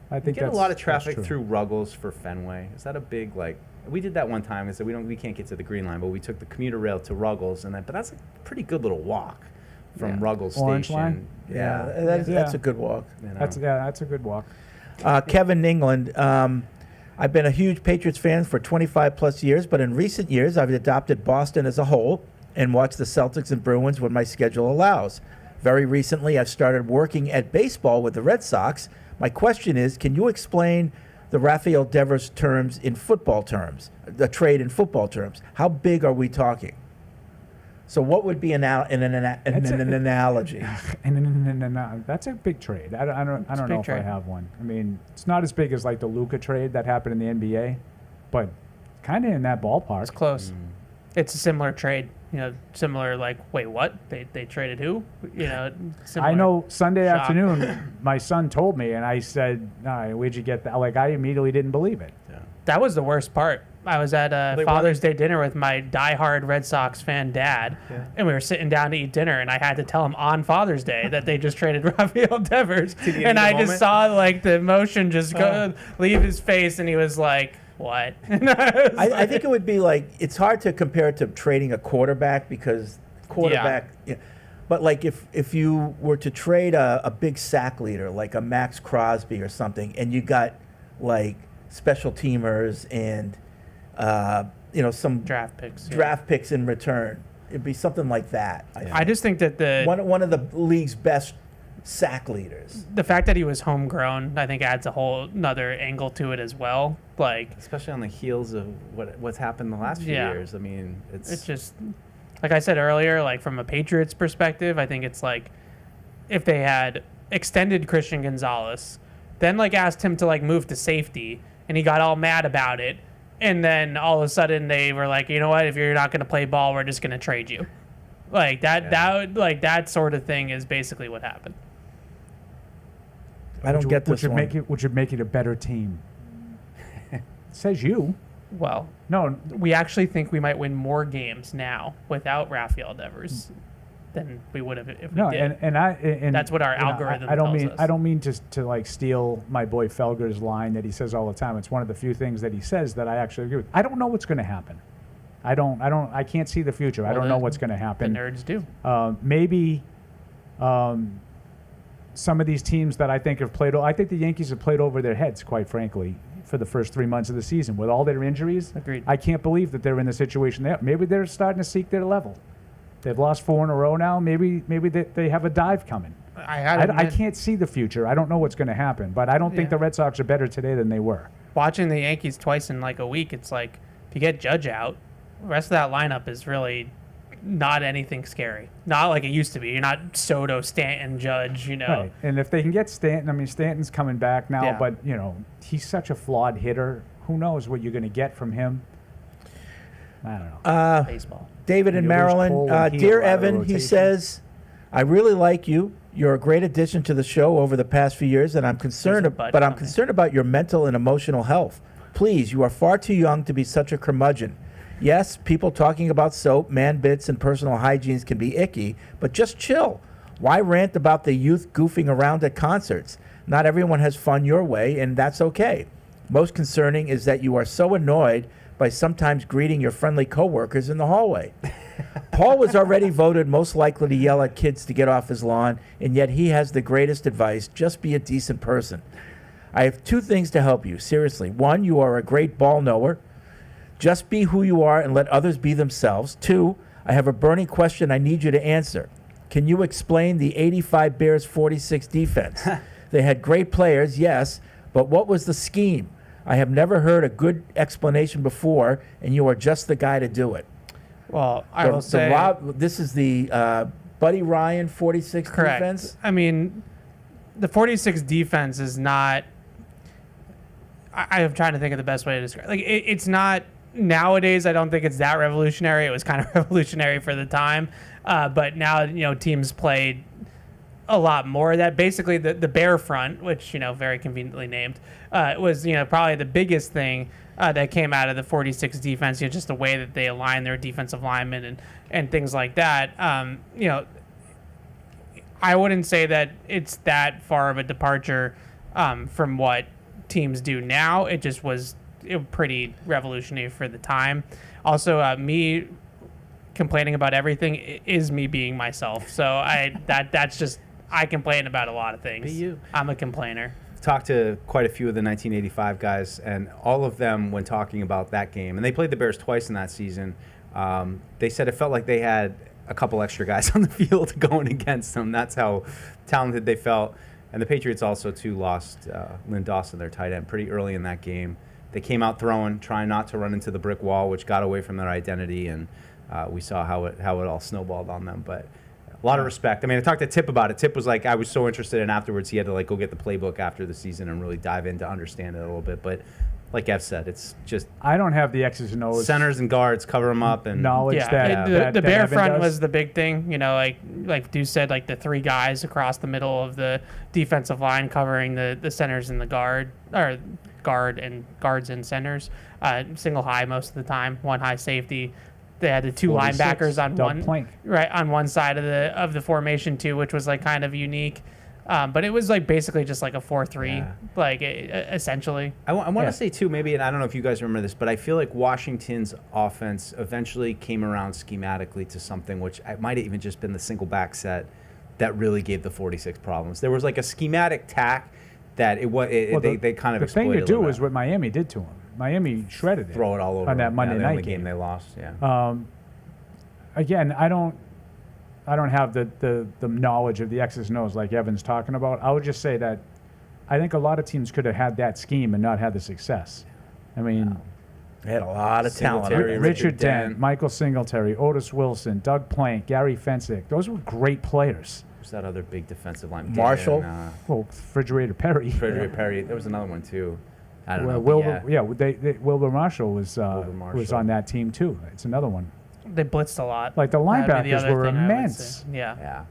I think you get a lot of traffic through Ruggles for Fenway. Is that a big we did that one time and said we can't get to the Green Line, but we took the commuter rail to Ruggles but that's a pretty good little walk from Ruggles Orange Station. Line? That's a good walk. That's a good walk. Kevin England, I've been a huge Patriots fan for 25 plus years, but in recent years I've adopted Boston as a whole and watched the Celtics and Bruins when my schedule allows. Very recently I've started working at baseball with the Red Sox. My question is, can you explain the Rafael Devers terms in football terms, the trade in football terms? How big are we talking? So what would be an analogy? That's a big trade. I don't know if I have one. I mean, it's not as big as like the Luka trade that happened in the NBA, but kind of in that ballpark. It's close. It's a similar trade. Similar like, wait, what? They traded who? I know Sunday afternoon, my son told me, and I said, where'd you get that? Like, I immediately didn't believe it. Yeah. That was the worst part. I was at a Father's Day dinner with my diehard Red Sox fan dad, and we were sitting down to eat dinner, and I had to tell him on Father's Day that they just traded Rafael Devers, and I just saw like the emotion just leave his face, and he was like, what? I think it would be like, it's hard to compare it to trading a quarterback because quarterback, but like if you were to trade a big sack leader like a Max Crosby or something, and you got like special teamers and some draft picks in return, it'd be something like that. I just think that one of the league's best sack leaders. The fact that he was homegrown, I think, adds a whole another angle to it as well. Like, especially on the heels of what's happened the last few years. I mean, it's just like I said earlier. Like from a Patriots perspective, I think it's like if they had extended Christian Gonzalez, then like asked him to like move to safety, and he got all mad about it, and then all of a sudden they were like, you know what? If you're not going to play ball, we're just going to trade you. Like that sort of thing is basically what happened. I don't get this one. Which would make it a better team. It says you. Well, no, we actually think we might win more games now without Rafael Devers than we would have if we did. And that's what our algorithm tells us. I don't mean to like steal my boy Felger's line that he says all the time. It's one of the few things that he says that I actually agree with. I don't know what's going to happen. I can't see the future. I don't know what's going to happen. The nerds do. Maybe some of these teams that I think have played, I think the Yankees have played over their heads, quite frankly, for the first 3 months of the season. With all their injuries, Agreed. I can't believe that they're in the situation they are. Maybe they're starting to seek their level. They've lost 4 in a row now. Maybe they have a dive coming. I can't see the future. I don't know what's going to happen, but I don't think the Red Sox are better today than they were. Watching the Yankees twice in like a week, it's like if you get Judge out, the rest of that lineup is really not anything scary. Not like it used to be. You're not Soto, Stanton, Judge, Right. And if they can get Stanton, I mean, Stanton's coming back now, but, he's such a flawed hitter. Who knows what you're going to get from him? I don't know. Baseball. David in Maryland. Dear Evan, he says, I really like you. You're a great addition to the show over the past few years, and I'm concerned about your mental and emotional health. Please, you are far too young to be such a curmudgeon. Yes, people talking about soap, man bits, and personal hygienes can be icky, but just chill. Why rant about the youth goofing around at concerts? Not everyone has fun your way, and that's okay. Most concerning is that you are so annoyed by sometimes greeting your friendly coworkers in the hallway. Paul was already voted most likely to yell at kids to get off his lawn, and yet he has the greatest advice: just be a decent person. I have 2 things to help you, seriously. 1, you are a great ball knower. Just be who you are and let others be themselves. 2, I have a burning question I need you to answer. Can you explain the 85 Bears 46 defense? They had great players, yes, but what was the scheme? I have never heard a good explanation before, and you are just the guy to do it. Well, I will say this is the Buddy Ryan 46 correct. defense. I mean, the 46 defense is not. I'm trying to think of the best way to describe. Like it's not nowadays. I don't think it's that revolutionary. It was kind of revolutionary for the time, but now teams played a lot more of that. Basically, the Bear front, which very conveniently named, was probably the biggest thing that came out of the 46 defense. Just the way that they align their defensive linemen and things like that. I wouldn't say that it's that far of a departure from what teams do now. It just was pretty revolutionary for the time. Also, me complaining about everything is me being myself. So that's just. I complain about a lot of things. Be you. I'm a complainer. Talked to quite a few of the 1985 guys, and all of them, when talking about that game, and they played the Bears twice in that season, they said it felt like they had a couple extra guys on the field going against them. That's how talented they felt. And the Patriots also, too, lost Lynn Dawson, their tight end, pretty early in that game. They came out throwing, trying not to run into the brick wall, which got away from their identity, and we saw how it all snowballed on them. But a lot of respect. I mean, I talked to Tip about it. Tip was like, I was so interested in afterwards, he had to go get the playbook after the season and really dive in to understand it a little bit. But like Ev said, it's just I don't have the X's and O's. Centers and guards cover them up and knowledge the Bear front was the big thing. Like Deuce said, like the 3 guys across the middle of the defensive line covering the centers and the guards and centers. Single high most of the time, 1 high safety. They had the 2 linebackers on one side of the formation too, which was like kind of unique. But it was like basically just like a 4-3, essentially. I want to say too, maybe, and I don't know if you guys remember this, but I feel like Washington's offense eventually came around schematically to something which might have even just been the single back set that really gave the 46 problems. There was like a schematic tack that they kind of exploited. The thing to do is what Miami did to them. Miami shredded it. Throw it all over on that Monday the night only game they lost. Again, I don't have the knowledge of the X's and O's like Evan's talking about. I would just say that I think a lot of teams could have had that scheme and not had the success. I mean, they had a lot of talent. Richard Dent, Michael Singletary, Otis Wilson, Doug Plank, Gary Fensick. Those were great players. Who's that other big defensive line? Marshall. Refrigerator Perry. Perry. There was another one too. I don't know. Wilbur Marshall was on that team too. It's another one. They blitzed a lot. Like the linebackers were immense. Yeah.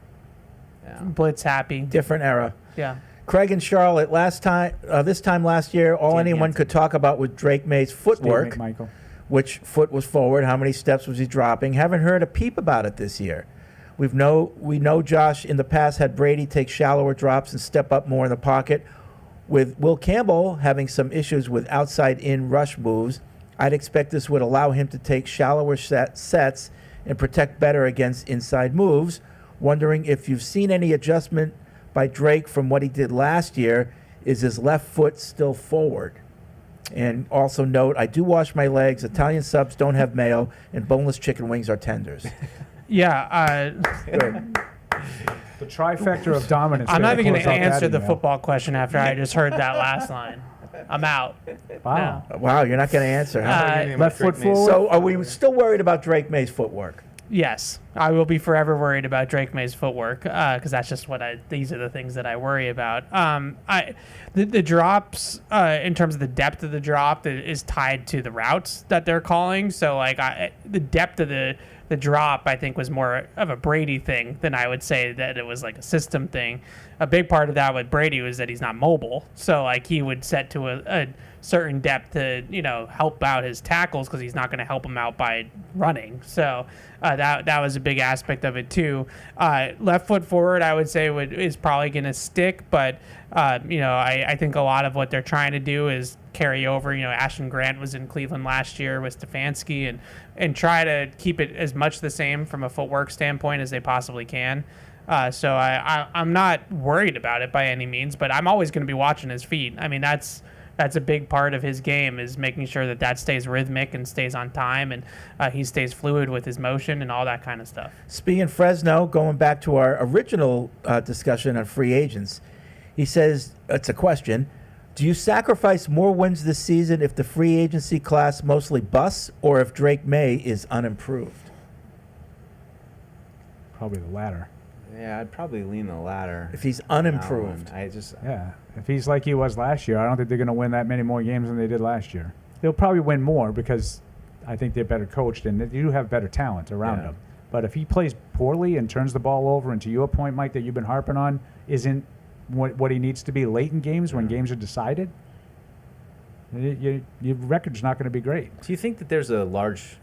Blitz happy. Different era. Yeah. Craig and Charlotte. This time last year, all anyone could talk about was Drake May's footwork. Which foot was forward? How many steps was he dropping? Haven't heard a peep about it this year. We know Josh in the past had Brady take shallower drops and step up more in the pocket. With Will Campbell having some issues with outside-in rush moves, I'd expect this would allow him to take shallower sets and protect better against inside moves. Wondering if you've seen any adjustment by Drake from what he did last year. Is his left foot still forward? And also note, I do wash my legs. Italian subs don't have mayo, and boneless chicken wings are tenders. Yeah. Good. The trifecta of dominance. I'm not even going to answer the email. football question after I just heard that last line. I'm out. Wow. Wow, you're not going to answer, huh? Left foot forward. So are we still worried about Drake May's footwork? Yes, I will be forever worried about Drake May's footwork because that's just these are the things that I worry about. The drops in terms of the depth of the drop is tied to the routes that they're calling. So like the depth of the drop I think was more of a Brady thing than I would say that it was like a system thing. A big part of that with Brady was that he's not mobile. So like he would set to a certain depth to help out his tackles because he's not going to help him out by running. So that was a big aspect of it too. Left foot forward, I would say is probably going to stick, but I think a lot of what they're trying to do is carry over. Ashton Grant was in Cleveland last year with Stefanski and try to keep it as much the same from a footwork standpoint as they possibly can. So I'm not worried about it by any means, but I'm always going to be watching his feet. I mean, that's a big part of his game is making sure that stays rhythmic and stays on time and he stays fluid with his motion and all that kind of stuff. Speaking of Fresno, going back to our original discussion on free agents, he says, it's a question, do you sacrifice more wins this season if the free agency class mostly busts or if Drake May is unimproved? Probably the latter. Yeah, I'd probably lean the latter. If he's unimproved. If he's like he was last year, I don't think they're going to win that many more games than they did last year. They'll probably win more because I think they're better coached and they do have better talent around them. But if he plays poorly and turns the ball over, and to your point, Mike, that you've been harping on, isn't what he needs to be late in games when games are decided, your record's not going to be great. Do you think that there's a large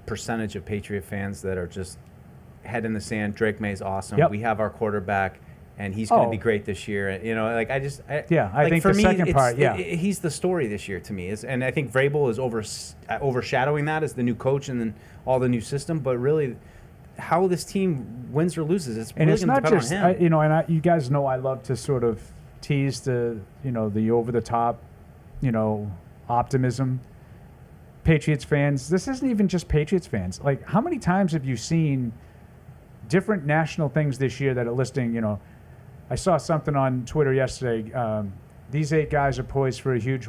percentage of Patriot fans that are just head in the sand? Drake May's awesome. Yep. We have our quarterback, and he's going to be great this year. I think for the me, second part, he's the story this year to me. And I think Vrabel is overshadowing that as the new coach and then all the new system. But really, how this team wins or loses, it's really going to depend on him. You guys know I love to sort of tease the over the top, optimism. Patriots fans, this isn't even just Patriots fans. Like, how many times have you seen different national things this year that are listing, I saw something on Twitter yesterday. These 8 guys are poised for a huge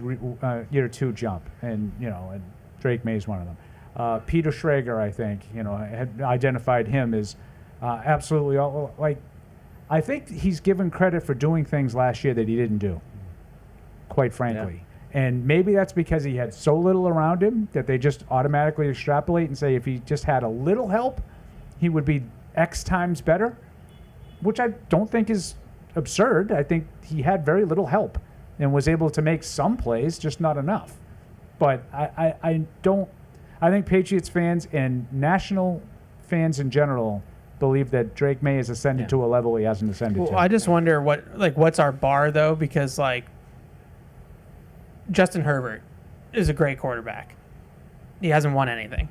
year 2 jump, and Drake May is one of them. Peter Schrager, I think, had identified him as absolutely I think he's given credit for doing things last year that he didn't do, quite frankly. Yeah. And maybe that's because he had so little around him that they just automatically extrapolate and say if he just had a little help, he would be X times better, which I don't think is absurd. I think he had very little help and was able to make some plays, just not enough. But I think Patriots fans and national fans in general believe that Drake May has ascended to a level he hasn't ascended to. I just wonder what's our bar though, because Justin Herbert is a great quarterback. He hasn't won anything.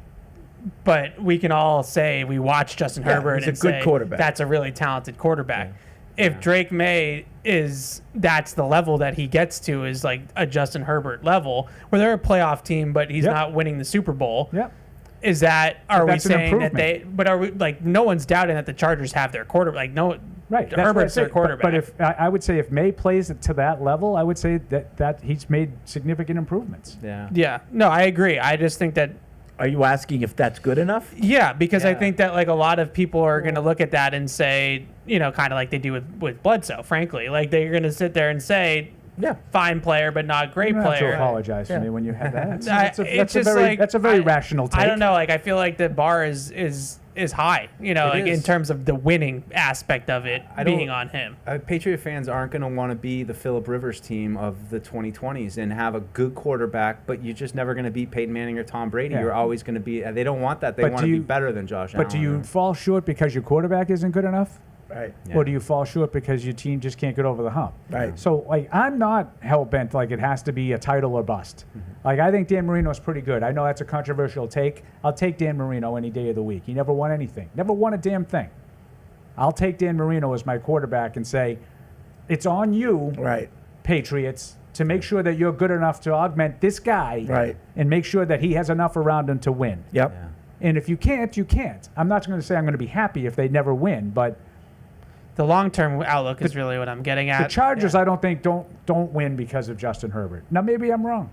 But we can all say we watch Justin Herbert and say quarterback. That's a really talented quarterback. Yeah. If Drake May that's the level that he gets to is like a Justin Herbert level, where they're a playoff team, but he's not winning the Super Bowl. Yep. Is that, are we saying that but are we, no one's doubting that the Chargers have their quarterback, right. Herbert's their quarterback. But if I would say if May plays it to that level, I would say that he's made significant improvements. Yeah. Yeah. No, I agree. I just think that. Are you asking if that's good enough? Yeah, because I think that a lot of people are going to look at that and say, kind of like they do with Bledsoe, frankly. Like they're going to sit there and say, fine player, but not great player. You don't have to apologize to me when you have that. That's a very rational take. I don't know. I feel like the bar is high, in terms of the winning aspect of it being on him. Patriot fans aren't going to want to be the Phillip Rivers team of the 2020s and have a good quarterback, but you're just never going to beat Peyton Manning or Tom Brady. Yeah. You're always going to be. They don't want that. They want to be better than Josh Allen. But do you fall short because your quarterback isn't good enough? Right. Or do you fall short because your team just can't get over the hump? Right. So, like, I'm not hell-bent like it has to be a title or bust. Like, I think Dan Marino's pretty good. I know that's a controversial take. I'll take Dan Marino any day of the week. He never won anything. Never won a damn thing. I'll take Dan Marino as my quarterback and say, it's on you, right, Patriots, to make sure that you're good enough to augment this guy, right, and make sure that he has enough around him to win. Yep. And if you can't, you can't. I'm not going to say I'm going to be happy if they never win, but the long-term outlook is really what I'm getting at. the Chargers, I don't think don't win because of Justin Herbert. Now maybe I'm wrong.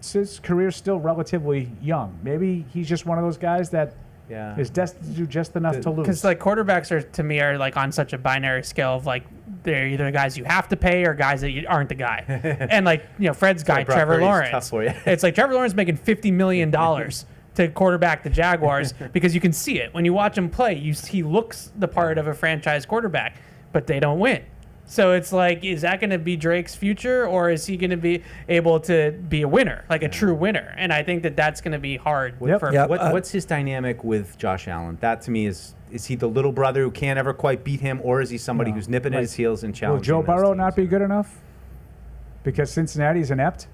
His career's still relatively young. Maybe he's just one of those guys that is destined to do just enough to lose. Because like quarterbacks are to me are like on such a binary scale of like they're either guys you have to pay or guys that you aren't the guy. And like Fred's guy, Brock Trevor Purdy's Lawrence. tough for you. It's like Trevor Lawrence making $50 million to quarterback the Jaguars because you can see it when you watch him play. He looks the part of a franchise quarterback, but they don't win. So it's like, is that going to be Drake's future, or is he going to be able to be a winner, like a true winner? And I think that that's going to be hard. What's his dynamic with Josh Allen? That to me is he the little brother who can't ever quite beat him, or is he somebody who's nipping at his heels and Will challenging? Joe Burrow not be good enough? Because Cincinnati's inept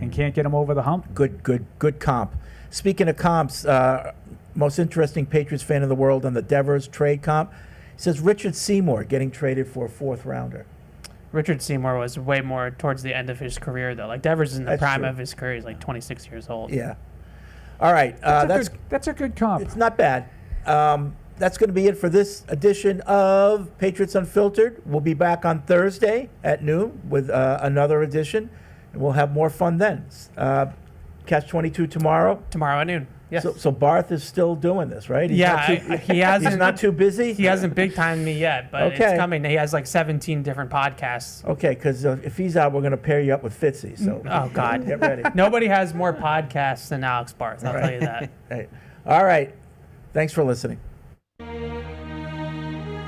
and can't get him over the hump? Good comp. Speaking of comps, most interesting Patriots fan in the world on the Devers trade comp. He says Richard Seymour getting traded for a 4th rounder. Richard Seymour was way more towards the end of his career, though. Like Devers is in the That's prime true. of his career. He's like 26 years old. Yeah. All right. That's a good comp. It's not bad. That's going to be it for this edition of Patriots Unfiltered. We'll be back on Thursday at noon with another edition, and we'll have more fun then. Catch 22 tomorrow. Tomorrow at noon. Yes. So Barth is still doing this, right? He's He hasn't. He's not too busy. He hasn't big timed me yet, but Okay. it's coming. He has like 17 different podcasts. Okay, because if he's out, we're going to pair you up with Fitzy. So Oh God, get ready. Nobody has more podcasts than Alex Barth. I'll tell you that. Right. All right. Thanks for listening.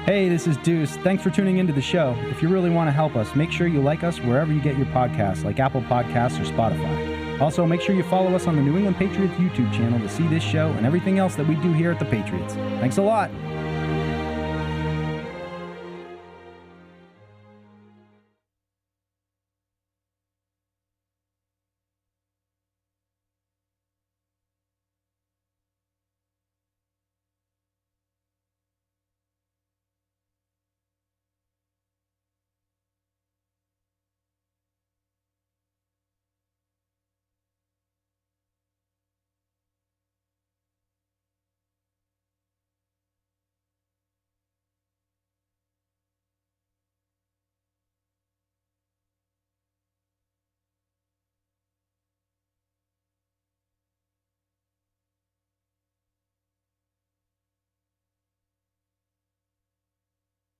Hey, this is Deuce. Thanks for tuning into the show. If you really want to help us, make sure you like us wherever you get your podcasts, like Apple Podcasts or Spotify. Also, make sure you follow us on the New England Patriots YouTube channel to see this show and everything else that we do here at the Patriots. Thanks a lot.